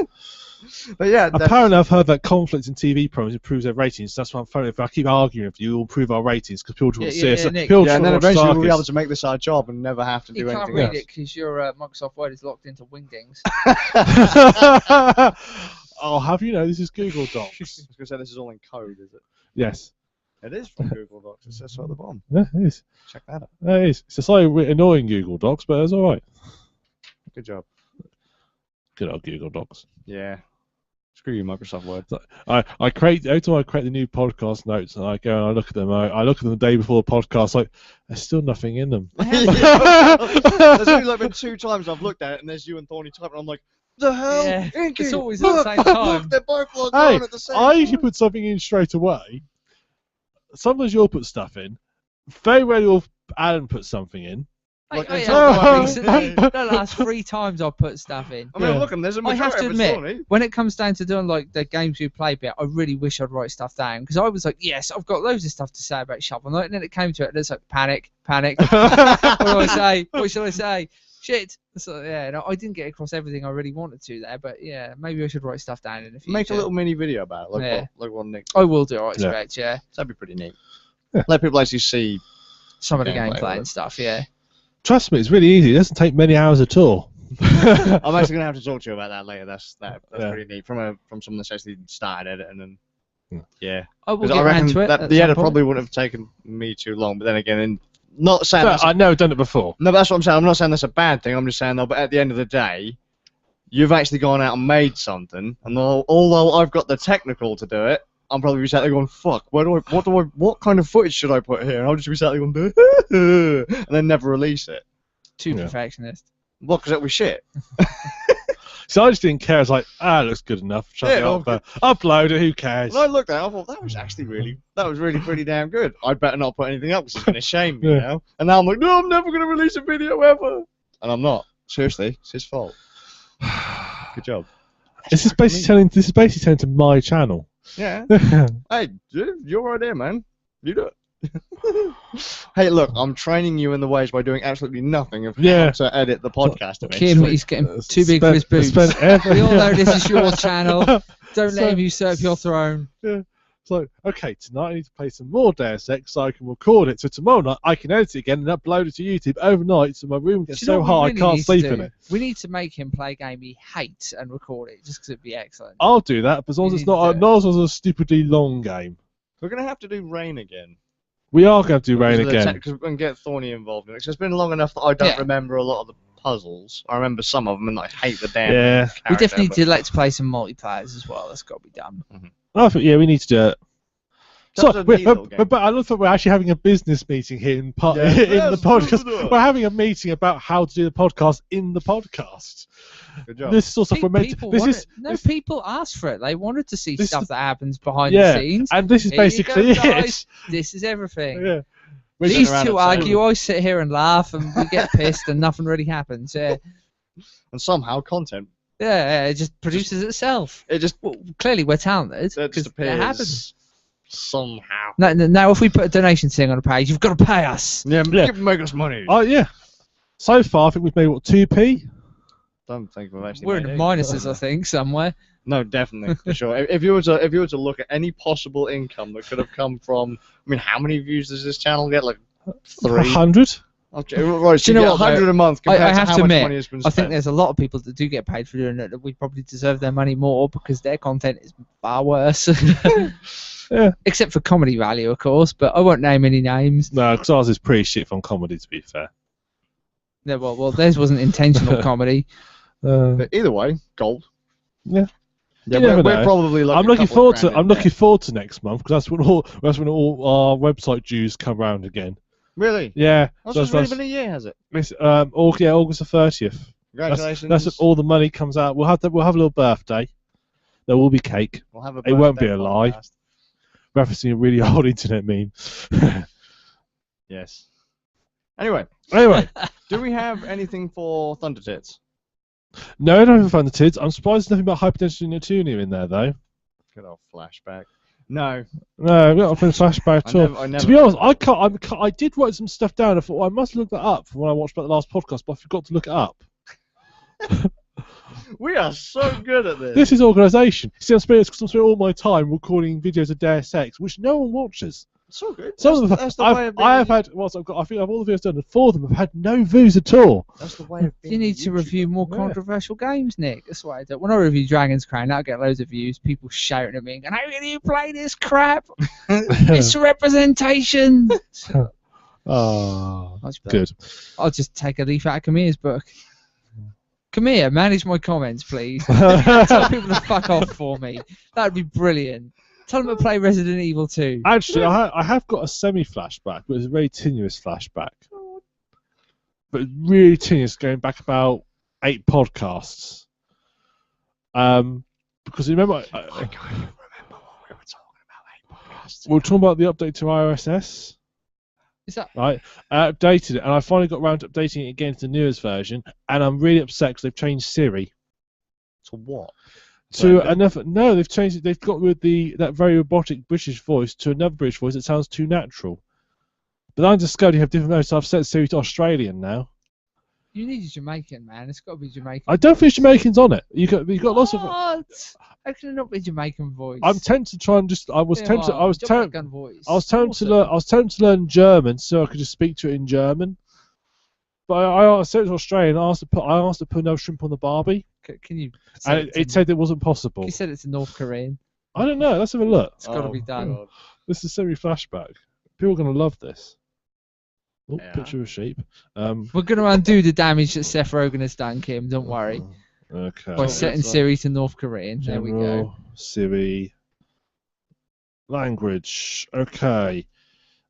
But yeah, that's- Apparently, I've heard that conflict in TV programs improves their ratings. That's why I'm funny. If I keep arguing with you, you'll improve our ratings because people want to see us. Nick. People yeah, and then want to watch eventually we'll be able Sarkis. to make this our job and never have to You do can't anything read else. it because your Microsoft Word is locked into Wingdings. I'll have you know, this is Google Docs. I was gonna say this is all in code, is it? Yes. It is from Google Docs. It says so at the bottom. Yeah, it is. Check that out. Yeah, it is. It's a slightly annoying Google Docs, but it's all right. Good job. Good old Google Docs. Yeah. Screw you, Microsoft Word. I create every time I create the new podcast notes and I go and I look at them. I look at them the day before the podcast. Like there's still nothing in them. There's only like been 2 times I've looked at it and there's you and Thorny typing. I'm like, the hell? Yeah, Inky, it's always at the look, same time. Look, they're both logged Hey, on at the same I time. usually put something in straight away. Sometimes you'll put stuff in. Very rarely will Alan put something in. Like, I it's have all quite right. recently. The last 3 times I've put stuff in. I mean, Yeah. look, and there's a I have majority to of admit, it's Thorny. when it comes down to doing like the games we play bit, I really wish I'd write stuff down because I was like, yes, I've got loads of stuff to say about Shovel Knight, and then it came to it, and it's like panic. What do I say? What shall I say? Shit. So yeah, no, I didn't get across everything I really wanted to there, but yeah, maybe I should write stuff down in the future. Make a little mini video about it, like, Yeah. like what Nick. I will do. I Yeah. expect. Yeah. That'd be pretty neat. Yeah. Let people actually see. Some of the Gameplay, gameplay will it? and stuff. Yeah. Trust me, it's really easy. It doesn't take many hours at all. I'm actually gonna have to talk to you about that later. That's Yeah. pretty neat from someone that's actually started editing and yeah. I will 'Cause get I reckon around to it. that at the some edit point. probably wouldn't have taken me too long. But then again, not saying But that's I know I've done it before. no, but that's what I'm saying. I'm not saying that's a bad thing. I'm just saying though. But at the end of the day, you've actually gone out and made something, and although I've got the technical to do it, I'm probably be sat there going, "Fuck, what kind of footage should I put here?" And I'll just be sat there going, and then never release it. Too Yeah. perfectionist. Well, because it'll be shit. So I just didn't care. I was like, it looks good enough. Chuck it Yeah, up there. Upload it. Who cares? And I looked at it, I thought that was actually really pretty damn good. I'd better not put anything up because it's going to shame me Yeah. now. And now I'm like, no, I'm never going to release a video ever. And I'm not. Seriously, it's his fault. Good job. This is basically telling to my channel. Yeah. Hey, dude, you're right there, man. You do it. Hey, look, I'm training you in the ways by doing absolutely nothing of Yeah. how to edit the podcast. Kim, he's getting too big for his boots. Spend every... We all know this is your channel. Don't So- let him usurp your throne. So, okay, tonight I need to play some more Deus Ex so I can record it. So tomorrow night I can edit it again and upload it to YouTube overnight so my room gets Do you know so what hot we I really can't need to sleep do? in it. We need to make him play a game he hates and record it, just because it'd be excellent. I'll do that, but as long as You it's need not to- as long as it's a stupidly long game. We're going to have to do Rain again. We are going to do Rain again. And get Thorny involved in it. 'Cause it's been long enough that I don't Yeah. remember a lot of the puzzles. I remember some of them and I hate the damn Yeah. We character, definitely but- need to let's play some multiplayers as well. That's got to be done. I think, yeah, we need to do it. That's So, a neat little game. but I love that we're actually having a business meeting here in, Yeah. in the Yes, podcast. do it. We're having a meeting about how to do the podcast in the podcast. Good job. This is also for meant. People This want is it. No, this- people asked for it. They wanted to see This stuff is- that happens behind yeah, the scenes. and this is Here you basically go, it. guys. This is everything. Yeah. These around two at the table. argue, I sit here and laugh, and we get pissed, and nothing really happens. Yeah, And somehow content. it just produces itself. It just Well, clearly, we're talented. that 'cause just it happens. appears somehow. Now, if we put a donation thing on a page, you've got to pay us. Yeah, Yeah. make us money. Oh yeah. So far, I think we've made what 2p. Don't think we've actually. We're in made the any. minuses, I think, somewhere. No, definitely for sure. If you were to look at any possible income that could have come from, I mean, how many views does this channel get? Like 3. 100. Okay, right. So Do you know get what, though? 100 a month compared I to have how to much admit, money has been I spent. think there's a lot of people that do get paid for doing it that we probably deserve their money more because their content is far worse. Yeah. Except for comedy value, of course, but I won't name any names. No, because ours is pretty shit on comedy, to be fair. No, well, theirs wasn't intentional comedy. But either way, gold. Yeah. Yeah, You never we're know. probably like I'm a looking couple forward of to. grand in I'm looking debt. forward to next month because that's when all our website dues come round again. Really? Yeah. That's so just really been a year, has it? it's, August the 30th. Congratulations. That's when all the money comes out. We'll have a little birthday. There will be cake. We'll have a It won't be birthday a lie. podcast. Referencing a really old internet meme. Yes. Anyway, Anyway, do we have anything for Thunder Tits? no, I don't have fun the tids. I'm surprised there's nothing about Hypertension Neptunia in there though. Good old flashback. No. No, we don't have a flashback at all. I never. To be honest, I did write some stuff down. I thought, well, I must look that up from when I watched about the last podcast, but I forgot to look it up. We are so good at this. This is organisation. See, I'm spending all my time recording videos of Deus Ex, which no one watches. It's all good. Some of them, That's the way of being I have had. Well, I think I've all the videos done, and 4 of them have had no views at all. That's the way of being You need to a YouTuber. review more Yeah. controversial games, Nick. That's why I do. When I review Dragon's Crown, that'll get loads of views. People shouting at me, and how can you play this crap? It's representation. Oh, good. I'll just take a leaf out of Kamiya's book. Kamiya, manage my comments, please. Tell people to fuck off for me. That'd be brilliant. Tell them to play Resident Evil 2. Actually, I have got a semi-flashback, but it's a very tenuous flashback. But really tenuous, going back about 8 podcasts. Because remember, I can't even remember what we were talking about. 8 podcasts. we were talking about the update to IOSS, Is that? right? I updated it, and I finally got around to updating it again to the newest version, and I'm really upset because they've changed Siri. To what? To Brandon? another, no, they've changed it. They've got rid of that very robotic British voice to another British voice that sounds too natural. But I discovered you have different modes, so I've set Siri to Australian now. You need a Jamaican, man. It's got to be Jamaican. I don't think Jamaicans on it. You got lots of. What? How can it not be Jamaican voice? I'm tempted to try and just. I was tempted. I was tempted. Jamaican voice. I was tempted to Awesome. learn. I was tempted to learn German so I could just speak to it in German. But I said to Australian. I asked to put no shrimp on the Barbie, Can you? and it said it wasn't possible. You said it's a North Korean. I don't know. Let's have a look. It's got to be done. God. This is semi-flashback. People are going to love this. Oh, Yeah. picture of a sheep. We're going to undo the damage that Seth Rogen has done, Kim. Don't worry. Okay. By Oh, setting that's Siri to North Korean. There we go. General Siri. Language. Okay.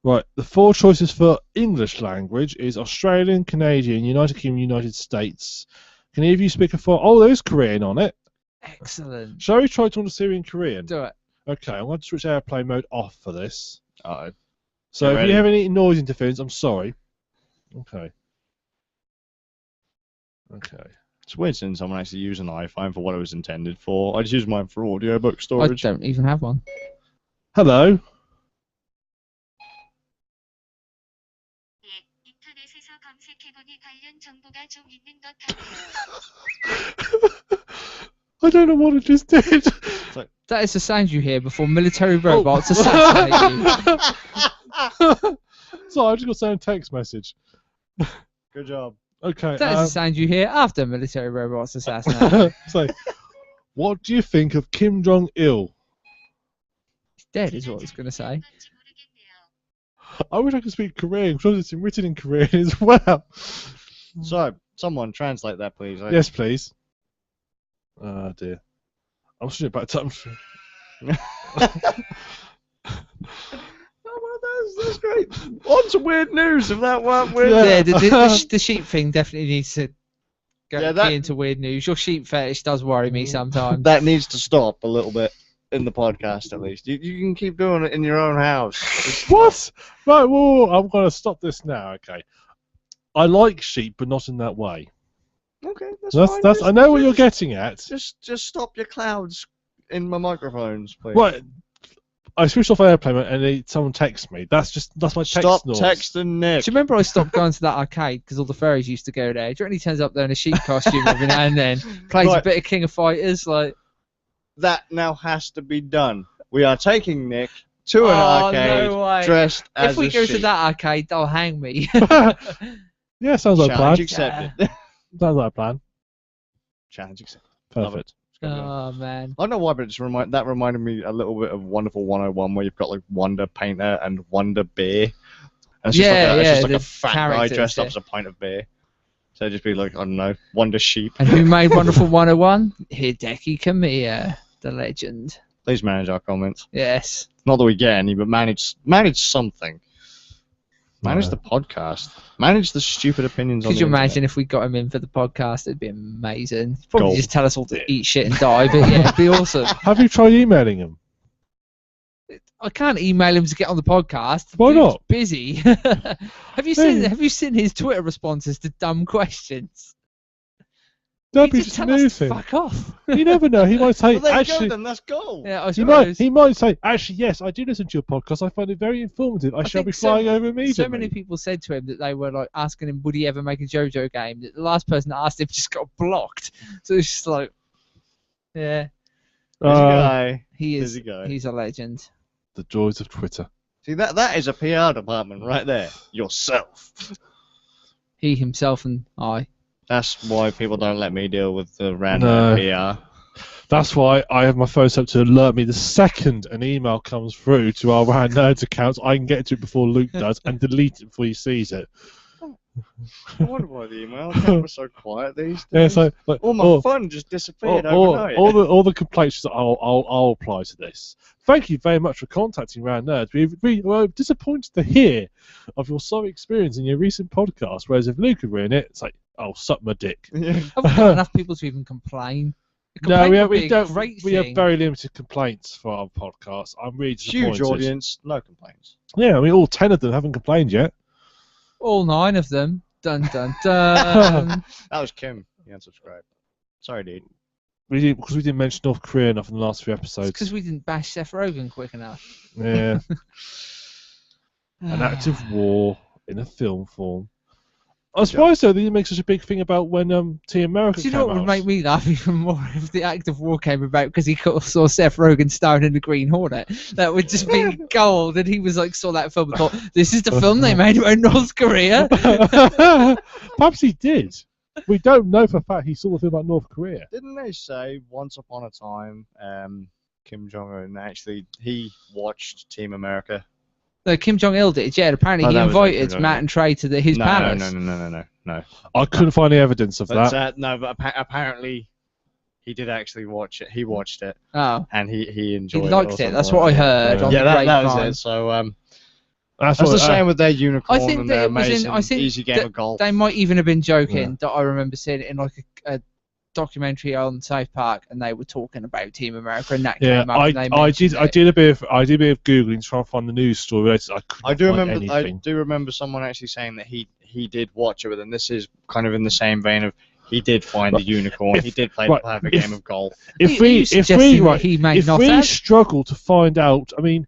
Right. The 4 choices for English language is Australian, Canadian, United Kingdom, United States. Can any of you speak a 4? Oh, there's Korean on it. Excellent. Shall we try to on Siri in Korean? Do it. Okay, I'm going to switch airplane mode off for this. Uh-oh. So Get if ready. you have any noise interference, I'm sorry. Okay. Okay. It's weird seeing someone actually use an iPhone for what it was intended for. I just use mine for audiobook I storage. don't even have one. Hello. 인터넷에서 검색해보니 관련 정보가 좀 있는 것 같아요. I don't know what I just did. That is the sound you hear before military robots assassinate you. Sorry, I just got sent a text message. Good job. Okay. That is the sound you hear after military robots assassinate you. so, what do you think of Kim Jong Il? He's dead, is what I was going to say. 건지 모르겠네요. I wish I could speak Korean because it's written in Korean as well. So, someone translate that, please. Yes, please. Oh dear. I'm switching it back to. Oh, well, that's great. On to weird news, if that weren't weird. Yeah. Yeah, the sheep thing definitely needs to go Yeah, that- key into weird news. Your sheep fetish does worry me sometimes. That needs to stop a little bit. in the podcast at least. You can keep doing it in your own house. What? Right, whoa, I'm going to stop this now, okay. I like sheep, but not in that way. Okay, that's fine. That's. I know what you're getting at. Just stop your clouds in my microphones, please. Right. I switched off airplane and someone texts me. That's my text Stop noise. texting Nick. Do you remember I stopped going to that arcade because all the furries used to go there? Do you reckon he turns up there in a sheep costume every now and then, plays a Right. bit of King of Fighters, like? That now has to be done. We are taking Nick to an Oh, arcade no way. dressed as If we a go to sheep. that arcade, they'll hang me. Yeah, sounds like a plan. Challenge accepted. Sounds like a plan. Challenge accepted. Love Perfect. Oh man. I don't know why, but that reminded me a little bit of Wonderful 101, where you've got like Wonder Painter and Wonder Beer. And it's Yeah, just yeah, like a the fat guy characters, dressed up yeah. as a pint of beer. So it'd just be like, I don't know, Wonder Sheep. And who made Wonderful 101? Hideki Kamiya, the legend. Please manage our comments. Yes. Not that we get any, but manage something. Manage No. the podcast. Manage the stupid opinions on Could the you internet. imagine if we got him in for the podcast? It'd be amazing. He'd probably Gold. just tell us all to eat shit and die, but yeah, it'd be awesome. Have you tried emailing him? I can't email him to get on the podcast. Why Dude's not? Busy. Have you seen his Twitter responses to dumb questions? Don't be He just just tell us to moving. fuck off. You never know. He might say, Well, there you go, actually, then. That's gold. Yeah, I he suppose. might say, actually, yes, I do listen to your podcast. I find it very informative. I shall think be flying over immediately. So many people said to him that they were like asking him, would he ever make a JoJo game? That the last person that asked him just got blocked. So it's just like, yeah, Busy guy. he is. Busy guy. He's a legend. The joys of Twitter. See, that is a PR department right there. Yourself. He himself and I. That's why people don't let me deal with the random PR. That's why I have my phone set up to alert me the second an email comes through to our Rand Nerds account. I can get to it before Luke does and delete it before he sees it. I wonder why the email was so quiet these days. Yeah, so like, All my fun just disappeared overnight. all the complaints that I'll apply to this. Thank you very much for contacting Rand Nerds. We were disappointed to hear of your sorry experience in your recent podcast. Whereas if Luke had written it, it's like, oh, suck my dick. Yeah. Have we got enough people to even complain? A No, complaint would we be a don't. great We have thing. very limited complaints for our podcast. I'm really disappointed. Huge audience, no complaints. Yeah, I mean, all 10 of them haven't complained yet. All 9 of them. Dun dun dun. That was Kim. He unsubscribed. Sorry, dude. Because we didn't mention North Korea enough in the last few episodes. Because we didn't bash Seth Rogen quick enough. Yeah, an act of war in a film form. I was surprised though that you make such a big thing about when Team America Do you came know what would out. make me laugh even more if the act of war came about because he saw Seth Rogen starring in the Green Hornet? That would just be gold. And he was like, saw that film and thought, this is the film they made about North Korea. Perhaps he did. We don't know for a fact he saw the film about North Korea. Didn't they say once upon a time, Kim Jong-un actually, he watched Team America? No, Kim Jong Il did, yeah. And apparently Oh, he that was invited Kim Matt Jong-il. and Trey to his palace. No. I couldn't find any evidence of But, that. no, but apparently he did actually watch it. He watched it, Oh, and he he enjoyed it. liked or it. something That's like what I that. heard on Yeah, the that was grapevine. it. So That's that's what, the same with their unicorn I think and that their it was in. amazing I think easy game that of golf. they might even have been joking Yeah. that I remember seeing it in like a documentary on South Park, and they were talking about Team America, and that yeah, came up. and they I mentioned did it. a bit of googling to try and find the news story related. I couldn't I do find remember. anything. I do remember someone actually saying that he did watch it, but then this is kind of in the same vein of he did find the unicorn. He did have a game of golf. If Are you we suggesting that he may if not we have? struggle to find out, I mean,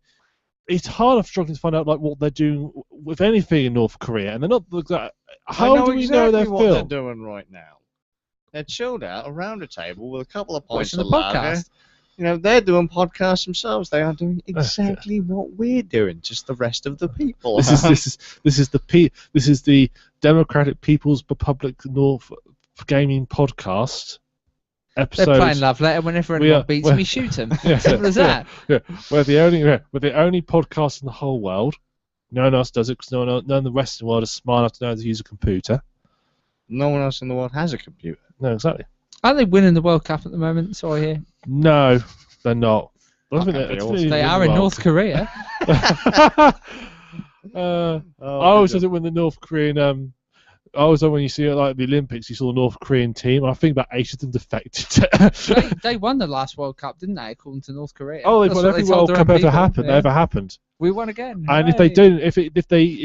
it's hard enough struggling to find out like what they're doing with anything in North Korea, and they're not. How I know do we exactly know they're what filmed? they're doing right now? They're chilled out around a table with a couple of pints Watching of the lager. podcast. You know, they're doing podcasts themselves. They are doing exactly what we're doing, just the rest of the people. This is the Democratic People's Republic North Gaming Podcast They're episode. playing love letter. Whenever We anyone are- beats we're- me, shoot them. Yeah, Simple as that. Yeah, we're the only podcast in the whole world. No one else does it because none of the Western world is smart enough to know how to use a computer. No one else in the world has a computer. No, exactly. Aren't they winning the World Cup at the moment? So I hear. No, they're not. I don't think That'd be they're- awesome. They are in North Korea. I always said it when the North Korean Also, when you see like the Olympics, you saw the North Korean team. I think about 8 of them defected. They won the last World Cup, didn't they? According to North Korea. Oh, they've That's won what every they told World their Cup own ever people. happened. Yeah. Ever happened. We won again. And if they didn't, if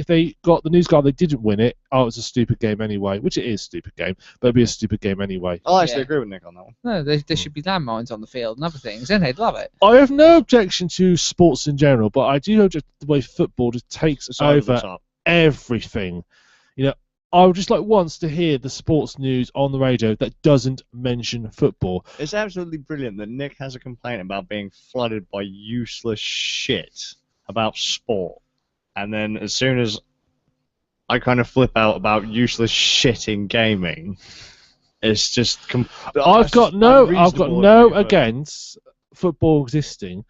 they got the news guy, they didn't win it. Oh, it's a stupid game anyway, which it is a stupid game, but it'd be a stupid game anyway. I'll actually Yeah. agree with Nick on that one. No, there should be landmines on the field and other things, and they'd love it. I have no objection to sports in general, but I do object to the way football just takes It's over the over top. everything. You know, I would just like once to hear the sports news on the radio that doesn't mention football. It's absolutely brilliant that Nick has a complaint about being flooded by useless shit about sport. And then as soon as I kind of flip out about useless shit in gaming, it's just... I've got no unreasonable of you, but- against football existing,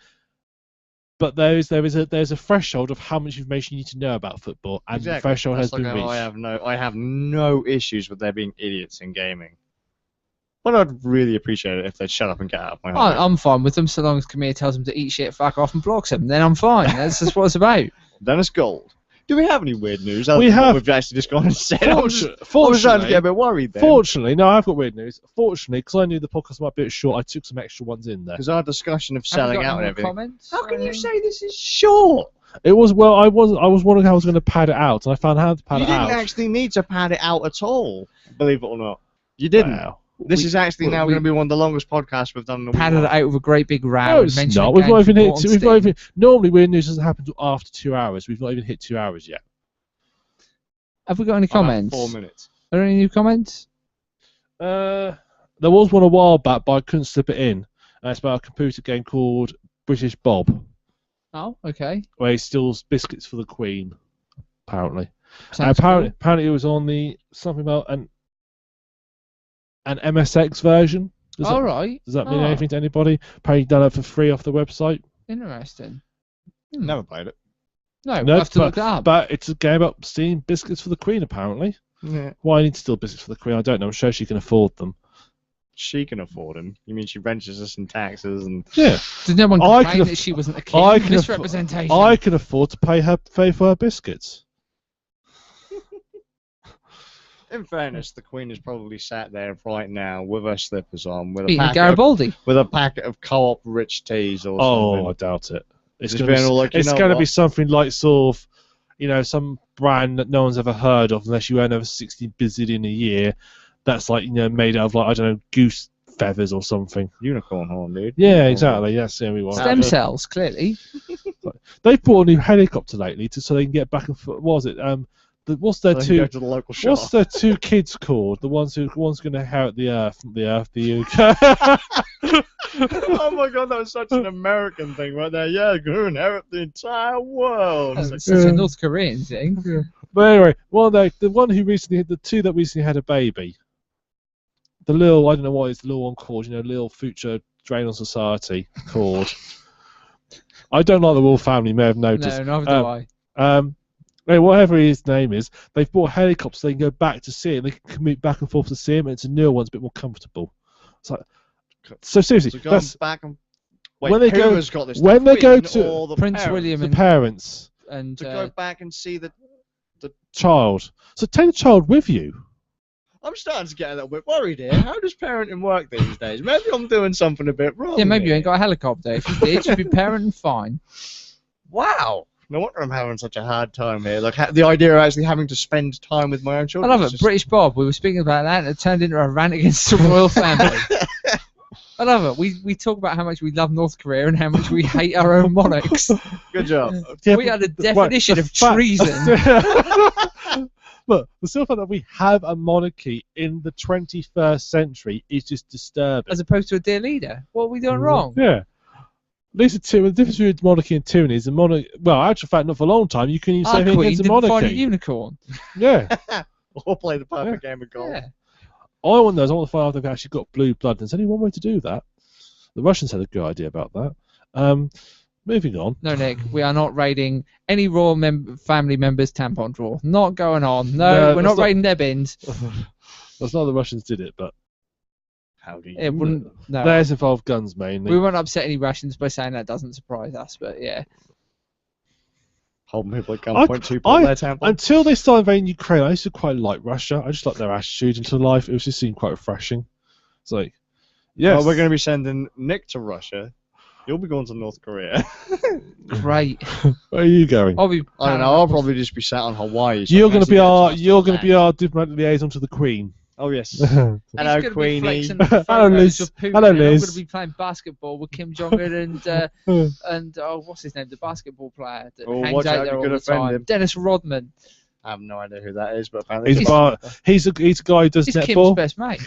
but there's a threshold of how much information you need to know about football, and the Exactly. threshold That's has been like how reached. I have no issues with there being idiots in gaming. But I'd really appreciate it if they'd shut up and get out of my hobby. I'm fine with them so long as Camille tells them to eat shit, fuck off, and blocks them. Then I'm fine. That's just what it's about. Dennis Gold. Do we have any weird news? We have. We've actually just gone and said. I was starting to Fortunately, get a bit worried then. Fortunately, no, I've got weird news. Fortunately, because I knew the podcast might be a bit short, I took some extra ones in there. Because our discussion of Have you selling got out any and more everything. comments? How can you Or say this is short? It was I was wondering how I was going to pad it out, and I found how to pad You it didn't out. actually need to pad it out at all, believe it or not. You didn't. Wow. This is actually now we- going to be one of the longest podcasts we've done in a Padded it while. out with a great big row. No, and it's mentioned not. the We've not games even we hit. bought on We've not Steam. even. Normally, weird news doesn't happen until after 2 hours. We've not even hit 2 hours yet. Have we got any About comments? 4 minutes. Are there any new comments? There was one a while back, but I couldn't slip it in. And it's about a computer game called British Bob, Oh, okay. where he steals biscuits for the Queen. Apparently, Sounds apparently it was on the something about an MSX version. cool. All right. Does that mean Oh, anything to anybody? Apparently done it for free off the website. Interesting. Never played it. No, we'll have to look that up. But it's a game about stealing biscuits for the Queen, apparently. Yeah. Why I need to steal biscuits for the Queen, I don't know. I'm sure she can afford them. She can afford them. You mean she rents us in taxes and... Yeah, Did no one I complain can that aff- she wasn't a king? I can aff- Misrepresentation. I can afford to pay for her biscuits. In fairness, the Queen is probably sat there right now with her slippers on, with a Eating packet Garibaldi. of co-op rich teas or Oh, I something. doubt it. It's Just going to being all like, you it's know going to what? be something like sort of, some brand that no one's ever heard of unless you earn over 60 bazillion a year. That's like, made out of like, I don't know, goose feathers or something. Unicorn horn, dude. Yeah, exactly. That's the only one. Stem cells, clearly. They've bought a new helicopter lately so they can get back and forth. What was it? What's their So they can go two? to the local shop. What's their two kids called? One's going to inherit the Earth, the UK. Oh my god, that was such an American thing right there. Yeah, going to inherit the entire world. It's like, It's such a North Korean thing. But anyway, the one who recently, the two that recently had a baby, the little, I don't know what it's the little one called, little future drain on society called. I don't like the royal family, you may have noticed. No, neither do I. Anyway, whatever his name is, they've bought helicopters so they can go back to see it. They can commute back and forth to see him, and it's a newer one, it's a bit more comfortable. It's like, so seriously, so going that's back and... Wait, when they who go- has got this? when The they go Queen to or the Prince parents? William the parents, and To go back and see the... child. So take the child with you. I'm starting to get a little bit worried here. How does parenting work these days? Maybe I'm doing something a bit wrong. yeah, maybe you here. ain't got a helicopter. If you did, you'd be parenting fine. Wow. No wonder I'm having such a hard time here. Like the idea of actually having to spend time with my own I children. love is it. just- British Bob. We were speaking about that, and it turned into a rant against the royal family. I love it. We talk about how much we love North Korea and how much we hate our own monarchs. Good job. Yeah, We but are the right, definition of fact- treason. Look, the simple fact that we have a monarchy in the 21st century is just disturbing. As opposed to a dear leader. What are we doing wrong? Yeah. At least the difference between monarchy and tyranny is the monarchy. Well, actual fact, not for a long time. You couldn't even say Our anything queen against the didn't find a monarchy. unicorn. Yeah. Or play the perfect game of golf. Yeah. I want those. I want to find out if they've actually got blue blood. There's only one way to do that. The Russians had a good idea about that. Moving on. No, Nick, we are not raiding any royal family members' tampon drawer. Not going on. No, we're that's not not- raiding their bins. That's not the Russians did it, but How do you? It wouldn't. No. theirs involved guns mainly. We won't upset any Russians by saying that doesn't surprise us, but yeah. Holding people at I- gunpoint to put their temple. Until they started invading Ukraine, I used to quite like Russia. I just like their attitude into life. It was just seemed quite refreshing. It's like, yes, Well, we're going to be sending Nick to Russia. You'll be going to North Korea. Great. Where are you going? I'll be. I don't know. I'll probably just be sat on Hawaii. so You're I going to can be actually our get a chance you're to going to be relax. our diplomatic liaison to the Queen. Oh yes. He's Hello, gonna be Queenie. flexing Hello, photos Liz. of Putin, Hello, and I'm Liz. going to be playing basketball with Kim Jong Un and what's his name, the basketball player that Oh, hangs watch out, out there you all could the offend time. him. Dennis Rodman. I have no idea who that is, but apparently He's a guy who does He's Kim's netball. best mate.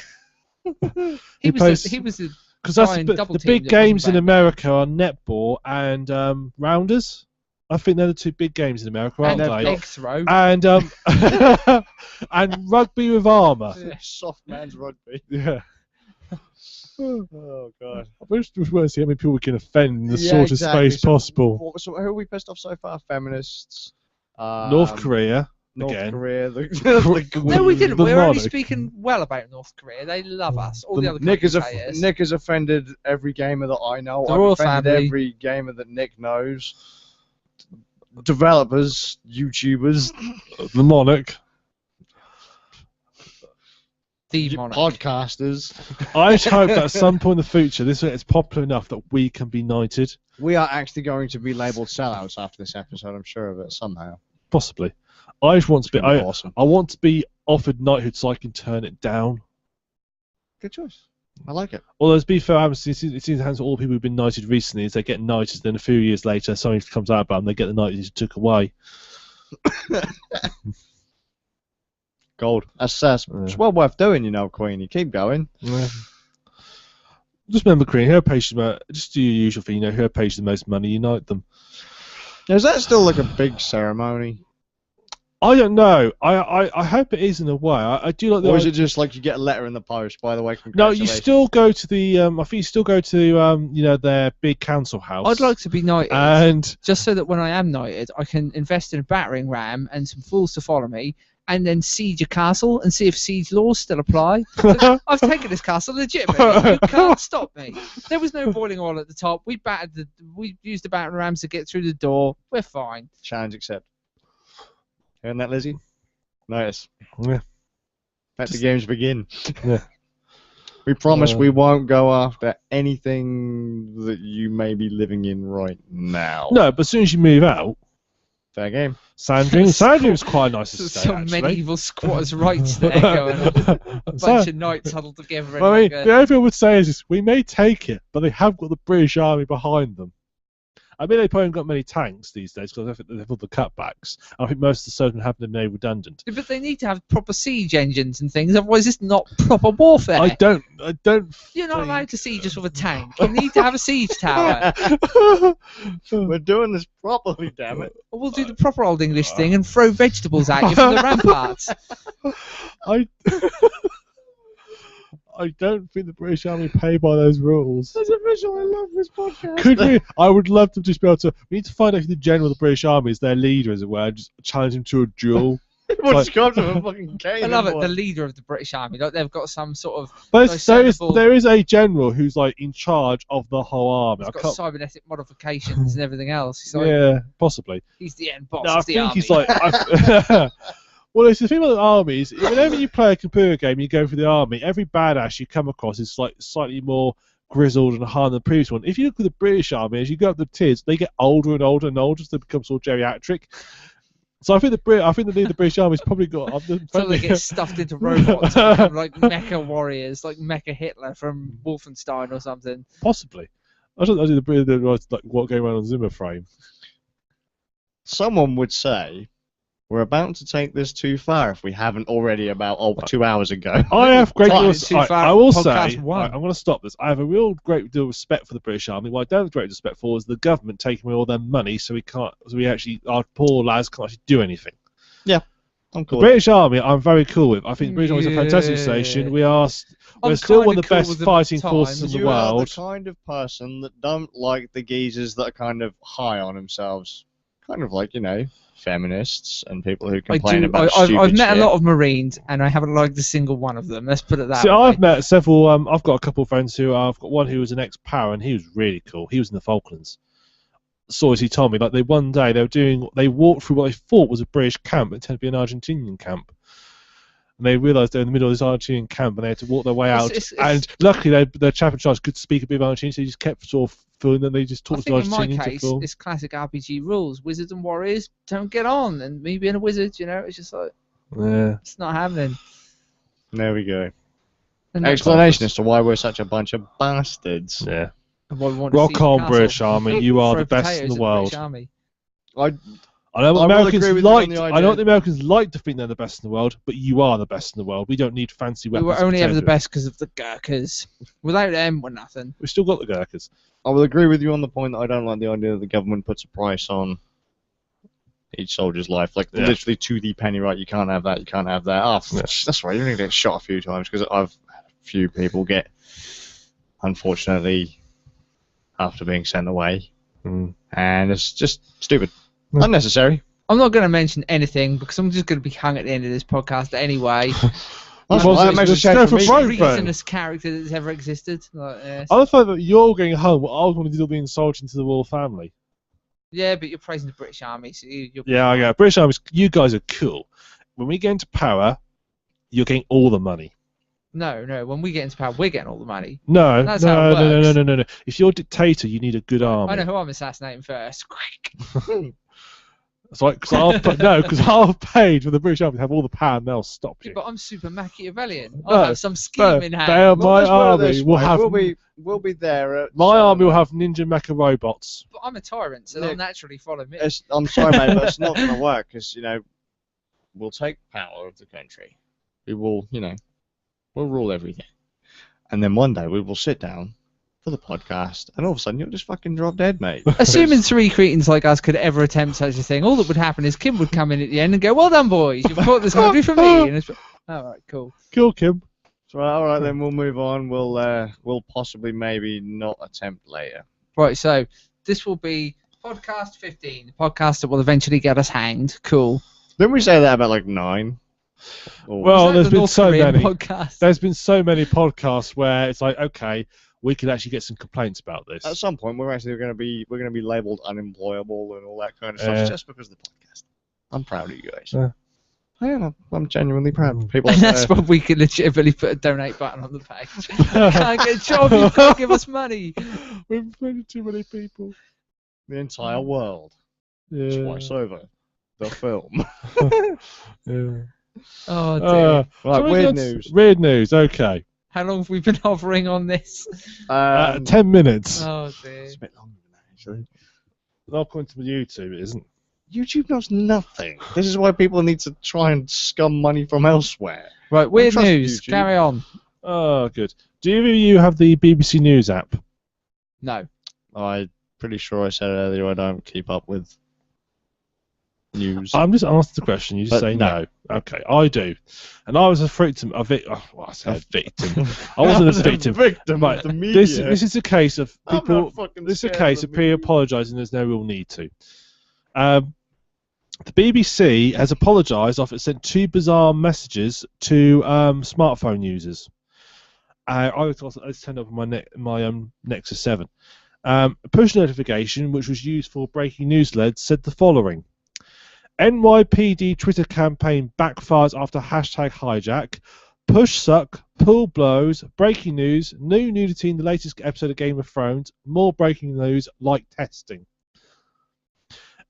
He plays- he was the Because that's Brian the double big teamed it, games in wasn't America are netball and rounders. I think they're the two big games in America, aren't and they? egg throw. And and rugby with armour. soft man's rugby. Yeah. Oh god. I wish we want to see how many people we can offend in the Yeah, shortest exactly. space So possible. So who are we pissed off so far? Feminists. North Korea. North again. Korea. The No, we didn't. The We're only monarch. speaking well about North Korea. They love us. All the other Nick has commentators. Nick has offended every gamer that I know. The I've royal offended family. every gamer that Nick knows. Developers, YouTubers, The monarch. the monarch. podcasters. I just hope that at some point in the future, this is popular enough that we can be knighted. We are actually going to be labelled sellouts after this episode. I'm sure of it somehow. Possibly. I just want to be. I Awesome. want to be offered knighthood so I can turn it down. Good choice. I like it. Although, to be fair, it seems to happen to all the people who've been knighted recently is they get knighted, then a few years later, something comes out about them, they get the knighthood you took away. Gold. It's well worth doing, you know, Queenie. Keep going. Yeah. Just remember, Queen, whoever pays you, just do your usual thing, whoever pays you the most money, unite them. Is that still like a big ceremony? I don't know. I hope it is in a way. I do like the Or is it just like you get a letter in the post, by the way, No, congratulations? you still go to the. I think you still go to their big council house. I'd like to be knighted, And just so that when I am knighted, I can invest in a battering ram and some fools to follow me, and then siege a castle and see if siege laws still apply. Look, I've taken this castle legitimately. You can't stop me. There was no boiling oil at the top. We used the battering rams to get through the door. We're fine. Challenge accepted. Hearing that, Lizzie? Notice. Yeah. Let the games begin. Yeah. We promise we won't go after anything that you may be living in right now. no, but as soon as you move out, Fair game. Sandring's quite a nice estate, Some actually. medieval squatters' rights there going on. A bunch of knights huddled together. And I mean, like the only thing I would say is we may take it, but they have got the British Army behind them. I mean, they probably haven't got many tanks these days because I think they've all the cutbacks. And I think most of the soldiers have been made redundant. but they need to have proper siege engines and things, otherwise it's not proper warfare. I don't. You're not allowed to siege us with a tank. You need to have a siege tower. We're doing this properly, damn it. Or we'll do the proper old English thing and throw vegetables at you from the ramparts. I don't think the British Army play by those rules. That's official. I love this podcast. Could we? I would love to just be able to. We need to find out who the general of the British Army is, their leader, as it were, and just challenge him to a duel. What's got to a fucking cane? I love it. The leader of the British Army, like they've got some sort of But discernible- there is a general who's like in charge of the whole army. He's I got can't- cybernetic modifications and everything else. He's like, yeah, possibly. he's the end boss No, I of the think army. he's like. Well, it's the thing about the army is whenever you play a computer game, you go for the army. Every badass you come across is like slightly more grizzled and hard than the previous one. If you look at the British army, as you go up the tiers, they get older and older and older, so they become sort of geriatric. So I think the British army's probably got. Until they get stuffed into robots and become like mecha warriors, like mecha Hitler from Wolfenstein or something. Possibly. I don't know like what going on on Zimmer frame. Someone would say we're about to take this too far if we haven't already about 2 hours ago. I have great Time deal. too far. I will Podcast say, one. I'm going to stop this. I have a real great deal of respect for the British Army. What I don't have great respect for is the government taking away all their money, so our poor lads can't actually do anything. I'm The cool. British Army, I'm very cool with. I think the British Army is a fantastic Yeah. station. We're I'm still one kinda of the cool best with them fighting at times. forces in the You are the world. kind of person that don't like the geezers that are kind of high on themselves. Kind of like, feminists and people who complain about stupid I've met shit. a lot of Marines and I haven't liked a single one of them. Let's put it that See, way. I've met several. I've got a couple of friends who I've got one who was an ex-power and he was really cool. He was in the Falklands. stories he told me. Like one day they walked through what they thought was a British camp, but turned to be an Argentinian camp. And they realised they were in the middle of this Argentinian camp, and they had to walk their way out. And luckily, the chap in charge could speak a bit of Argentinian, so he just kept sort of fooling them. They just talked to Argentinians. In my case, it's classic RPG rules. Wizards and warriors don't get on, and me being a wizard, it's just like it's not happening. There we go. And Explanation as to why we're such a bunch of bastards. Yeah. Rock on, British Army. You are the best in the world. I know what the Americans like to think they're the best in the world, but you are the best in the world. We don't need fancy weapons. We were only ever the best because of the Gurkhas. Without them, we're nothing. We've still got the Gurkhas. I will agree with you on the point that I don't like the idea that the government puts a price on each soldier's life. Like, literally to the penny, right? You can't have that, you can't have that. Oh, that's right, you're going to get shot a few times, because I've had a few people get, unfortunately, after being sent away. And it's just stupid. Unnecessary. I'm not going to mention anything because I'm just going to be hung at the end of this podcast anyway. That makes a shame for me. Reasonless character that's ever existed. I love the fact that you're going home. What I was going to do is be insulting to the royal family. Yeah, but you're praising the British Army, so you're... Yeah, I get British Army. You guys are cool. When we get into power, you're getting all the money. No. When we get into power, we're getting all the money. No. That's how it works. No. If you're a dictator, you need a good army. I know who I'm assassinating first. It's like, because I'll paid for the British Army to have all the power, and they'll stop you. But I'm super Machiavellian. I'll have some scheme in hand. My army will have. We'll be there. My army will have ninja mecha robots. But I'm a tyrant, so they'll naturally follow me. I'm sorry, mate, but it's not going to work, because we'll take power of the country. We will, we'll rule everything, and then one day we will sit down for the podcast, and all of a sudden you'll just fucking drop dead, mate. Assuming three cretins like us could ever attempt such a thing, all that would happen is Kim would come in at the end and go, "Well done, boys, you've fought this country for me." And it's, all right, cool. Cool, Kim. So, all right, then we'll move on. We'll possibly maybe not attempt later. Right, so this will be podcast 15, the podcast that will eventually get us hanged. Cool. Didn't we say that about like 9? Well, there's been so many. Podcast? There's been so many podcasts where it's like, okay, we could actually get some complaints about this. At some point, we're going to be labelled unemployable and all that kind of stuff just because of the podcast. I'm proud of you guys. I'm genuinely proud of people. And that's when we can legitimately put a donate button on the page. Can't get a job, you can't give us money. We've offended too many people. The entire world. Yeah. Twice over. The film. Yeah. Oh dear. Right, weird news. Weird news, okay. How long have we been hovering on this? 10 minutes. Oh dear. It's a bit longer than that, actually. Not according to YouTube, it isn't. YouTube knows nothing. This is why people need to try and scum money from elsewhere. Right, weird trust news. YouTube. Carry on. Oh, good. Do either of you have the BBC News app? No. I'm pretty sure I said earlier I don't keep up with news. I'm just asking the question. You just say no. Okay, I do. And I was a victim. I said victim. I wasn't a victim. Victim Right, of the media. This is a case of I'm people. not fucking This is a scared case of of the people media. apologising. There's no real need to. The BBC has apologised after it sent 2 bizarre messages to smartphone users. I turned up on my Nexus 7. A push notification, which was used for breaking news alerts, said the following: NYPD Twitter campaign backfires after hashtag hijack. Push suck, pull blows, breaking news, new nudity in the latest episode of Game of Thrones, more breaking news like testing.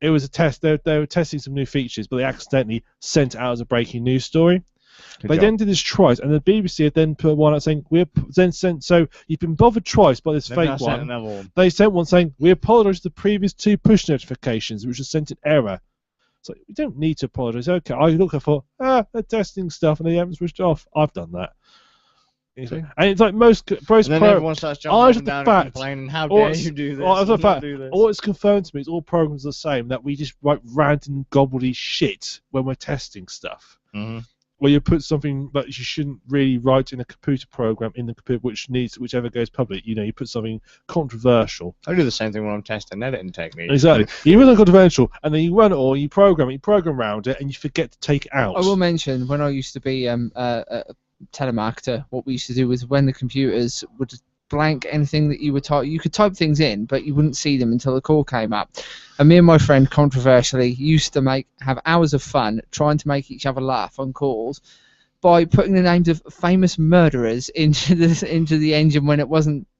It was a test. They were testing some new features, but they accidentally sent it out as a breaking news story. They then did this twice, and the BBC had then put one out saying, so you've been bothered twice by this fake one. They sent one saying, we apologise for the previous 2 push notifications, which was sent in error. So we don't need to apologise. Okay, I look, I thought, they're testing stuff, and they haven't switched off. I've done that. And it's like most and then everyone starts jumping down and complaining, how dare you do this? All it's confirmed to me is all programs are the same, that we just write random gobbledy shit when we're testing stuff. Mm-hmm. Where you put something that you shouldn't really write in a computer program in the computer, whichever goes public. You put something controversial. I do the same thing when I'm testing editing techniques. Exactly. You run controversial, and then you run it all, you program around it, and you forget to take it out. I will mention, when I used to be a telemarketer, what we used to do was when the computers would blank anything that you were type. You could type things in, but you wouldn't see them until the call came up. And me and my friend, controversially, used to have hours of fun trying to make each other laugh on calls by putting the names of famous murderers into the engine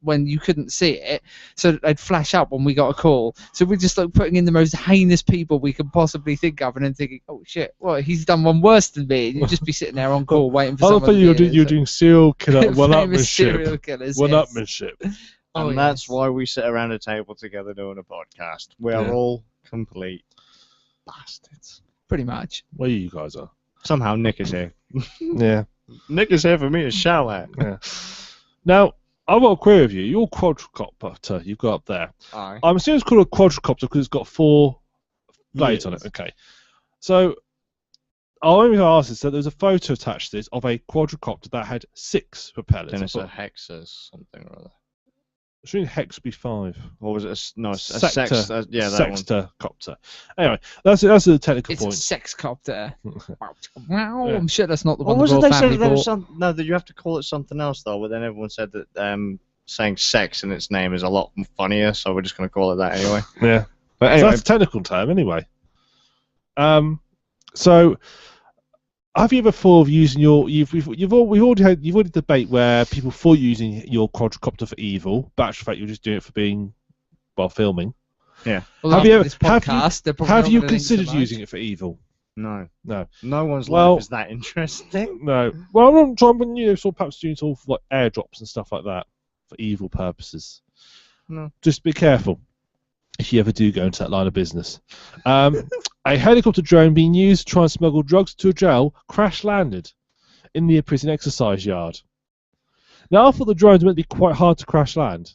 when you couldn't see it, so that they'd flash up when we got a call. So we're just like putting in the most heinous people we could possibly think of, and then thinking, oh shit, well, he's done one worse than me. And you'd just be sitting there on call waiting for someone. I thought you were doing serial killer famous serial killers. One-upmanship. Oh, And that's why we sit around a table together doing a podcast. We are all complete bastards. Pretty much. Where you guys are. Somehow Nick is here. Yeah. Nick is here for me to shout at. Yeah. Now, I've got a query with you. Your quadricopter you've got up there. Aye. I'm assuming it's called a quadricopter because it's got 4 blades on it. Okay. So, all I'm going to ask is that there's a photo attached to this of a quadricopter that had 6 propellers. Then it's a Hexus something or other. Shouldn't Hex would be 5? Or was it a Sector. sex? Yeah, that one. Sexter copter. Anyway, that's a technical It's point. a sex copter. Wow, Yeah. I'm sure that's not the What one was the it royal they said? family There was bought. no, that you have to call it something else though. But then everyone said that saying sex in its name is a lot funnier, so we're just going to call it that anyway. Yeah. But So anyway, that's a technical term, anyway. So, have you ever thought of using we've already debate where people thought using your quadricopter for evil, but actually, in fact, you're just doing it for being, filming. yeah, Well, Have after you ever- this podcast, they're probably Have not you gonna link so considered much. using it for evil? no No. one's Well- life is that interesting. No. Well, I'm trying, sort of perhaps doing sort of like airdrops and stuff like that for evil purposes. No. Just be careful if you ever do go into that line of business. A helicopter drone being used to try and smuggle drugs to a jail crash landed in the prison exercise yard. Now, I thought the drones were meant to be quite hard to crash land.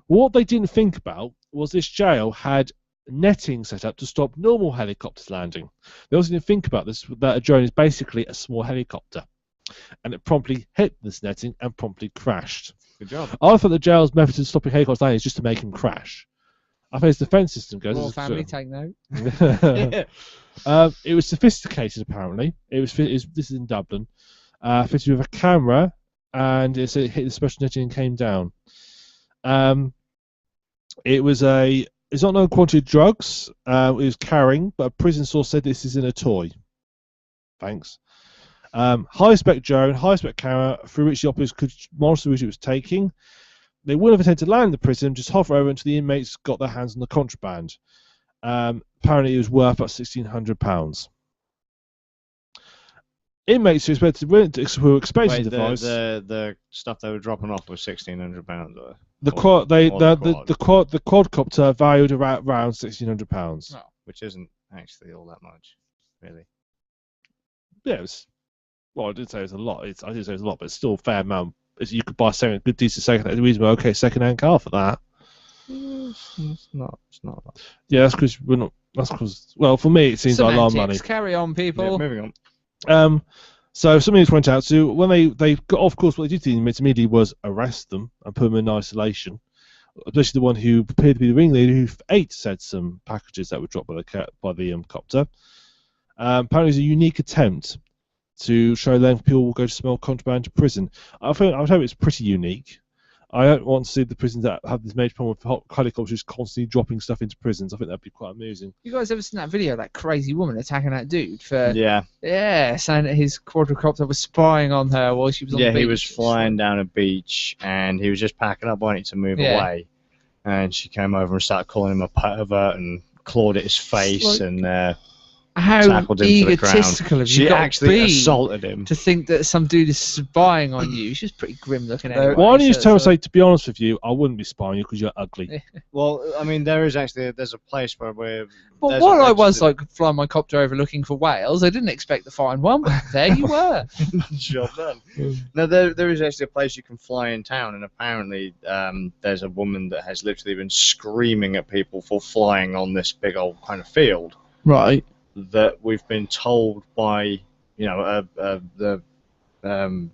What they didn't think about was this jail had netting set up to stop normal helicopters landing. They also didn't think about this, that a drone is basically a small helicopter. And it promptly hit this netting and promptly crashed. Good job. I thought the jail's method of stopping helicopters landing is just to make them crash. I think its defense system goes... Royal family, take note. It was sophisticated, apparently. This is in Dublin. Fitted with a camera, and it hit the special netting and came down. It's not known quantity of drugs it was carrying, but a prison source said this is in a toy. Thanks. High-spec drone, high-spec camera, through which the operators could monitor which it was taking. They wouldn't have attempted to land in the prison, just hover over until the inmates got their hands on the contraband. Apparently, it was worth about £1,600. Inmates who were expecting Wait, the device. the stuff they were dropping off was £1,600. The quadcopter valued around £1,600. Which isn't actually all that much, really. Yeah, it was. Well, I didn't say it was a lot. I didn't say it was a lot, but it's still a fair amount. You could buy a good decent second-hand car for that. It's not. Yeah, that's because we're not. That's because, well, for me it seems like a lot of money. Semantics. Carry on, people. Yeah, moving on. So something to point out. So when they got off course, what they did to the inmates immediately was arrest them and put them in isolation. Especially the one who appeared to be the ringleader, who ate some packages that were dropped by the copter. Apparently, it was a unique attempt to show them people will go to smell contraband to prison. I would hope it's pretty unique. I don't want to see the prisons that have this major problem with helicopters constantly dropping stuff into prisons. I think that'd be quite amusing. You guys ever seen that video of that crazy woman attacking that dude for Yeah, saying that his quadricopter was spying on her while she was on the beach? Yeah, he was flying down a beach and he was just packing up wanting to move away. And she came over and started calling him a pervert and clawed at his face and how tackled him to the ground. egotistical have you She got actually to be assaulted him. to think that some dude is spying on you? She's pretty grim looking anyway. Why don't you so tell it's us, to be honest with you, I wouldn't be spying you because you're ugly. Well, I mean, there's a place where we're... Well, while I was flying my copter over looking for whales, I didn't expect to find one, but there you were. Job done. No, there is actually a place you can fly in town, and apparently there's a woman that has literally been screaming at people for flying on this big old kind of field. Right. That we've been told by, I can't remember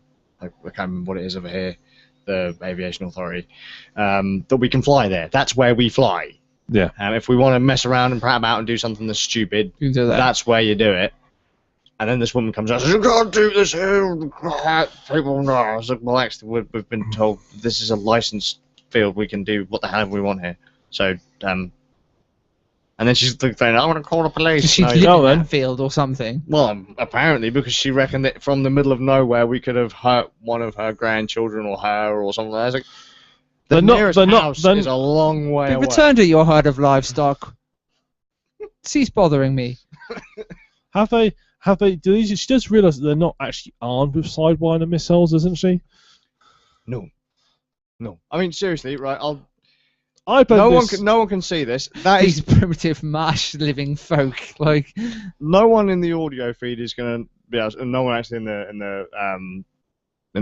what it is over here, the aviation authority, that we can fly there. That's where we fly. Yeah. If we want to mess around and prat about and do something that's stupid, You can do that. that's where you do it. And then this woman comes out and says, "You can't do this here. People know." I was like, "Well, actually, we've been told this is a licensed field. We can do what the hell we want here." So, and then she's like, "I want to call the police." Does she No, live go in then. that field or something? well, apparently, because she reckoned that from the middle of nowhere we could have hurt one of her grandchildren or her or something. I was like, the They're not- nearest they're not- house they're- is a long way Be away. returned to your herd of livestock. Cease bothering me. Have they? Do these, she does realise that they're not actually armed with Sidewinder missiles, isn't she? No. I mean, seriously, right? I bet No this, one can see this. That These is primitive marsh living folk, like no one in the audio feed is gonna be able, and no one actually in the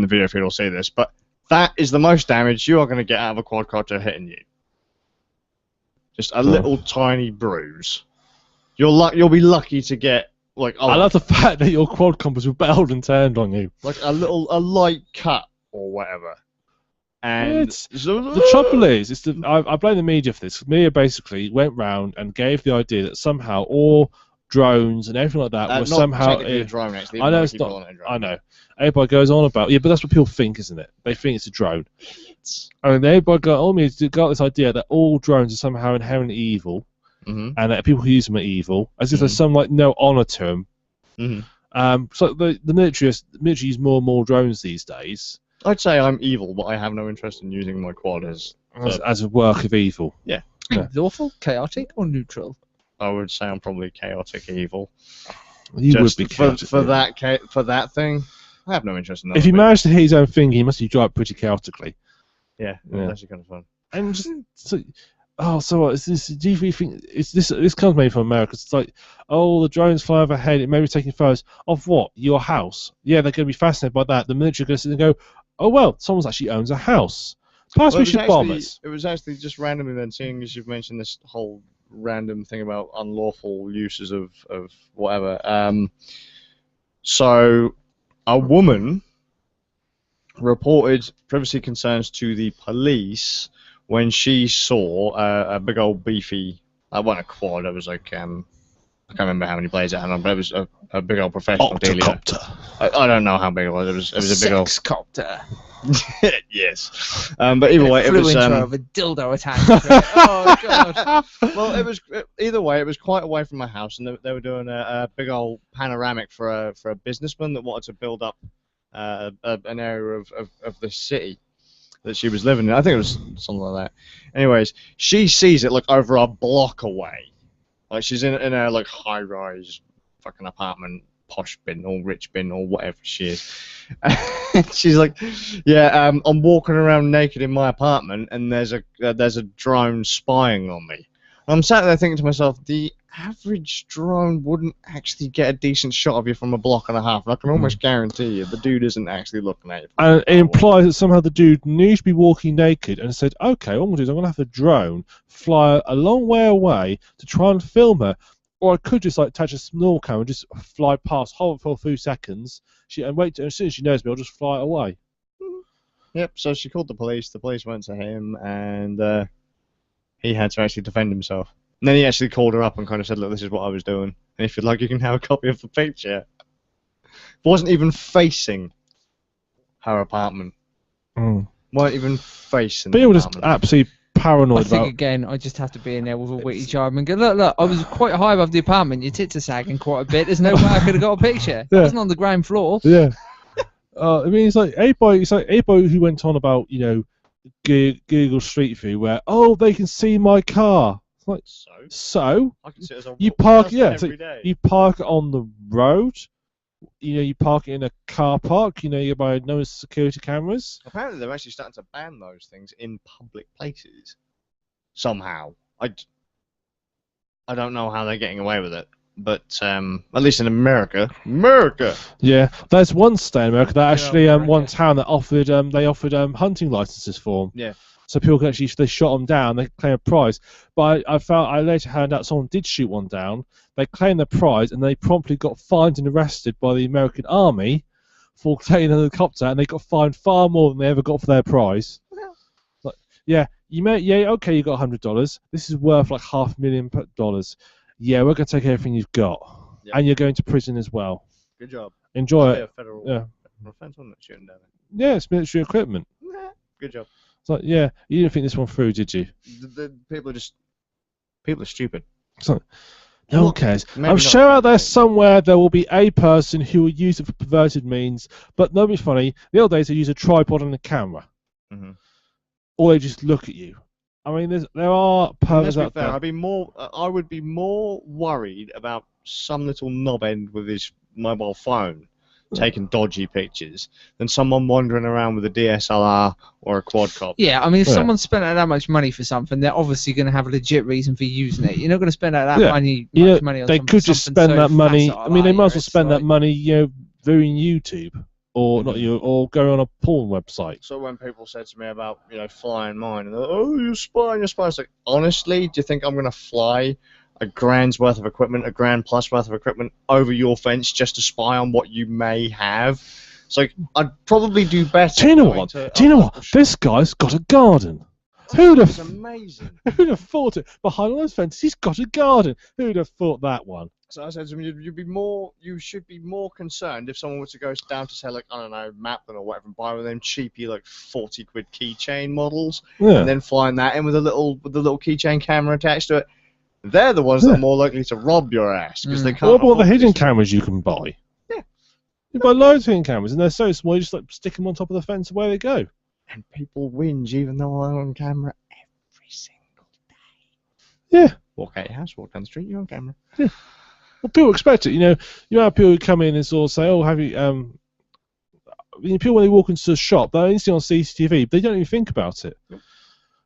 video feed will see this. But that is the most damage you are going to get out of a quadcopter hitting you. Just a little tiny bruise. You'll be lucky to get like I love the fact that your quadcopters were bailed and turned on you. like a light cut or whatever. And The trouble is, I blame the media for this. Media basically went round and gave the idea that somehow all drones and everything like that were not somehow. technically a drone, actually. I know even it's though people not. call it a drone. I know. Everybody goes on about but that's what people think, isn't it? They think it's a drone. And everybody got this idea that all drones are somehow inherently evil, Mhm. and that people who use them are evil, as if there's Mhm. some like no honour to them. Mhm. So the military use more and more drones these days I'd say I'm evil, but I have no interest in using my quad as as a work of evil. Yeah. lawful, chaotic, or neutral. I would say I'm probably chaotic evil. You Just would be for chaotic. that thing. I have no interest in that. If he managed to hit his own thing, he must be drive pretty chaotically. Yeah, Yeah. that's kind of fun. And just so what is this? Do you think it's this? This comes maybe from America. It's like, oh, the drones fly overhead. It may be taking photos of what? Your house. Yeah, they're going to be fascinated by that. The military are going to sit and go, oh well, someone actually owns a house. Perhaps Well, we should bomb it. It was actually just randomly then, seeing as you've mentioned this whole random thing about unlawful uses of whatever. So, a woman reported privacy concerns to the police when she saw a big old beefy, I wasn't a quad, it was like, I can't remember how many blades it had on, but it was a big old professional dealer. Octocopter. I don't know how big it was. It was a big old. Sexcopter. Yes. But either way, it was. Intro of a dildo attached to it. Oh god. Well, either way. It was quite away from my house, and they were doing a big old panoramic for a businessman that wanted to build up an area of the city that she was living in. I think it was something like that. Anyways, she sees it like over a block away. Like she's in a like high-rise fucking apartment, posh bin or rich bin or whatever she is. She's like, yeah, I'm walking around naked in my apartment and there's a drone spying on me. I'm sat there thinking to myself, the average drone wouldn't actually get a decent shot of you from a block and a half. And I can almost guarantee you the dude isn't actually looking at you. And it implies that somehow the dude knew to be walking naked and said, okay, what I'm going to do is I'm going to have the drone fly a long way away to try and film her. Or I could just like attach a small camera and just fly past, hold it for a few seconds, and wait as soon as she knows me, I'll just fly away. Yep, so she called the police went to him, and he had to actually defend himself. And then he actually called her up and kind of said, look, this is what I was doing, and if you'd like, you can have a copy of the picture. Wasn't even facing her apartment. Weren't even facing People the just apartment. absolutely I paranoid think about. again, I just have to be in there with a witty charm and go, look, I was quite high above the apartment, your tits are sagging quite a bit, there's no way I could have got a picture. I Yeah. wasn't on the ground floor. Yeah. I mean, it's like everybody who went on about, Google Street View, where, oh, they can see my car. It's like, so I can sit as a you park, every day. you park it on the road. You park it in a car park. You buy no security cameras. Apparently, they're actually starting to ban those things in public places. Somehow, I don't know how they're getting away with it, but at least in America. Yeah, there's one state in America that actually America. one town that offered hunting licenses for them. Yeah. So people can actually, if they shot them down, they claim a prize. But I later found out someone did shoot one down. They claimed the prize, and they promptly got fined and arrested by the American Army for taking an helicopter, and they got fined far more than they ever got for their prize. Like, yeah, okay, you got $100. This is worth like $500,000. Yeah, we're gonna take everything you've got, Yeah. and you're going to prison as well. Good job. Enjoy That'd be it. a federal Yeah. offence, wouldn't it? Shooting down it. Yeah, it's military equipment. Nah, good job. It's like, yeah, you didn't think this one through, did you? The people are stupid. It's like, no one Look, cares. maybe I'm not sure out there everything. somewhere there will be a person who will use it for perverted means, but nobody's funny. The old days they use a tripod and a camera, Mm-hmm. or they just look at you. I mean, there are Let's perverts be out fair. there. I would be more worried about some little knobhead with his mobile phone taking dodgy pictures than someone wandering around with a DSLR or a quadcopter. Yeah, I mean, if Yeah. someone spent out that much money for something, they're obviously going to have a legit reason for using it. You're not going to spend out that Yeah. money You on They something could just so spend that money. facile I mean, they like might as well it's spend that like- money, viewing YouTube or not you, or going on a porn website. So when people said to me about, flying mine, and they're, oh, you're spying, it's like, honestly, do you think I'm going to fly a grand's worth of equipment, a grand plus worth of equipment over your fence just to spy on what you may have? It's like, I'd probably do better. Do you know going what? to Do you a know local what? shop. This guy's got a garden. Who'd It's have amazing. Who'd have thought it? Behind all those fences, he's got a garden. Who'd have thought that one? So I said to him, you should be more concerned if someone were to go down to say, like, I don't know, Maplin or whatever, and buy one of them cheapy, like, 40 quid keychain models, Yeah. and then flying that in with the little keychain camera attached to it. They're the ones that Yeah. are more likely to rob your ass because they Mm. can't. What about the afford hidden this. cameras you can buy? Yeah. You buy loads of hidden cameras, and they're so small, you just like stick them on top of the fence, and away they go. And people whinge even though I'm on camera every single day. Yeah. Walk out your house, walk down the street, you're on camera. Well, people expect it. You have people who come in and sort of say, "Oh, have you?" People when they walk into a shop, they're instantly on CCTV, but they don't even think about it. Nope.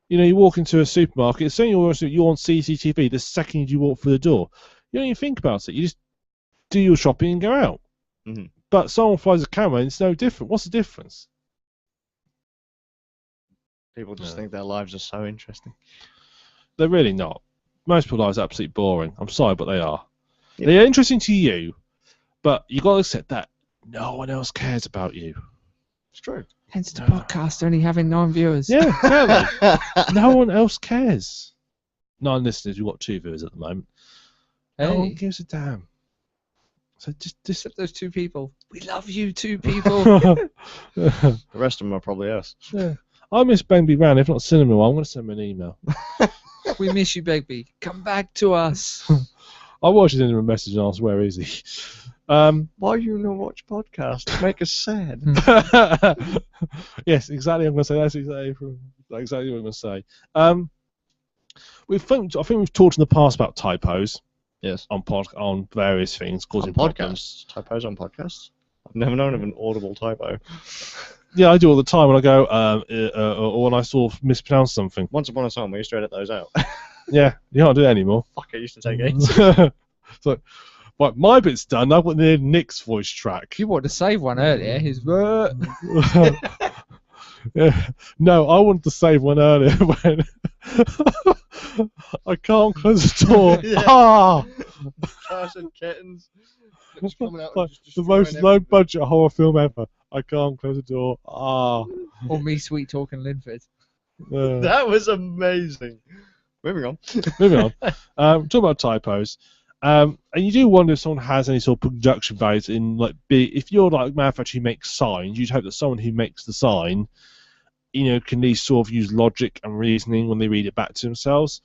You walk into a supermarket, saying you're on CCTV the second you walk through the door. You don't even think about it. You just do your shopping and go out. Mhm. But someone flies a camera, and it's no different. What's the difference? People just Yeah. think their lives are so interesting. They're really not. Most people's lives are absolutely boring. I'm sorry, but they are. Yeah. They're interesting to you, but you got to accept that no one else cares about you. It's true. Hence the podcast only having 9 viewers. Yeah, exactly. No one else cares. 9 listeners. We've got 2 viewers at the moment. No one Hey, gives a damn. So just except those 2 people. We love you, 2 people. The rest of them are probably us. yeah. I miss Bangby Ran. If not Cinema, I'm going to send him an email. We miss you, Begbie. Come back to us. I watched his a message and asked, where is he? Why you not watch podcasts? Make us sad. Yes, exactly. I'm going to say that's exactly what I'm going to say. I think we've talked in the past about typos Yes. on various things causing On problems. podcasts. Typos on podcasts? I've never known of an audible typo. Yeah, I do all the time when I go or when I sort of mispronounce something. Once upon a time, we used to edit those out. Yeah, you can't do it anymore. Fuck, it used to take ages. So, right, my bit's done. I've got the Nick's voice track. You wanted to save one earlier. His Yeah. No, I wanted to save one earlier when I can't close the door. Yeah. Ah! Cars and kittens. Just coming out and Like, just the destroying most low budget horror film ever. I can't close the door. Ah. or me sweet talking Linford. That was amazing. Moving on. Moving on. Talk about typos. And you do wonder if someone has any sort of production values in if you're like a manufacturer who makes signs, you'd hope that someone who makes the sign, can at least sort of use logic and reasoning when they read it back to themselves.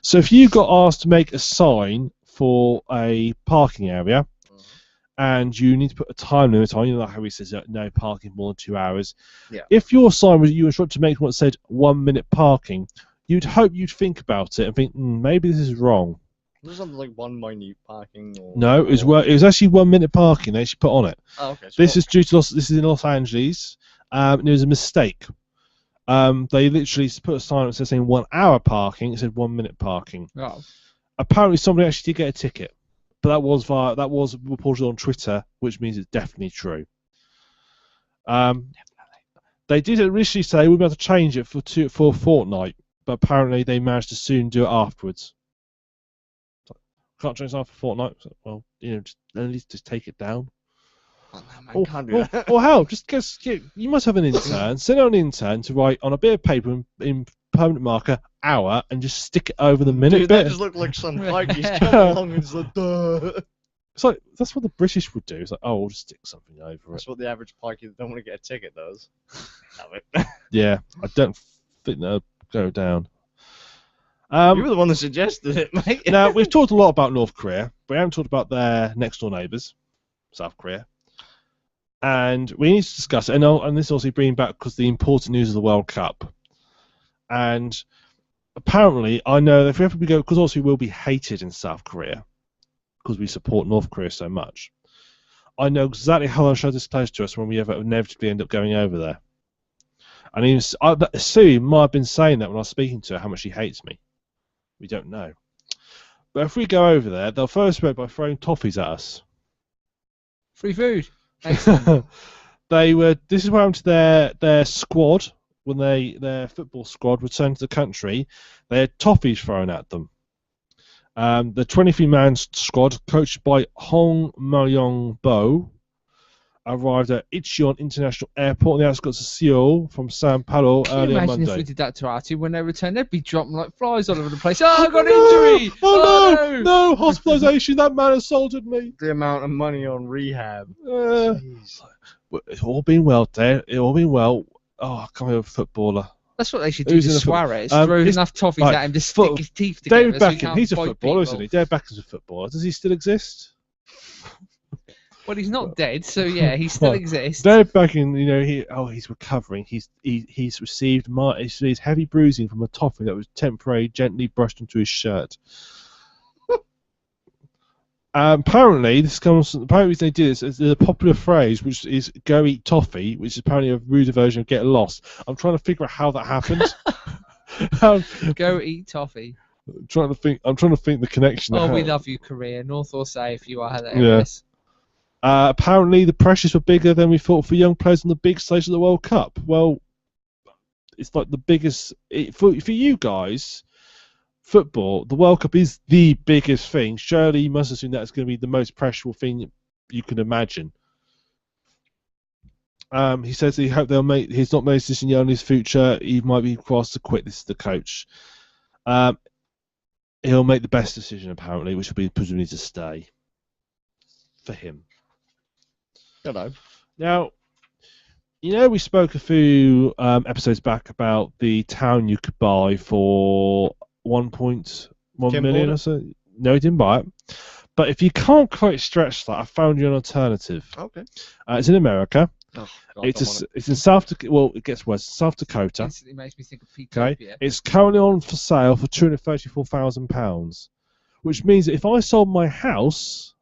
So if you got asked to make a sign for a parking area, and you need to put a time limit on, like how he says no parking more than 2 hours. Yeah. If your sign was you were instructed to make one that said 1 minute parking, you'd hope you'd think about it and think maybe this is wrong. Was something like one minute parking? Or, No, it was actually 1 minute parking they actually put on it. Oh, okay. So This is due to this is in Los Angeles. And it was a mistake. They literally put a sign that said saying 1 hour parking. It said 1 minute parking. Oh. Apparently, somebody actually did get a ticket, but that was reported on Twitter, which means it's definitely true. They did initially say we'd be able to change it for a fortnight, but apparently they managed to soon do it afterwards. Can't change that for a fortnight. So, well, just at least just take it down. Oh, no, man, can't do that. Or how? You must have an intern. Send out an intern to write on a bit of paper in permanent marker hour and just stick it over the minute Dude, that bit. just looked like some hike he's come along and just like, duh. It's like that's what the British would do. It's like, oh, we'll just stick something over it. That's what the average pikey that don't want to get a ticket does. Damn it. Yeah, I don't think they'll go down. You were the one that suggested it, mate. Now, we've talked a lot about North Korea, but we haven't talked about their next-door neighbours, South Korea. And we need to discuss it, and this also bringing back because the important news of the World Cup. And apparently, I know that if we ever go, because also we will be hated in South Korea, because we support North Korea so much. I know exactly how they'll show this place to us when we ever inevitably end up going over there. And even Sue might have been saying that when I was speaking to her, how much she hates me. We don't know. But if we go over there, they'll first start by throwing toffees at us. Free food. Excellent. This is what happened to their squad when their football squad returned to the country. They had toffees thrown at them. The 23-man squad, coached by Hong Myong Bo, arrived at Incheon International Airport on the outskirts of Seoul from Sao Paulo Can you early on imagine if we Monday. did that to our team when they returned? They'd be dropping like flies all over the place. Oh, I got an injury! Oh no! Hospitalisation! That man assaulted me. The amount of money on rehab. It's all been well, Dad. It all been well. Oh, I can't remember a footballer. That's what they should do Who's to in the Suarez. foot- Throw it's- enough toffees right, at him to stick his teeth together. David so he Beckham, can't he's a fight footballer, people. isn't he? David Beckham's a footballer. Does he still exist? Well, he's not dead, so yeah, he still Right. exists. David Beckham, he's recovering. He's received heavy bruising from a toffee that was temporarily gently brushed into his shirt. Apparently, they did this. There's a popular phrase which is "go eat toffee," which is apparently a ruder version of "get lost." I'm trying to figure out how that happened. Go eat toffee. I'm trying to think the connection. Oh, that we happened. love you, Korea. North or South, you are hilarious. Apparently, the pressures were bigger than we thought for young players on the big stage of the World Cup. Well, it's like the biggest for you guys. Football, the World Cup is the biggest thing. Surely you must assume that's going to be the most pressureful thing you can imagine. He says he hopes they'll make. He's not made a decision yet on his future. He might be forced to quit. This is the coach. He'll make the best decision apparently, which will be presumably to stay. For him. Hello. Now, we spoke a few episodes back about the town you could buy for 1.1 Tim million bought or it? so. No, he didn't buy it. But if you can't quite stretch that, I found you an alternative. Okay. It's in America. Oh, God, It's in South Dakota. Well, it gets worse. South Dakota. Instantly makes me think of Okay. Petopia. It's currently on for sale for £234,000, which means that if I sold my house,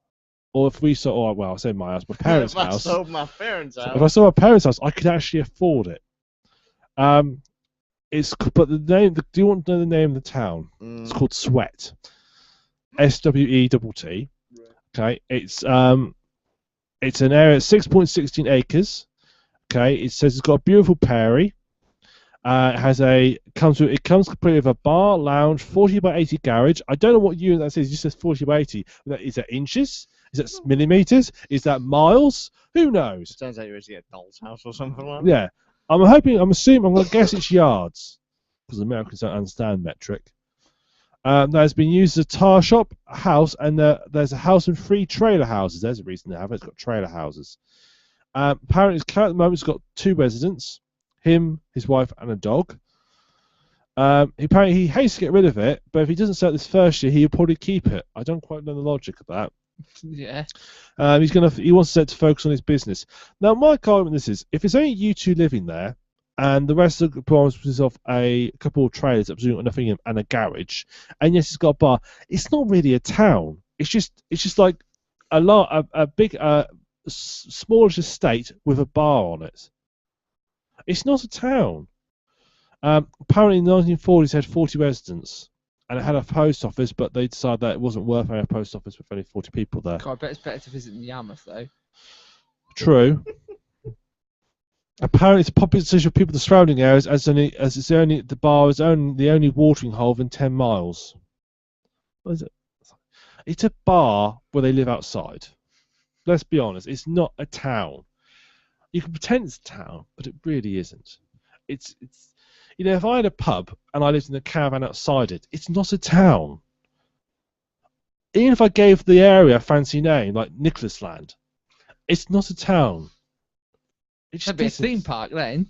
or if we sold, I say my house, my parents' If I house. sold my parents' So house. if I sold my parents' house, I could actually afford it. But the name. Do you want to know the name of the town? It's called Sweat. SWETT. Okay, it's an area 6.16 acres. Okay, it says it's got a beautiful prairie. It comes complete with a bar, lounge, 40 by 80 garage. I don't know what unit that says. It just says 40 by 80. Is that inches? Is that millimeters? Is that miles? Who knows? Turns out you actually get a doll's house or something like that. Yeah, I'm going to guess it's yards, because Americans don't understand metric. That has been used as a tire shop, a house, and there's a house and 3 trailer houses. There's a reason to have it. It's got trailer houses. Apparently, at the moment, it's got 2 residents, him, his wife, and a dog. Apparently, he hates to get rid of it, but if he doesn't sell it this first year, he'll probably keep it. I don't quite know the logic of that. Yeah. He wants to focus on his business. Now, my argument this is, if it's only you 2 living there, and the rest of the province is of a couple of trailers, absolutely nothing, and a garage, and yes, it's got a bar. It's not really a town. It's just like a big, smallish estate with a bar on it. It's not a town. Apparently, in the 1940s, it had 40 residents. And it had a post office, but they decided that it wasn't worth having a post office with only 40 people there. God, I bet it's better to visit in Yarmouth, though. True. Apparently, it's a popular decision for people in the surrounding areas, as the bar is the only watering hole within 10 miles. What is it? It's a bar where they live outside. Let's be honest, it's not a town. You can pretend it's a town, but it really isn't. It's if I had a pub and I lived in a caravan outside it, it's not a town. even if I gave the area a fancy name like Nicholas Land, it's not a town. It just That'd be a isn't. theme park then.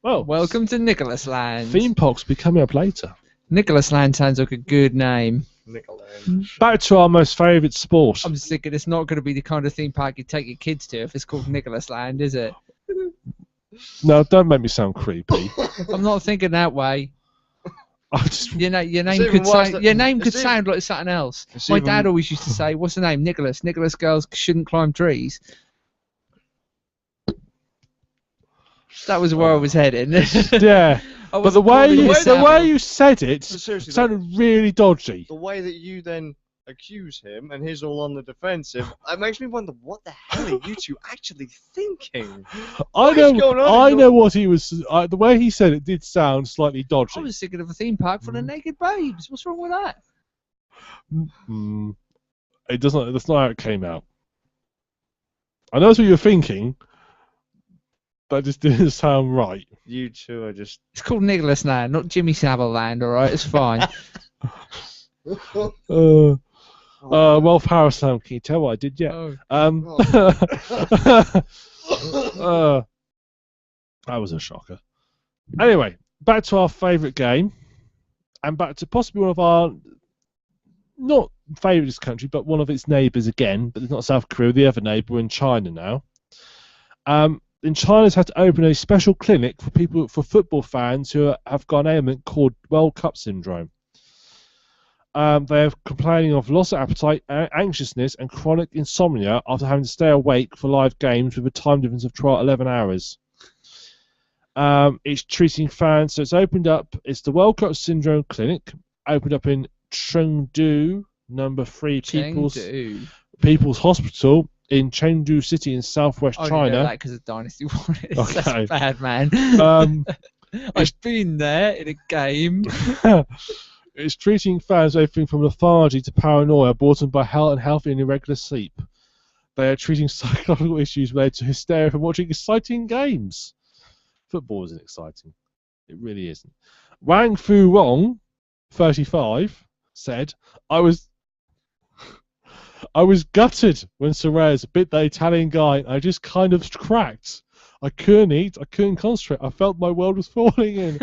Well, Welcome to Nicholas Land. theme parks will be coming up later. Nicholas Land sounds like a good name. Nicolange. Back to our most favourite sport. I'm just thinking it's not going to be the kind of theme park you take your kids to if it's called Nicholas Land, is it? No, don't make me sound creepy. I'm not thinking that way. I just, Your name even could worse sound, than- your name could it's even- sound like something else. It's My even- dad always used to say, "What's the name? Nicholas. Nicholas girls shouldn't climb trees." That was where I was heading. yeah. I But the wasn't way calling you, it the that. way you said it But seriously, sounded really dodgy. the way that you then accuse him and he's all on the defensive, it makes me wonder what the hell are you two actually thinking? I What is going know. on I in know your- what he was. The way he said it did sound slightly I dodgy. was thinking of a theme park for the naked babes. What's wrong with that? It doesn't. That's not how it came out. I know that's what you were thinking. That just didn't sound right. You two are just. It's called Nicholas Land, not Jimmy Savile Land. All right, it's fine. Well, Power Slam, can you tell what I did yet? Oh. That was a shocker. Anyway, back to our favourite game, and back to possibly one of our not favourite in this country, but one of its neighbours again. But it's not South Korea, the other neighbour in China now. In China's had to open a special clinic for football fans who have got an ailment called World Cup syndrome. They're complaining of loss of appetite, anxiousness, and chronic insomnia after having to stay awake for live games with a time difference of 11 hours. It's treating fans, so it's opened up. It's the World Cup Syndrome Clinic, opened up in Chengdu, number 3 People's Hospital in Chengdu City in southwest I only know China. that because of Dynasty Warriors. Okay. That's bad, man. I've been there in a game. It's treating fans everything from lethargy to paranoia brought on by unhealthy and irregular sleep. They are treating psychological issues related to hysteria from watching exciting games. Football isn't exciting. It really isn't. Wang Fu Rong, 35, said, I was gutted when Suarez bit the Italian guy and I just kind of cracked. I couldn't eat, I couldn't concentrate, I felt my world was falling in.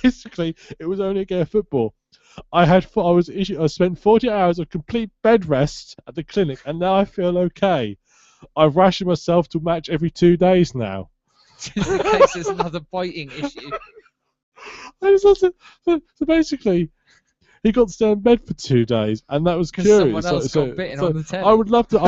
Basically, it was only a game of football. I spent 40 hours of complete bed rest at the clinic and now I feel okay. I've rationed myself to match every 2 days now. Just in case there's another biting issue. So basically, he got to stay in bed for 2 days, and that was Because curious. someone else got bitten on the telly. I would love to.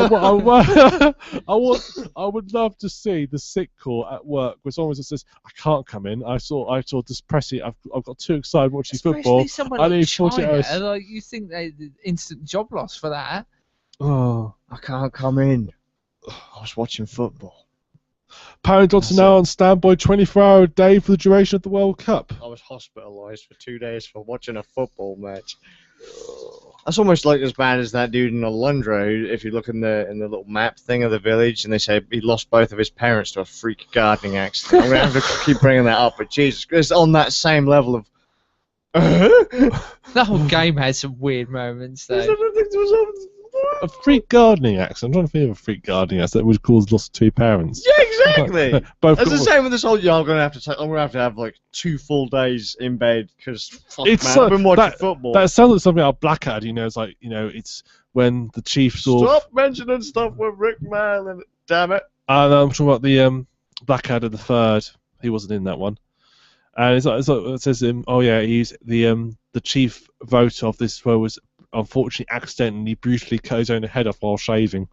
I would love to see the sick call at work where someone just says, "I can't come in. I saw just press it. I've got too excited watching football. Especially someone I like need 40 China, hours." like, you think they instant job loss for that? Oh. I can't come in. I was watching football. Parent Doctor That's now on standby 24-hour a day for the duration of the World Cup. I was hospitalised for 2 days for watching a football match. That's almost like as bad as that dude in Alundra, who, if you look in the little map thing of the village, and they say he lost both of his parents to a freak gardening accident. I'm going to have to keep bringing that up, but Jesus, it's on that same level of... The whole game had some weird moments, though. A freak gardening accident. I'm trying to think of a freak gardening accident that would cause loss of 2 parents. Yeah, exactly. Both It's the got- same with this whole. Yeah, I'm gonna have to have like 2 full days in bed because It's man, so- I've been watching football. That sounds like something out of Blackad, it's like, it's when the Chiefs Stop mentioning stuff with Rick Mann. Damn it. I'm talking about the Blackadder the Third. He wasn't in that one. And it's like it says he's the chief voter of this where was unfortunately accidentally brutally cut his own head off while shaving.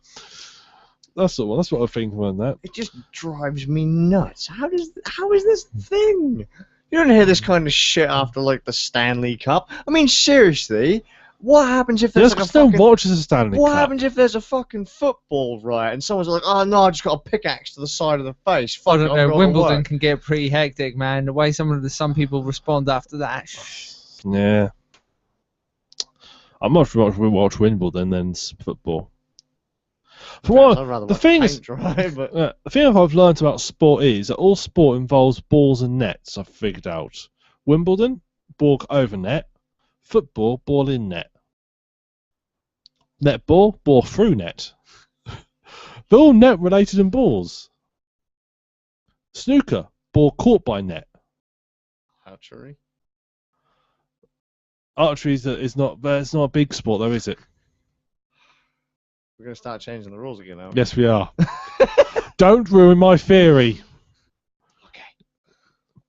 That's what I'm thinking on that. It just drives me nuts. How is this thing? You don't hear this kind of shit after like the Stanley Cup. I mean, seriously, what happens if there's Yes, like a because no one fucking... watches the Stanley What Cup. happens if there's a fucking football riot and someone's like, oh no, I just got a pickaxe to the side of the face. Fuck I it, don't I'm know. going to Wimbledon work." can get pretty hectic, man. The way some people respond after that. Yeah. I'm much rather watch Wimbledon than football. For I'd one, rather the watch thing paint is, dry, but... the thing I've learned about sport is that all sport involves balls and nets. I've figured out. Wimbledon, ball over net. Football, ball in net. Netball, ball through net. They're all net related and balls. Snooker, ball caught by net. Archery. Archery is not. It's not a big sport, though, is it? We're gonna start changing the rules again now. Yes, we are. Don't ruin my theory. Okay.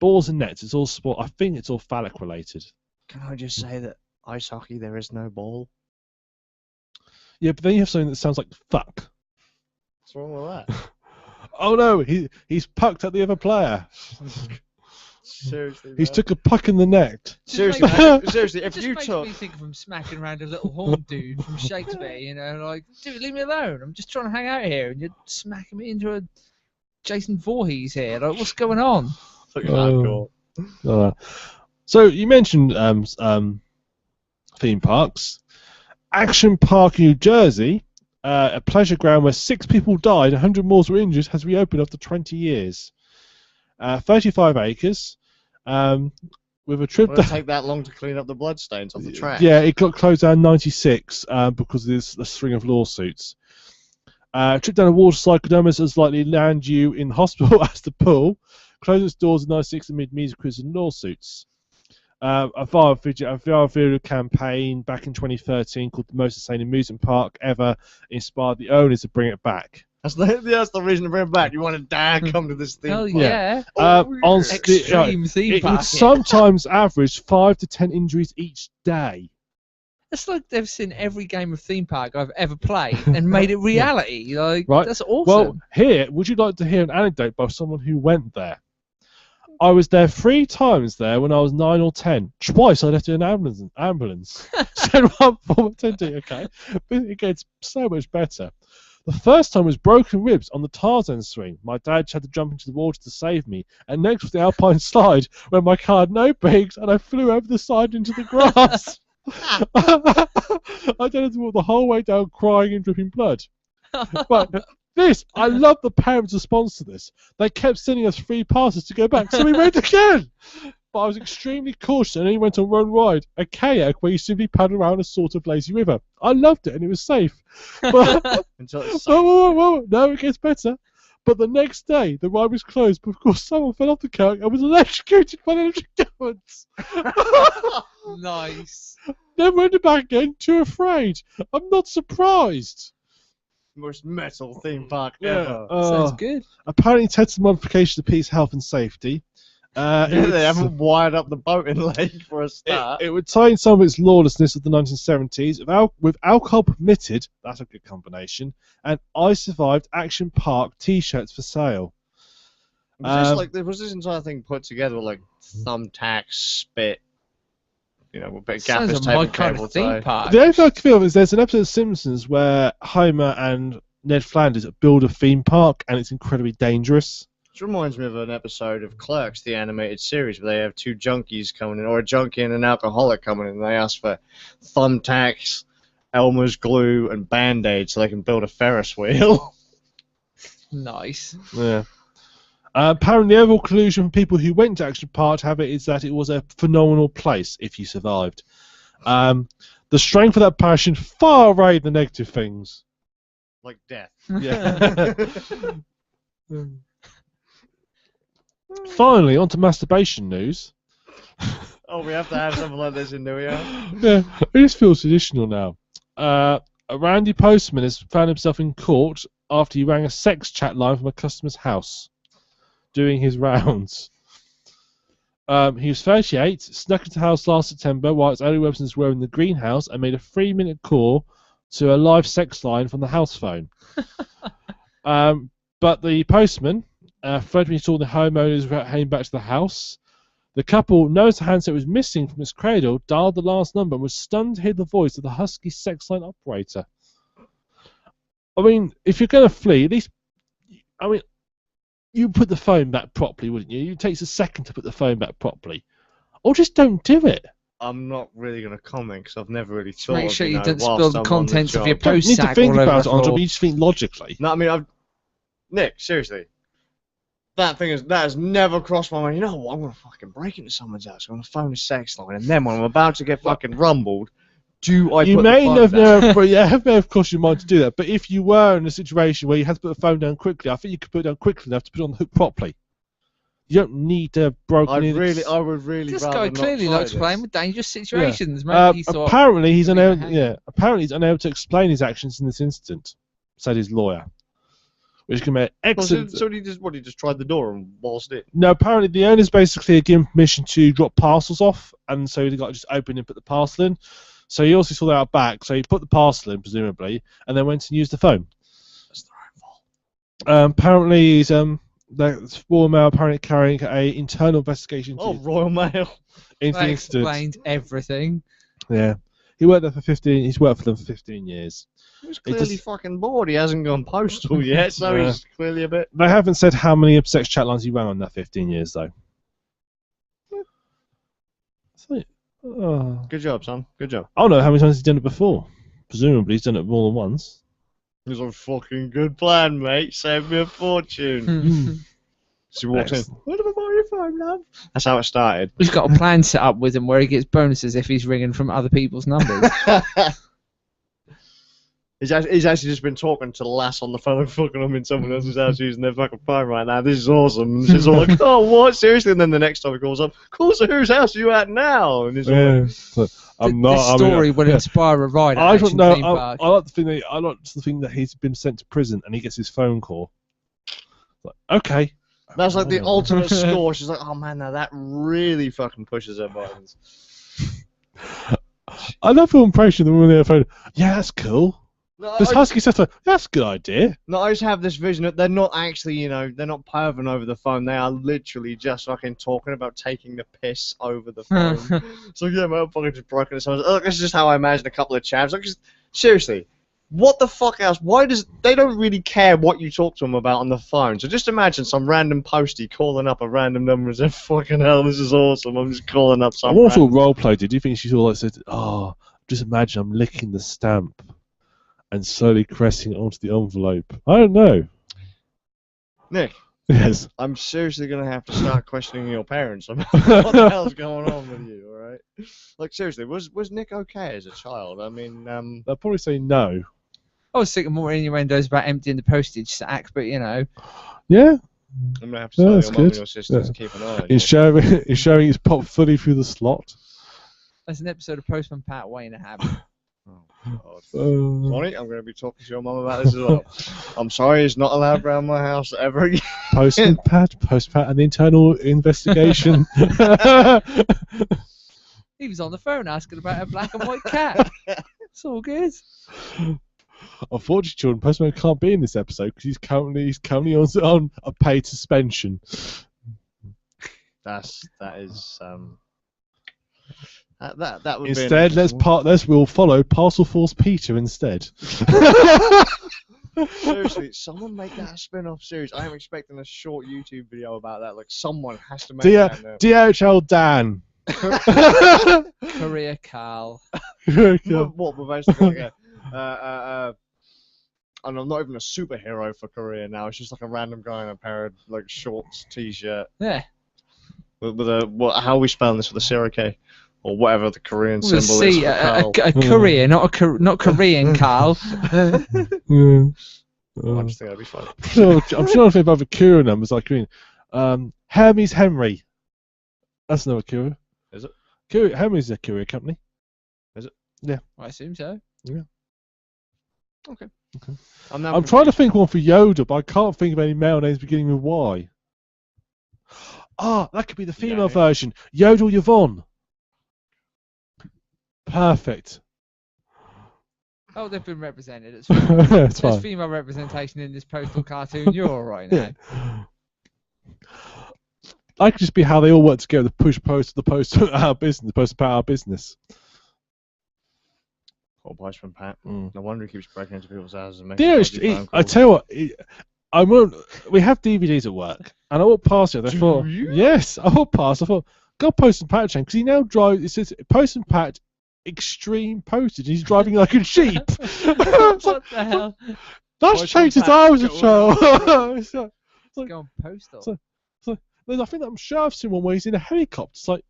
Balls and nets. It's all sport. I think it's all phallic related. Can I just say that ice hockey there is no ball? Yeah, but then you have something that sounds like fuck. What's wrong with that? Oh no, he's pucked at the other player. Seriously. He's man. took a puck in the neck. Seriously, Just seriously. It If just you makes took me think of him smacking around a little horn dude from Shakespeare, you know, like, dude, leave me alone. I'm just trying to hang out here, and you're smacking me into a Jason Voorhees here. Like, what's going on? Fucking hardcore. So you mentioned theme parks. Action Park, New Jersey, a pleasure ground where 6 people died, 100 more were injured, has reopened after 20 years. 35 acres. With a trip Would it take that long to clean up the bloodstains off the track? Yeah, it got closed down in 96 because of this a string of lawsuits. Trip down a water slide could almost as likely land you in hospital as the pool. Closed its doors in 96 amid music quizzes and lawsuits. A viral video campaign back in 2013 called The Most Insane Amusement Park Ever inspired the owners to bring it back. That's the reason to bring it back. You want to dad come to this theme Hell park. yeah. On Extreme theme it park. would sometimes average 5 to 10 injuries each day. It's like they've seen every game of theme park I've ever played and made it reality. Like, Right. that's awesome. Well, here, would you like to hear an anecdote by someone who went there? I was there 3 times there when I was 9 or 10. Twice I left in an ambulance. Said one form attending, okay. But it gets so much better. The first time was broken ribs on the Tarzan swing. My dad had to jump into the water to save me. And next was the Alpine slide, where my car had no brakes and I flew over the side into the grass. I then had to walk the whole way down crying and dripping blood. But I love the parents' response to this. They kept sending us free passes to go back, so we went again. But I was extremely cautious and only went on one ride, a kayak where you simply paddle around a sort of lazy river. I loved it and it was safe. But, Until it's whoa, no, it gets better. But the next day, the ride was closed because someone fell off the kayak and was electrocuted by the electric currents. Nice. Never went back again, too afraid. I'm not surprised. most metal theme park Yeah. ever. Sounds good. Apparently, tested modification to peace, health, and safety. They haven't wired up the boating leg for a start. It would tie in some of its lawlessness of the 1970s with alcohol permitted. That's a good combination. And I Survived Action Park T-shirts for sale. Was this entire thing put together with like thumbtacks, spit, with a bit of Sounds gaffer's like tape my and kind cable of theme tie? park. The only thing I can feel is there's an episode of Simpsons where Homer and Ned Flanders build a theme park, and it's incredibly dangerous. Which reminds me of an episode of Clerks, the animated series, where they have two junkies coming in, or a junkie and an alcoholic coming in, and they ask for thumbtacks, Elmer's glue, and Band-Aids so they can build a Ferris wheel. Nice. Yeah. Apparently, the overall conclusion from people who went to Action Park have it is that it was a phenomenal place if you survived. The strength of that passion far outweighed the negative things. Like death. Yeah. Finally, on to masturbation news. Oh, we have to have something like this in New York. Yeah, it just feels traditional now. A Randy Postman has found himself in court after he rang a sex chat line from a customer's house, doing his rounds. He was 38, snuck into the house last September while its only residents were in the greenhouse and made a 3-minute call to a live sex line from the house phone. But the postman, Fred, when he saw the homeowners heading back to the house, the couple noticed the handset was missing from its cradle, dialed the last number, and was stunned to hear the voice of the husky sex line operator. I mean, if you're going to flee, at least, you put the phone back properly, wouldn't you? It takes a second to put the phone back properly. Or just don't do it. I'm not really going to comment because I've never really thought Make of, sure you don't whilst spill the I'm on contents of your job. Don't post need to sack think all over about the it, Andre, floor. but you just think logically. No, I mean, Nick, seriously. That has never crossed my mind. You know what? I'm going to fucking break into someone's house. I'm going to phone a sex line. And then when I'm about to get fucking rumbled, Do I You put may the phone down? have may have crossed your mind to do that, but if you were in a situation where you had to put the phone down quickly, I think you could put it down quickly enough to put it on the hook properly. You don't need to have broken I in. would really This rather guy not clearly try likes this. playing with dangerous situations. Maybe he thought. Apparently, he's "Let me unable. hang Yeah, apparently he's unable to explain his actions in this incident," said his lawyer, which can make excellent. So he just tried the door and waltzed in. No, apparently the owners basically had given permission to drop parcels off, and so he got to just open and put the parcel in. So he also saw that out back, so he put the parcel in, presumably, and then went and used the phone. That's their own fault. Apparently he's the Royal Mail apparently carrying a internal investigation Oh, Royal Mail. into the That incident. explains everything. Yeah, he worked there for 15. He's worked for them for 15 years. He was It clearly just- fucking bored. He hasn't gone postal yet, so Yeah. he's clearly a bit. They haven't said how many sex chat lines he ran on that 15 years though. So, Good job, son. Good job. I don't know how many times he's done it before. Presumably he's done it more than once. It was a fucking good plan, mate. Save me a fortune. She walks in. Excellent. What about your phone, love? That's how it started. He's got a plan set up with him where he gets bonuses if he's ringing from other people's numbers. He's actually just been talking to the lass on the phone, fucking them in someone else's house using their fucking phone right now. This is awesome. And she's all like, "Oh, what? Seriously?" And then the next time he calls up, "Cool, so whose house are you at now?" And he's all like, So, I'm not. This I mean, story will yeah. inspire a ride. At I don't Action know. Theme Park. I like the thing that he's been sent to prison and he gets his phone call. Like, okay. That's like the Yeah. ultimate score. She's like, "Oh man, now that really fucking pushes her buttons." I love the impression that when they're phone. Yeah, that's cool. No, This husky says, "That's a good idea." No, I just have this vision that they're not actually, they're not perving over the phone. They are literally just fucking talking about taking the piss over the phone. So yeah, man, I'm fucking just broken. So look, this is just how I imagine a couple of chavs. Like, just, seriously, what the fuck else? Why does they don't really care what you talk to them about on the phone? So just imagine some random postie calling up a random number and saying, "Fucking hell, this is awesome. I'm just calling up I some." wonder what role play did. Do you think she's all like said, "Oh, just imagine I'm licking the stamp and slowly caressing it onto the envelope"? I don't know. Nick, Yes. I'm seriously gonna have to start questioning your parents about what the hell's going on with you. All right? Like seriously, was Nick okay as a child? I mean, They'll probably say no. I was thinking more innuendos about emptying the postage sack, but Yeah. I'm gonna have to Yeah, tell that's your mum and good. your sister to Yeah. keep an eye on you. Is showing his pop fully through the slot. that's an episode of Postman Pat waiting to happen. Oh, God. Ronnie, I'm going to be talking to your mum about this as well. I'm sorry, it's not allowed around my house ever again. Postman Pat, and the internal investigation. He was on the phone asking about a black and white cat. It's all good. Unfortunately, children, Postman can't be in this episode because he's currently on a paid suspension. That is that would Instead, we'll follow Parcel Force Peter instead. Seriously, someone make that a spin-off series. I am expecting a short YouTube video about that. Like someone has to make that now. DHL Dan. Korea Carl. What we're basically like and I'm not even a superhero for Korea now. It's just like a random guy in a pair of like shorts, t-shirt, Yeah. with a how are we spelling this with a zero K or whatever the Korean Well, symbol is see, for a Carl. Korean, not Korean Carl. I'm just thinking that'd be fun. I'm trying to think about the Kura numbers. Like, Hermes Henry. That's another Kura. Is it? Hermes is a Kura company. I assume so. I'm trying to think one for Yoda, but I can't think of any male names beginning with Y. Ah, that could be the female Yeah. version. Yodel Yvonne. Perfect. Oh, they've been represented. It's fine. That's There's fine. female representation in this postal cartoon. You're all right now. I could just be how they all work together to push the post our business, the post about our business. Oh, Postman Pat. Mm. No wonder he keeps breaking into people's houses and making Dearest, dodgy phone I calls. tell you what, I won't. We have DVDs at work, and I walked past it. I Do thought, you? yes, I walked past. I thought, God, Postman Pat chain, because he now drives. It says Postman Pat Extreme Postage. He's driving like a sheep. What the hell? That's Postman changed since Pat, I was a go child. So, Let's go on postal. So- I think I'm sure I've seen one where he's in a helicopter. It's like,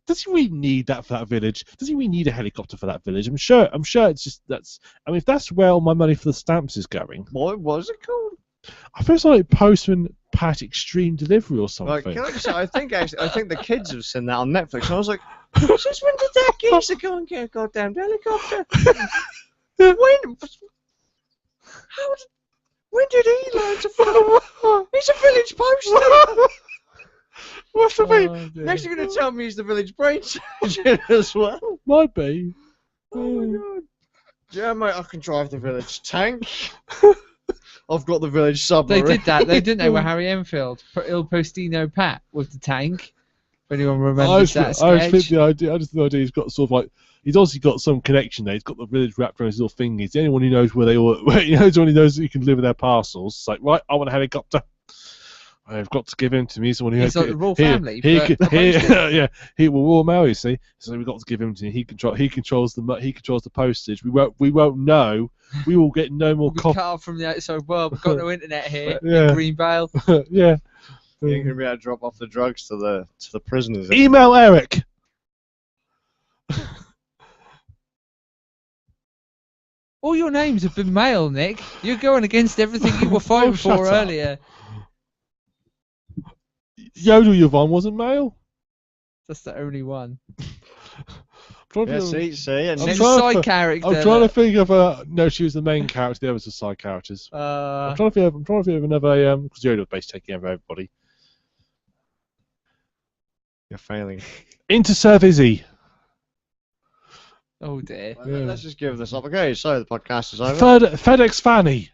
does he really need that for that village? Does he really need a helicopter for that village? I'm sure it's just that's. I mean, if that's where all my money for the stamps is going, What was it called? I feel it's like Postman Pat Extreme Delivery or something. Like, can I just say, I think the kids have seen that on Netflix, and I was like, since when did that geezer go and get a goddamn helicopter? When did he learn to fly? He's a village poster. What's the mean? dear. Next, you're going to tell me he's the village brain surgeon as well. Might be. Oh my god. Yeah, mate, I can drive the village tank. I've got the village They submarine. did that, didn't they, with Harry Enfield? Il Postino Pat with the tank. If anyone remembers that sketch. I just think the idea he's got sort of like he's obviously got some connection there. He's got the village wrapped around his little fingers. Anyone who knows where they all, anyone who knows that you can deliver their parcels. It's like, right, I want a helicopter. I've got to give him to me. Someone who He's like the royal here, family. He but yeah, he will Royal Mail, you see. So we've got to give him to him. He controls the postage. We won't know. We will get no more we copies. cut off from the outside world. We've got no internet here. Yeah. In Greenvale. Yeah. You're going to be able to drop off the drugs to the prisoners. Email Eric. All your names have been male, Nick. You're going against everything you were fighting shut for up. earlier. Yodel Yvonne wasn't male. That's the only one. Yeah, see, and I'm She's Nick, a trying side to- character. I'm trying to think of a. No, she was the main character. The others were side characters. I'm trying to think of another. Because Yodel was basically taking over everybody. you're failing. Interserve Izzy. Oh dear. Yeah. Let's just give this up. Okay, so the podcast is over. FedEx Fanny.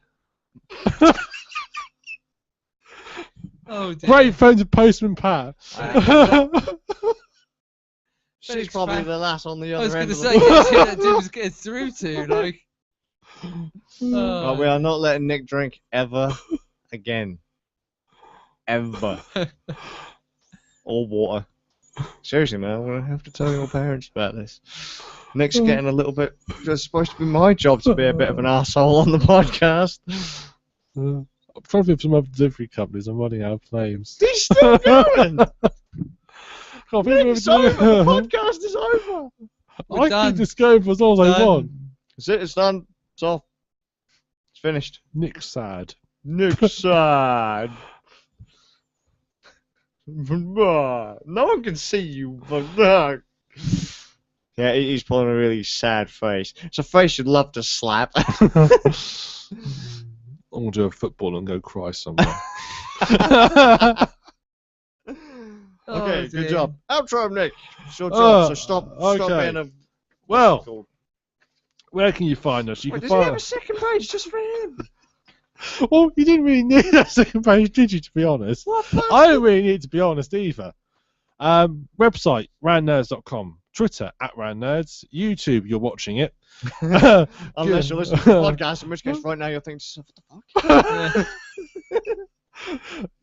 Oh dear. Great friends of Postman Pat. She's FedEx probably fan. the last on the I was other going end to of say, the that dude was getting through to, like. But we are not letting Nick drink ever again. Ever. Or water. Seriously, man, I'm going to have to tell your parents about this. Nick's getting a little bit... It's supposed to be my job to be a bit of an asshole on the podcast. I'm trying to think of some other delivery companies. I'm running out of names. He's still going! Can't think of It's over! The podcast is over! We're I done. keep this going for as long as I Done. want. That's it, it's done. It's off. It's finished. Nick's sad. Nick's sad. No one can see you, but no. Yeah, he's pulling a really sad face. It's a face you'd love to slap. I'm gonna do a football and go cry somewhere. Okay, Oh, good dear. job. Outro, Nick. It's your job, so stop okay. being a... Well, where can you find us? You Wait, can does he find have a second page just for him? Well, you didn't really need that second page, did you? To be honest, What? I don't really need to be honest either. Website randnerds.com, Twitter @randnerds, YouTube. You're watching it. Unless you're listening to the podcast, in which case right now you're thinking to yourself, what the fuck?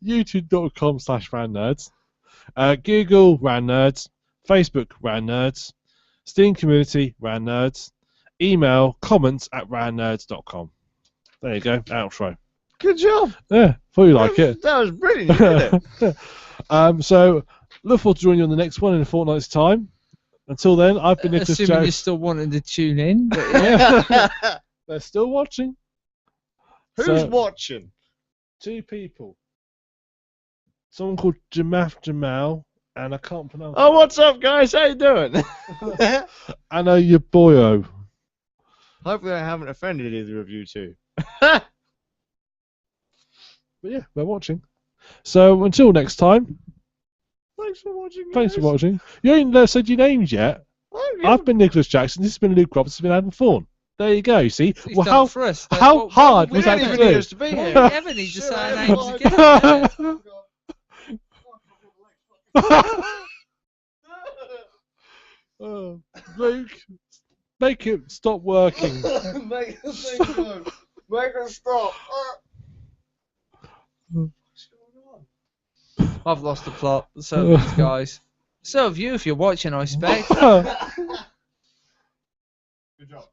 YouTube.com/randnerds, Google randnerds, Facebook randnerds, Steam community randnerds, email comments @randnerds.com. There you go, outro. Good job. Yeah, thought you like it. That was brilliant. You did it. So look forward to joining you on the next one in a fortnight's time. Until then, I've been Nicholas Assuming you're Jones. still wanting to tune in. But yeah. They're still watching. Who's So- watching? 2 people. Someone called Jamal, and I can't pronounce. Oh, what's up, guys? How you doing? Anna Yaboyo. Hopefully I haven't offended either of you two. But yeah, they're watching. So until next time, Thanks for watching. thanks for guys. watching. You ain't said your names yet. Okay. I've been Nicholas Jackson. This has been Luke Roberts. This has been Adam Thorne. There you go. You see? He's Well, done how it for us. how hard We was don't that even to need do? us to be here. Well, we ever need to say our names Sure, again. Oh, Luke, make it stop working. Make the thing go. Make it stop. What's going on? I've lost the plot. So have these guys. So have you if you're watching, I expect. Good job.